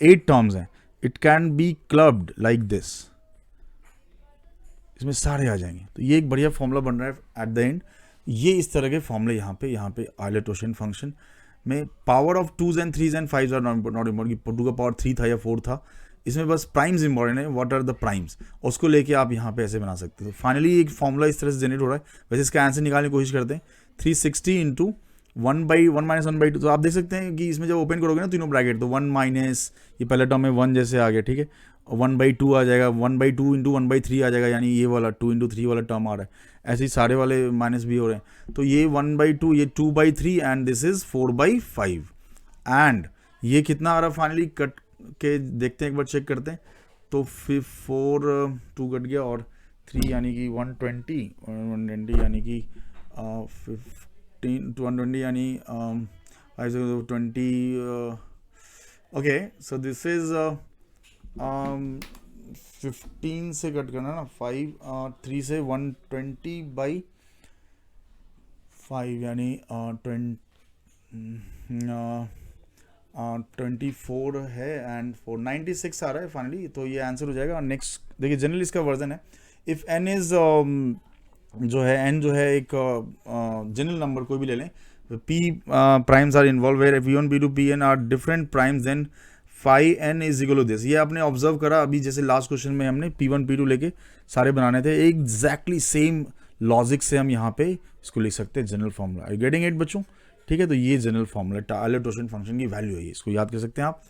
8 टर्म्स हैं, it can be clubbed like this, इसमें सारे आ जाएंगे। तो ये एक बढ़िया फॉर्मूला बन रहा है एट द एंड। ये इस तरह के फॉर्मूले यहाँ पे आइलेटोशियन फंक्शन में power of 2s and 3s and 5s are not important कि 2 का पावर 3 था या 4 था, इसमें बस प्राइम्स इंपॉर्टेंट है, व्हाट आर द प्राइम्स, उसको लेके आप यहाँ पे ऐसे बना सकते हो। फाइनली एक फॉर्मूला इस तरह से जनरेट हो रहा है। वैसे इसका आंसर निकालने की कोशिश करते हैं, 360 इंटू 1/1 माइनस 1/2, तो आप देख सकते हैं कि इसमें जब ओपन करोगे ना तीनों ब्रैकेट, तो 1 माइनस ये पहले टर्म में 1 जैसे आ गया, ठीक है, 1/2 आ जाएगा, 1/2 इंटू 1/3 आ जाएगा, यानी ये वाला 2 इंटू 3 वाला टर्म आ रहा है, ऐसे ही सारे वाले माइनस भी हो रहे हैं। तो ये 1/2, ये 2/3 एंड दिस इज 4/5 एंड ये कितना आ रहा है फाइनली, कट के देखते हैं एक बार, चेक करते हैं। तो फिर 4 2 कट गया और 3 यानी कि 120 यानी कि 15 120 यानी 20, ओके। सो दिस इज 15 से कट करना ना, 5 3 से 120/5 यानी 24 है एंड 496 आ रहा है फाइनली, तो ये आंसर हो जाएगा। नेक्स्ट देखिए जनरली इसका वर्जन है, इफ़ n इज जो है एक जनरल नंबर कोई भी ले लें, p primes are involve where p1 p2 pn are different primes then phi n is equal to this. ये आपने ऑब्जर्व करा अभी, जैसे लास्ट क्वेश्चन में हमने p1 p2 लेके सारे बनाने थे, एग्जैक्टली सेम लॉजिक से हम यहाँ पे इसको लिख सकते हैं general formula. I getting it बच्चों, ठीक है। तो ये जनरल फॉर्मूला आइलेटोशियन फंक्शन की वैल्यू है, इसको याद कर सकते हैं आप।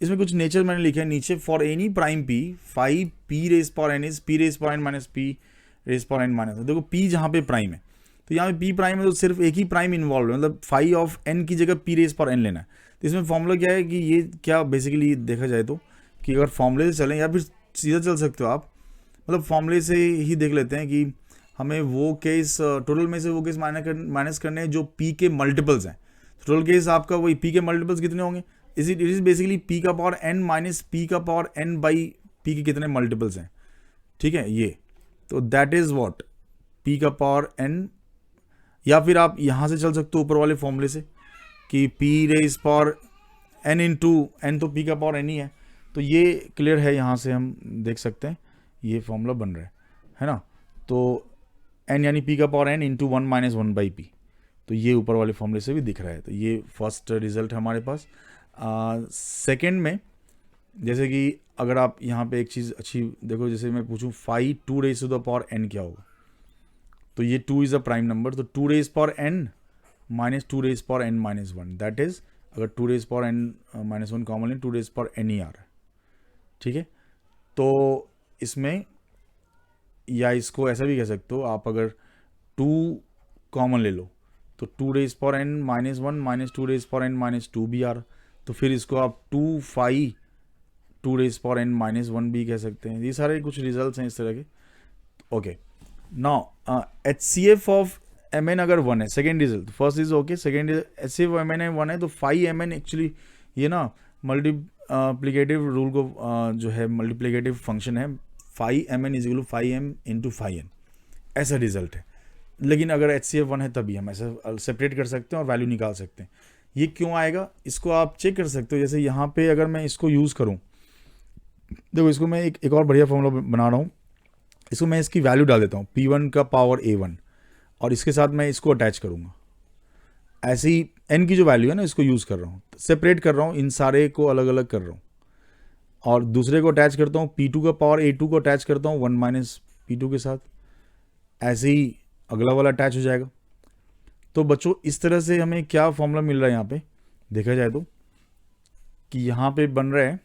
इसमें कुछ नेचर मैंने लिखा है नीचे, for any prime p phi p raise power n is p raise power n minus p raise power n minus. देखो p जहाँ पे प्राइम है, तो यहाँ पे p प्राइम है तो सिर्फ एक ही प्राइम इन्वॉल्व है, मतलब phi ऑफ n की जगह p रेज पावर n लेना है। तो इसमें फॉर्मूला क्या है कि ये क्या बेसिकली देखा जाए तो, कि अगर फॉर्मूले से चलें या फिर सीधा चल सकते हो आप, मतलब फॉर्मूले से ही देख लेते हैं कि हमें वो केस टोटल में से वो केस माइनस करने हैं जो पी के मल्टीपल्स हैं। टोटल केस आपका वही पी के मल्टीपल्स कितने होंगे, इट इज बेसिकली पी का पावर एन माइनस पी का पावर एन बाई पी के कितने मल्टीपल्स हैं, ठीक है ये। तो दैट इज व्हाट पी का पावर एन, या फिर आप यहाँ से चल सकते हो ऊपर वाले फॉर्मूले से कि P raise power N into N, तो पी का पावर एन ही है। तो ये क्लियर है, यहाँ से हम देख सकते हैं ये फॉर्मूला बन रहा है ना। तो एन यानी पी का power N into 1 minus 1 by P, तो ये ऊपर वाले फॉर्मूले से भी दिख रहा है। तो ये फर्स्ट रिजल्ट है हमारे पास। सेकेंड में जैसे कि अगर आप यहाँ पे एक चीज़ अच्छी देखो, जैसे मैं पूछूं 5 2 raise to the power N क्या होगा, तो ये 2 इज़ अ प्राइम नंबर, तो 2 raise power N minus 2 raise power N minus 1, that is अगर 2 raise power N minus 1 common है 2 रेज पावर एन ही आ रहा है, ठीक है। तो इसमें या इसको ऐसा भी कह सकते हो आप, अगर 2 कॉमन ले लो तो 2 raise power N minus 1 minus 2 raise power N minus 2 भी आ रहा, तो फिर इसको आप 2 5 2 रेज पावर एन माइनस 1 भी कह सकते हैं। ये सारे कुछ रिजल्ट्स हैं इस तरह के। Okay, now H C F of M N अगर 1 है, second result, first is okay, second H C F M N 1 है, तो 5 एम एन एक्चुअली ये ना मल्टीप्लीकेटिव रूल को जो है मल्टीप्लीकेटिव फंक्शन है, 5 M N is equal to 5 M into 5 N, ऐसा रिजल्ट है। लेकिन अगर एच सी एफ 1 है तभी हम ऐसा सेपरेट कर सकते हैं और वैल्यू निकाल सकते हैं। ये क्यों आएगा इसको आप चेक कर सकते हो। जैसे यहाँ पे अगर मैं इसको यूज़ करूँ, देखो इसको मैं एक और बढ़िया फॉर्मूला बना रहा हूँ, इसको मैं इसकी वैल्यू डाल देता हूँ P1 का पावर A1 और इसके साथ मैं इसको अटैच करूँगा। ऐसे ही n की जो वैल्यू है ना इसको यूज़ कर रहा हूँ, सेपरेट कर रहा हूँ, इन सारे को अलग अलग कर रहा हूँ और दूसरे को अटैच करता हूँ, P2 का पावर A2 को अटैच करता हूँ 1 माइनस P2 के साथ, ऐसे ही अगला वाला अटैच हो जाएगा। तो बच्चों इस तरह से हमें क्या फॉर्मूला मिल रहा है यहाँ पे देखा जाए तो, कि यहाँ पे बन रहा है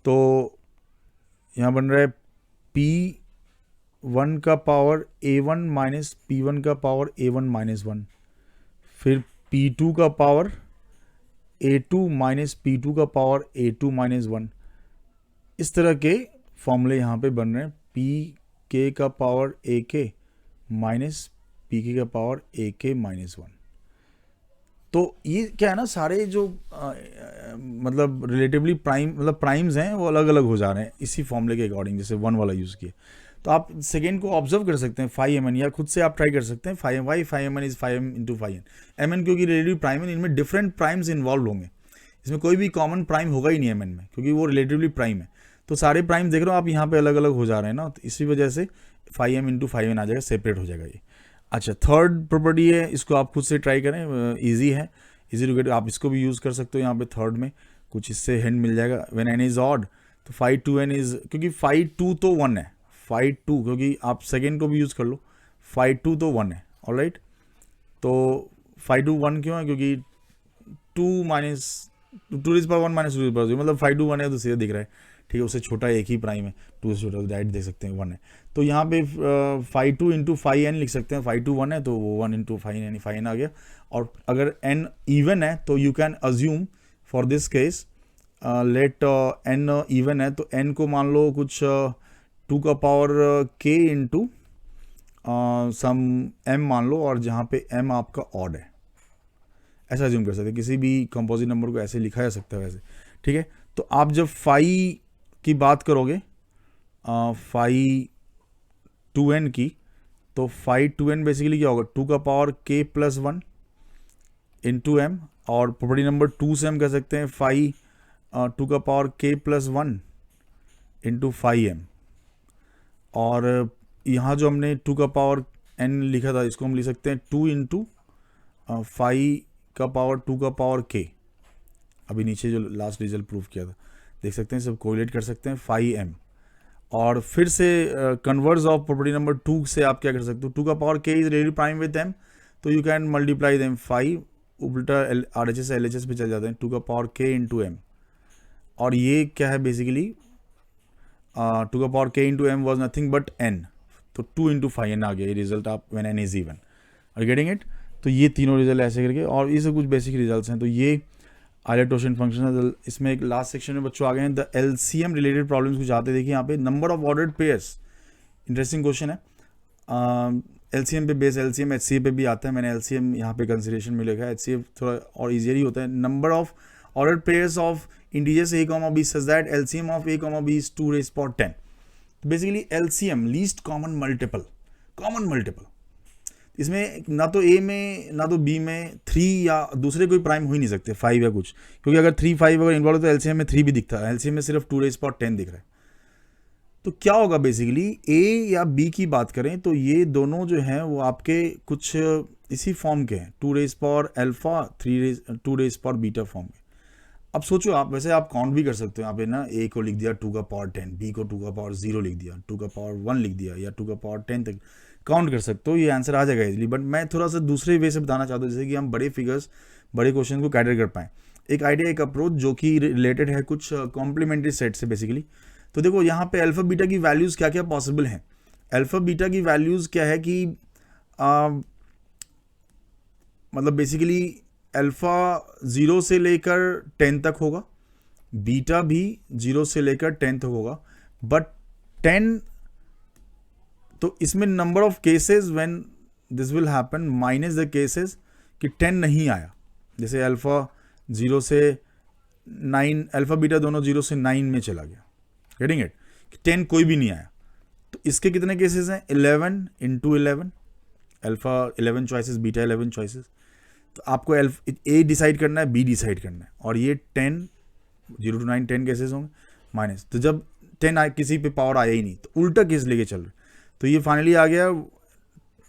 तो यहाँ बन रहा है P1 का पावर A1 माइनस P1 का पावर A1 माइनस 1, फिर P2 का पावर A2 माइनस P2 का पावर A2 माइनस 1। इस तरह के फॉर्मूले यहाँ पे बन रहे हैं, PK का पावर AK माइनस PK का पावर AK माइनस 1। तो ये क्या है ना, सारे जो मतलब रिलेटिवली प्राइम्स हैं वो अलग अलग हो जा रहे हैं इसी फॉर्मूले के अकॉर्डिंग, जैसे 1 वाला यूज़ किया। तो आप सेकेंड को ऑब्जर्व कर सकते हैं 5mn, या खुद से आप ट्राई कर सकते हैं 5m is 5m into 5n, mn क्योंकि रिलेटिव प्राइम है, इनमें डिफरेंट प्राइम्स इन्वॉल्व होंगे, इसमें कोई भी कॉमन प्राइम होगा ही नहीं mn में क्योंकि वो रिलेटिवली प्राइम है। तो सारे प्राइम देख रहे हो आप यहाँ पे अलग अलग हो जा रहे हैं ना, तो इसी वजह से 5m इंटू 5n आ जाएगा, सेपरेट हो जाएगा ये। अच्छा, थर्ड प्रॉपर्टी है, इसको आप खुद से ट्राई करें, इजी है, इजी टू गेट, आप इसको भी यूज़ कर सकते हो। यहाँ पे थर्ड में कुछ इससे हिंट मिल जाएगा, व्हेन n इज ऑड तो 5 2n इज, क्योंकि 5 2 तो 1 है, 5 2 क्योंकि आप सेकेंड को भी यूज़ कर लो, 5 2 तो 1 है, ऑलराइट। तो 5 2 1 क्यों है, क्योंकि 2 minus 2 is power 1 minus 2 power 0, मतलब 5 2 1 है तो सीधा दिख रहा है, ठीक है, उससे छोटा एक ही प्राइम है, 2 से छोटा, तो डायरेक्ट देख सकते हैं 1 है। तो यहाँ पे 5 2 इंटू 5n लिख सकते हैं, 5 2 1 है तो वो 1 इंटू 5 यानी 5n आ गया। और अगर n इवन है तो you can assume for this case late n even है तो n को मान लो कुछ 2 का power k into sum m मान लो, और जहाँ पे m आपका ऑड है, ऐसा अज्यूम कर सकते हैं। किसी भी कंपोजिट नंबर को ऐसे लिखा जा सकता है वैसे, ठीक है। तो आप जब 5 की बात करोगे 5 2n की, तो 5 2n बेसिकली क्या होगा, 2 का power k plus 1 into m, और प्रॉपर्टी नंबर 2 से हम कह सकते हैं 5 2 का power k plus 1 into 5m, और यहाँ जो हमने 2 का पावर n लिखा था इसको हम लिख सकते हैं 2 इंटू 5 का पावर 2 का पावर k। अभी नीचे जो लास्ट रिजल्ट प्रूफ किया था देख सकते हैं, सब कोरिलेट कर सकते हैं 5m, और फिर से कन्वर्स ऑफ प्रॉपर्टी नंबर 2 से आप क्या कर सकते हो, 2 का power k is relative prime with m, तो यू कैन मल्टीप्लाई देम 5, उल्टा RHS LHS पे चल जाते हैं, 2 का पावर k इंटू m, और ये क्या है बेसिकली 2 का power k into m was nothing but n, तो 2 इंटू 5n आ गया ये रिजल्ट आप when n is even, are getting it. तो ये तीनों रिजल्ट ऐसे करके, और ये सब कुछ बेसिक रिजल्ट्स हैं। तो ये आइलेट-टोशन फंक्शन है। इसमें एक लास्ट सेक्शन में बच्चों आ गए हैं द LCM रिलेटेड प्रॉब्लम्स कुछ आते, देखिए यहाँ पे number of ordered pairs interesting question है। एलसीएम पे बेस, एलसीएम एचसीएफ पे भी आता है, मैंने एलसीएम यहाँ पे कंसिडरेशन में लिखा है, एचसीएफ थोड़ा और ईजियर ही होता है। Number of order pairs of integers a, b such that LCM of a, b is 2 raised power 10। Basically LCM least common multiple, इसमें ना तो ए में ना तो बी में 3 या दूसरे कोई प्राइम हो ही नहीं सकते 5 या कुछ, क्योंकि अगर 3 5 अगर इन्वॉल्व हो तो एलसीएम में 3 भी दिखता है, एलसीएम में सिर्फ 2 रेज पावर 10 दिख रहा है। तो क्या होगा बेसिकली, ए या बी की बात करें तो ये दोनों जो हैं वो आपके कुछ इसी फॉर्म के हैं, 2 raise power alpha 2 raise power beta form के। अब सोचो आप, वैसे आप काउंट भी कर सकते हो यहाँ पे ना, ए को लिख दिया 2 का पावर 10, बी को 2 का पावर 0 लिख दिया, 2 का पावर 1 लिख दिया, या 2 का पावर 10 तक काउंट कर सकते हो, ये आंसर आ जाएगा इजीली। बट मैं थोड़ा सा दूसरे वे से बताना चाहता हूँ, जैसे कि हम बड़े फिगर्स बड़े क्वेश्चन को कैटर कर पाएँ। एक आइडिया, एक अप्रोच जो कि रिलेटेड है कुछ कॉम्प्लीमेंट्री सेट से बेसिकली। तो देखो यहाँ पे अल्फा बीटा की वैल्यूज़ क्या क्या पॉसिबल हैं। अल्फा बीटा की वैल्यूज़ क्या है कि मतलब बेसिकली अल्फा 0 से लेकर 10 तक होगा, बीटा भी 0 से लेकर 10 तक होगा, बट 10, तो इसमें number of cases when this will happen minus the cases कि 10 नहीं आया। जैसे अल्फा 0 से 9, अल्फा बीटा दोनों 0 से 9 में चला गया, गेटिंग इट, कि 10 कोई भी नहीं आया। तो इसके कितने केसेस हैं, 11 × 11, अल्फा 11 चॉइसेस, बीटा 11 चॉइसेस। तो आपको ए डिसाइड करना है, बी डिसाइड करना है, और ये 10 0 to 9 10 केसेस होंगे माइनस। तो जब 10 किसी पे पावर आया ही नहीं तो उल्टा केस लेके चल रहे, तो ये फाइनली आ गया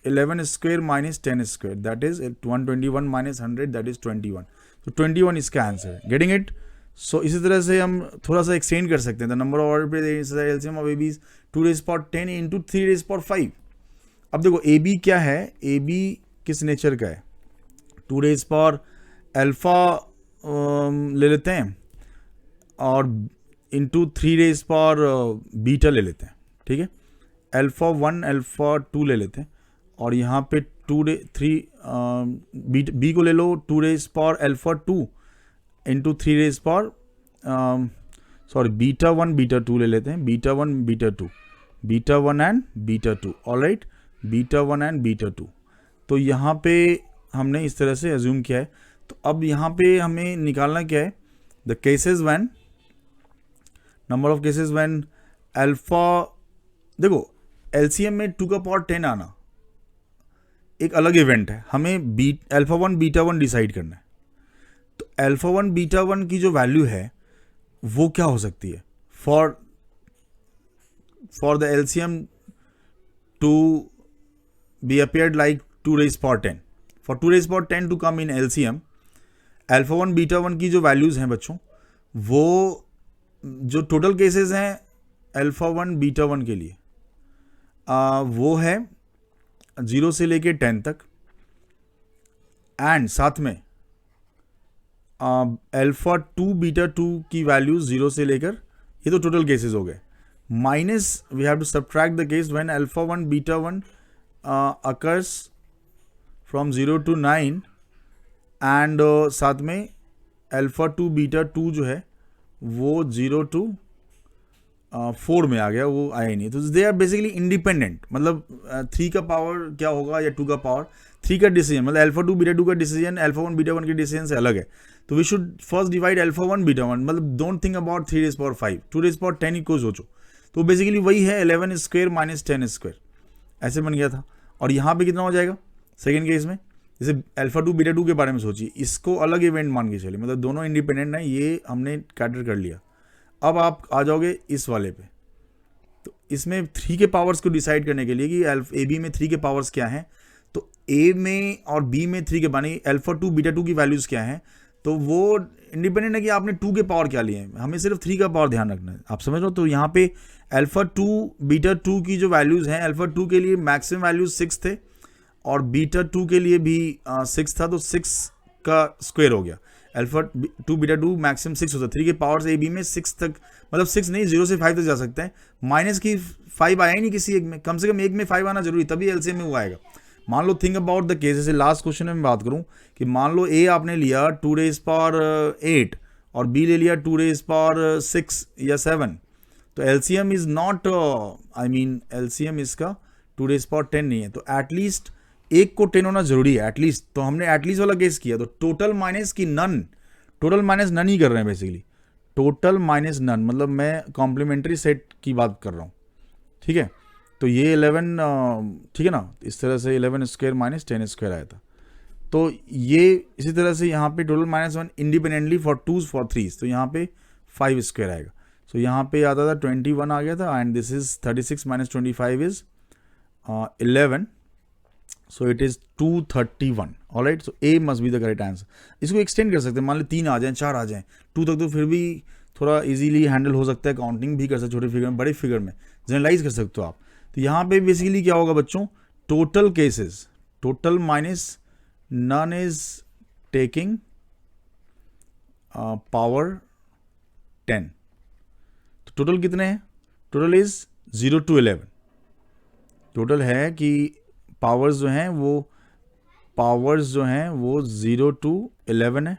11 square minus 10 square, that is 121 minus 100, that is 21। तो 21 इसका आंसर है, गेटिंग इट। सो इसी तरह से हम थोड़ा सा एक्सटेंड कर सकते हैं। द नंबर ऑफ ऑर्डर पे LCM of A B 2 raise power 10 into 3 raise power 5। अब देखो ए बी क्या है, ए बी किस नेचर का है, 2 रेज पावर अल्फा ले लेते हैं और इंटू 3 रेज पावर बीटा ले लेते हैं, ठीक है। अल्फा 1 अल्फा 2 ले लेते हैं, और यहाँ पे 3 बी को ले लो 2 raise power alpha 2 into 3 raise power sorry beta 1 beta 2 ले लेते हैं, beta 1 beta 2, beta 1 and beta 2, alright, beta 1 and beta 2। तो यहाँ पे हमने इस तरह से एज्यूम किया है। तो अब यहाँ पे हमें निकालना क्या है, the cases when, number of cases when alpha, देखो एलसीएम में 2 का पावर 10 आना एक अलग इवेंट है, हमें अल्फा 1 बीटा 1 डिसाइड करना है। तो अल्फा 1 बीटा 1 की जो वैल्यू है वो क्या हो सकती है for the LCM to be appeared like 2 raise power 10, for 2 raise power 10 to come in LCM, alpha 1 beta 1 की जो वैल्यूज हैं बच्चों, वो जो टोटल केसेस हैं अल्फा 1 बीटा 1 के लिए वो है 0 से लेके 10 तक, एंड साथ में अल्फा 2 बीटा 2 की वैल्यूज 0 से लेकर, ये तो टोटल केसेस हो गए, minus we have to subtract the case when alpha 1 beta 1 occurs from 0 to 9, and साथ में अल्फा 2 बीटा 2 जो है वो 0 to 4 में आ गया, वो आया ही नहीं। तो दे आर बेसिकली इंडिपेंडेंट, मतलब 3 का पावर क्या होगा या 2 का पावर 3 का डिसीजन, मतलब अल्फा 2 बीटा 2 का डिसीजन अल्फा 1 बीटा 1 के डिसीजन से अलग है। तो we should first divide alpha 1 beta 1, मतलब don't think about 3 raise power 5, 2 raise power 10 को सोचो। तो बेसिकली वही है 11 स्क्वायर माइनस 10 स्क्वायर, ऐसे बन गया था। और यहाँ पे कितना हो जाएगा सेकेंड केस में, जैसे अल्फा 2 बीटा 2 के बारे में सोचिए, इसको अलग इवेंट मान के चलिए, मतलब दोनों इंडिपेंडेंट हैं, ये हमने कैटर कर लिया। अब आप आ जाओगे इस वाले पे, तो इसमें 3 के पावर्स को डिसाइड करने के लिए कि ए बी में 3 के पावर्स क्या हैं, तो ए में और बी में 3 के बानी अल्फा 2 बीटा 2 की वैल्यूज़ क्या हैं, तो वो इंडिपेंडेंट है कि आपने 2 के पावर क्या लिए हैं, हमें सिर्फ 3 का पावर ध्यान रखना है, आप समझ लो। तो यहाँ पे अल्फा 2 बीटा 2 की जो वैल्यूज़ हैं, अल्फा 2 के लिए मैक्सिमम वैल्यूज 6 थे और बीटा 2 के लिए भी 6 था, तो 6 का स्क्वायर हो गया। अल्फा 2 बीटा 2 मैक्सिमम 6 होता है, 3 के पावर्स ए बी में 6 तक, मतलब 6 नहीं 0 से 5 तक जा सकते हैं, माइनस की 5 आया ही नहीं किसी एक में, कम से कम एक में 5 आना जरूरी, तभी एलसीएम में वो आएगा। मान लो थिंक अबाउट द केस, जैसे लास्ट क्वेश्चन में मैं बात करूं कि मान लो ए आपने लिया 2 रेज पावर 8 और बी ले लिया 2 रेज पावर 6 या 7, तो LCM is not, I mean LCM इसका 2^10 नहीं है, तो एटलीस्ट एक को 10 होना जरूरी है एटलीस्ट। तो हमने एटलीस्ट वाला केस किया, तो टोटल माइनस की नन, टोटल माइनस नन ही कर रहे हैं बेसिकली, टोटल माइनस नन, मतलब मैं कॉम्प्लीमेंट्री सेट की बात कर रहा हूँ, ठीक है। तो ये 11, ठीक है ना, इस तरह से 11 स्क्वायर माइनस 10 स्क्वायर आया था। तो ये इसी तरह से यहाँ पे total -1 independently for 2s for 3s, तो यहाँ पे 5 स्क्वायर आएगा। सो यहाँ पे आता था 21 आ गया था, and this is 36 - 25 is 11, so it is 231। Alright, so A must be the correct answer. इसको एक्सटेंड कर सकते हैं, मान लो 3 आ जाए, 4 आ जाए, 2 तक तो फिर भी थोड़ा इजीली हैंडल हो सकता है, काउंटिंग भी कर सकते, छोटे फिगर में, बड़े फिगर में जनरलाइज कर सकते हो आप। तो यहाँ पे बेसिकली क्या होगा बच्चों, total cases, total minus none is taking power 10। तो टोटल कितने हैं, टोटल इज 0 to 11। टोटल है कि पावर्स जो हैं वो 0 to 11 है,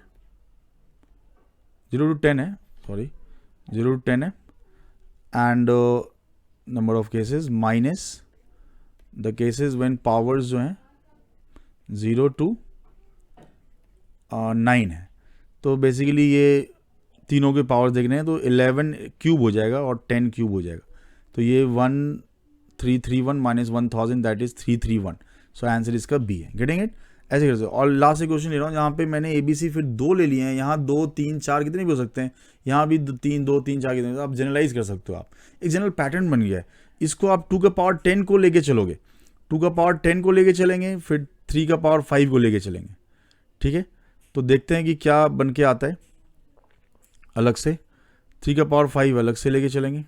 0 to 10 है, सॉरी 0 to 10 है, and number of cases minus the cases when powers जो हैं 0 to 9 है। तो बेसिकली ये तीनों के पावर देखने हैं, तो 11 क्यूब हो जाएगा और 10 क्यूब हो जाएगा। तो ये 1331 - 1000 दैट इज 331। सो आंसर इसका बी है। Getting it? ऐसे कर सकते हो। और लास्ट एक क्वेश्चन ले रहा हूँ, यहाँ पे मैंने ABC फिर 2 ले लिए हैं, यहाँ 2 3 4 कितने भी हो सकते हैं, यहाँ भी 3 2 3 4 कितने, तो आप जनरलाइज कर सकते हो। आप एक जनरल पैटर्न बन गया है। इसको आप 2 का पावर 10 को लेके चलोगे, 2 का पावर 10 को लेके चलेंगे, फिर 3 का पावर 5 को लेके चलेंगे, ठीक है। तो देखते हैं कि क्या बन के आता है अलग से। 3 का पावर 5 अलग से लेके चलेंगे।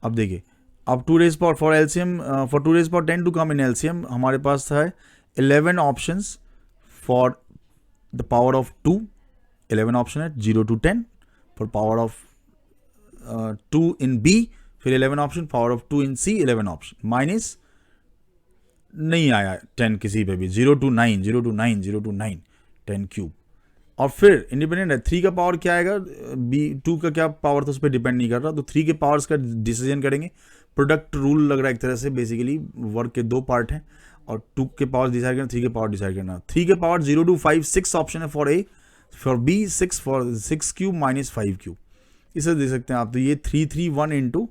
अब देखिए, अब 2 power for LCM, for 2 power 10 to come in LCM, हमारे पास था 11 options for the power of 2, 11 option है 0 to 10 for power of 2 in B, फिर 11 option power of 2 in C, 11 option minus नहीं आया 10 किसी पे भी, 0 to 9 0 to 9 0 to 9 10 क्यूब। और फिर इंडिपेंडेंट है, 3 का पावर क्या आएगा, बी 2 का क्या पावर था उस पर डिपेंड नहीं कर रहा, तो 3 के पावर्स का डिसीजन करेंगे। प्रोडक्ट रूल लग रहा है एक तरह से, बेसिकली वर्क के 2 पार्ट हैं, और 2 के पावर डिसाइड करना, 3 के पावर डिसाइड करना। 3 के पावर 0 to 5 6 ऑप्शन है for A, for B 6 for 6 cube minus 5 cube, इसे दे सकते हैं आप। तो ये 331 इंटू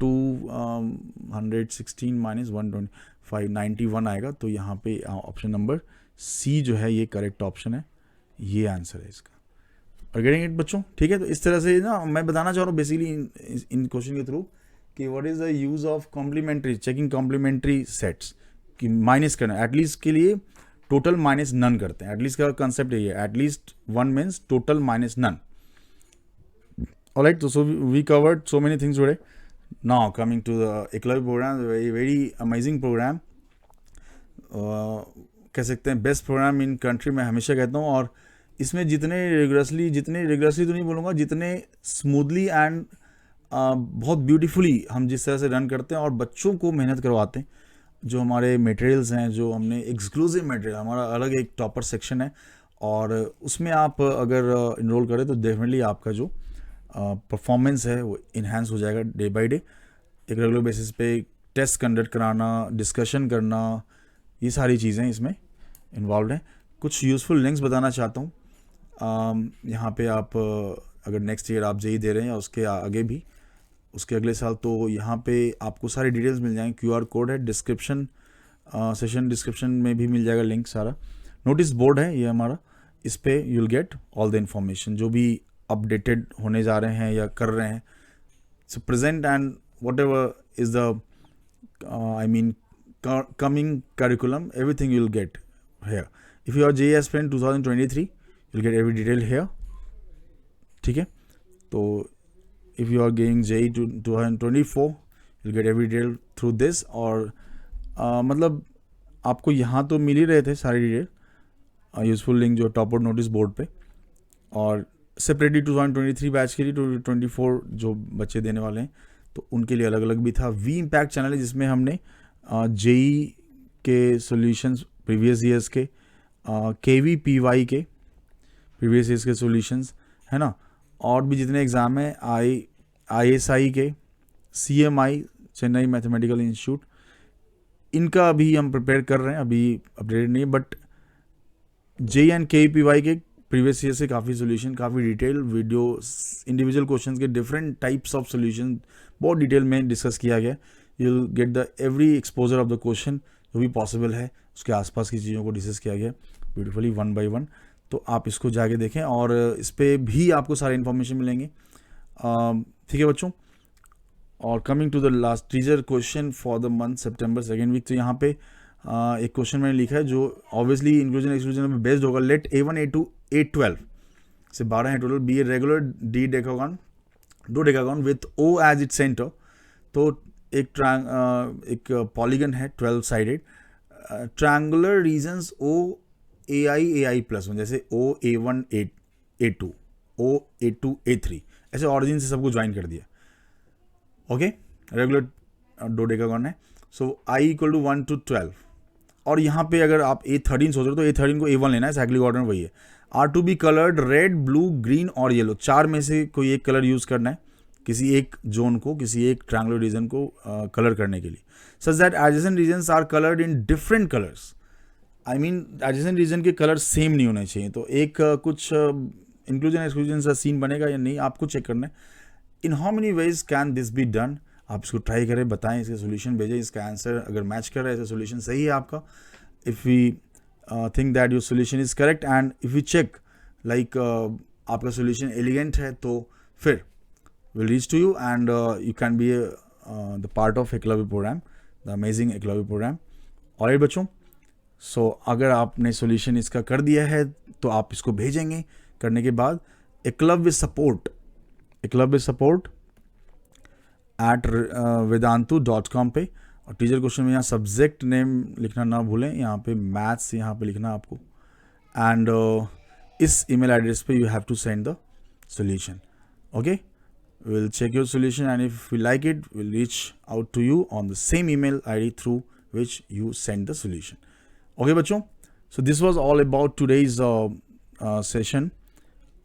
216 माइनस 125 91 आएगा। तो यहाँ पे ऑप्शन नंबर सी जो है ये करेक्ट ऑप्शन है, ये आंसर है इसका। और गेटिंग इट बच्चों, ठीक है। तो इस तरह से ना मैं बताना चाह रहा हूँ बेसिकली इन क्वेश्चन के थ्रू कि what is the use of complementary, checking complementary sets कि माइनस करना, एटलीस्ट के लिए टोटल माइनस नन करते हैं। एटलीस्ट का कंसेप्ट यही है, at least 1 means total minus none. Alright, तो so we covered so many things today. Now coming to the Eklavya program, very amazing program, कह सकते हैं बेस्ट प्रोग्राम इन कंट्री, मैं हमेशा कहता हूँ। और इसमें जितने रिगरसली तो नहीं बोलूँगा, जितने स्मूथली एंड बहुत ब्यूटीफुली हम जिस तरह से रन करते हैं और बच्चों को मेहनत करवाते हैं, जो हमारे मटेरियल्स हैं, जो हमने एक्सक्लूसिव मटेरियल, हमारा अलग एक टॉपर सेक्शन है, और उसमें आप अगर इनरोल करें तो डेफिनेटली आपका जो परफॉर्मेंस है वो इन्हांस हो जाएगा डे बाय डे। एक रेगुलर बेसिस पे टेस्ट कंडक्ट कराना, डिस्कशन करना, ये सारी चीज़ें इसमें इन्वॉल्व हैं। कुछ यूज़फुल लिंक्स बताना चाहता हूँ। यहाँ पे आप अगर नेक्स्ट ईयर आप जेई दे रहे हैं या उसके आगे भी, उसके अगले साल, तो यहाँ पे आपको सारी डिटेल्स मिल जाएंगे। QR कोड है डिस्क्रिप्शन, सेशन डिस्क्रिप्शन में भी मिल जाएगा लिंक सारा। नोटिस बोर्ड है ये हमारा, इस पे you will get all the information जो भी अपडेटेड होने जा रहे हैं या कर रहे हैं। सो present and what ever is the I mean coming curriculum, everything you will get here. If you are JEE aspirant 2023, you'll get every detail here, ठीक है। तो if you are getting JEE 2024, you'll get every detail through this। और मतलब आपको यहाँ तो मिल ही रहे थे सारी डिटेल, यूजफुल लिंक जो टॉप आउट नोटिस बोर्ड पे, और सेपरेटली 2023 बैच के लिए 2024 जो बच्चे देने वाले हैं तो उनके लिए अलग अलग भी था। वी इम्पैक्ट चैनल है जिसमें हमने जेई के सॉल्यूशंस प्रीवियस ईयर्स के, KVPY के प्रीवियस ईयर्स के सॉल्यूशंस है ना, और भी जितने एग्ज़ाम हैं ISI के, CMI चेन्नई मैथमेटिकल इंस्टीट्यूट, इनका अभी हम प्रिपेयर कर रहे हैं, अभी अपडेटेड नहीं है, बट JNKPY के प्रीवियस ईयर से काफ़ी सोल्यूशन, काफ़ी डिटेल वीडियो, इंडिविजुअल क्वेश्चंस के डिफरेंट टाइप्स ऑफ सोल्यूशन बहुत डिटेल में डिस्कस किया गया. You will get the every exposure of the question जो भी पॉसिबल है, उसके आसपास की चीज़ों को डिस्कस किया गया ब्यूटीफुली वन बाय वन. तो आप इसको जाके देखें और इस पर भी आपको सारे इन्फॉर्मेशन मिलेंगे. ठीक है बच्चों. और coming to the last teaser question for the month सितंबर सेकेंड वीक, तो यहाँ पे एक क्वेश्चन मैंने लिखा है जो ऑब्वियसली इंक्लूजन एक्सक्लूजन में बेस्ड होगा. लेट A1 A2 A12 से 12 है टोटल, बी ए रेगुलर डी डेकागन, दो decagon with O as it centre. तो एक पॉलीगन है 12 sided, triangular regions O AI plus one, जैसे O A1 A2 O A2 A3, ऐसे ऑरिजिन से सबको ज्वाइन कर दिया. ओके, रेगुलर डोडेकागन है. सो I इक्वल टू 1 to 12. और यहाँ पे अगर आप A13 सोच रहे हो तो A13 को A1 लेना है, साइक्लिक ऑर्डर वही है. Are to be coloured red, blue, green और येलो, चार में से कोई एक कलर यूज़ करना है किसी एक जोन को, किसी एक ट्रायंगुलर रीजन को कलर करने के लिए. Such that adjacent regions are coloured in different colours. I mean adjacent region के कलर सेम नहीं होने चाहिए. तो एक कुछ इंक्लूजन एक्सक्लूजन सा सीन बनेगा या नहीं, आपको चेक करना है. इन how many ways can this be done, आप इसको ट्राई करें, बताएं, इसका सोल्यूशन भेजें. इसका आंसर अगर मैच कर रहा है, ऐसा सोल्यूशन सही है आपका. If we think that your solution is correct and if you check like आपका सोल्यूशन एलिगेंट है, तो फिर will reach to you and you can be the part of Eklavya programme, the amazing Eklavya programme. Alright बच्चों, so अगर आपने solution इसका कर दिया है तो आप इसको भेजेंगे. करने के बाद एकलव्य सपोर्ट at vedantu.com पे, और टीचर क्वेश्चन में यहाँ सब्जेक्ट नेम लिखना ना भूलें, यहाँ पे मैथ्स यहाँ पे लिखना आपको. एंड इस ईमेल एड्रेस पे you have to send the solution. Okay, we'll check your solution and if we like it, we'll reach out to you on the same email ID through which you send the solution. Okay बच्चों, so this was all about today's session.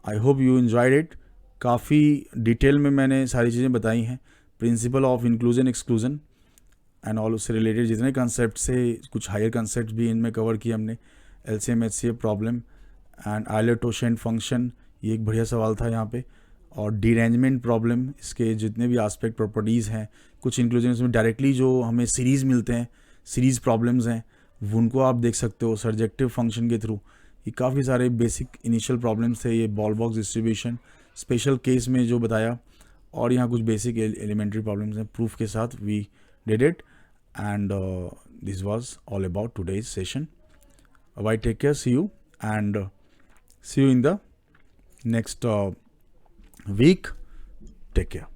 I hope you enjoyed it. काफ़ी detail में मैंने सारी चीज़ें बताई हैं, principal of inclusion exclusion and all उससे related जितने कंसेप्ट से, कुछ हायर कंसेप्ट भी इनमें कवर किए हमने. LCM HCF problem and Euler totient function, ये एक बढ़िया सवाल था यहाँ पे. और डीरेंजमेंट प्रॉब्लम, इसके जितने भी एस्पेक्ट प्रॉपर्टीज़ हैं, कुछ इंक्लूजन में डायरेक्टली जो हमें सीरीज़ मिलते हैं, सीरीज़ प्रॉब्लम्स हैं, उनको आप देख सकते हो सर्जेक्टिव फंक्शन के थ्रू. ये काफ़ी सारे बेसिक इनिशियल प्रॉब्लम्स थे. ये ball box distribution special case में जो बताया, और यहाँ कुछ बेसिक एलिमेंट्री प्रॉब्लम्स हैं प्रूफ के साथ. We did it and this was all about today's session. Bye, take care, see you and see you in the next week. Take care.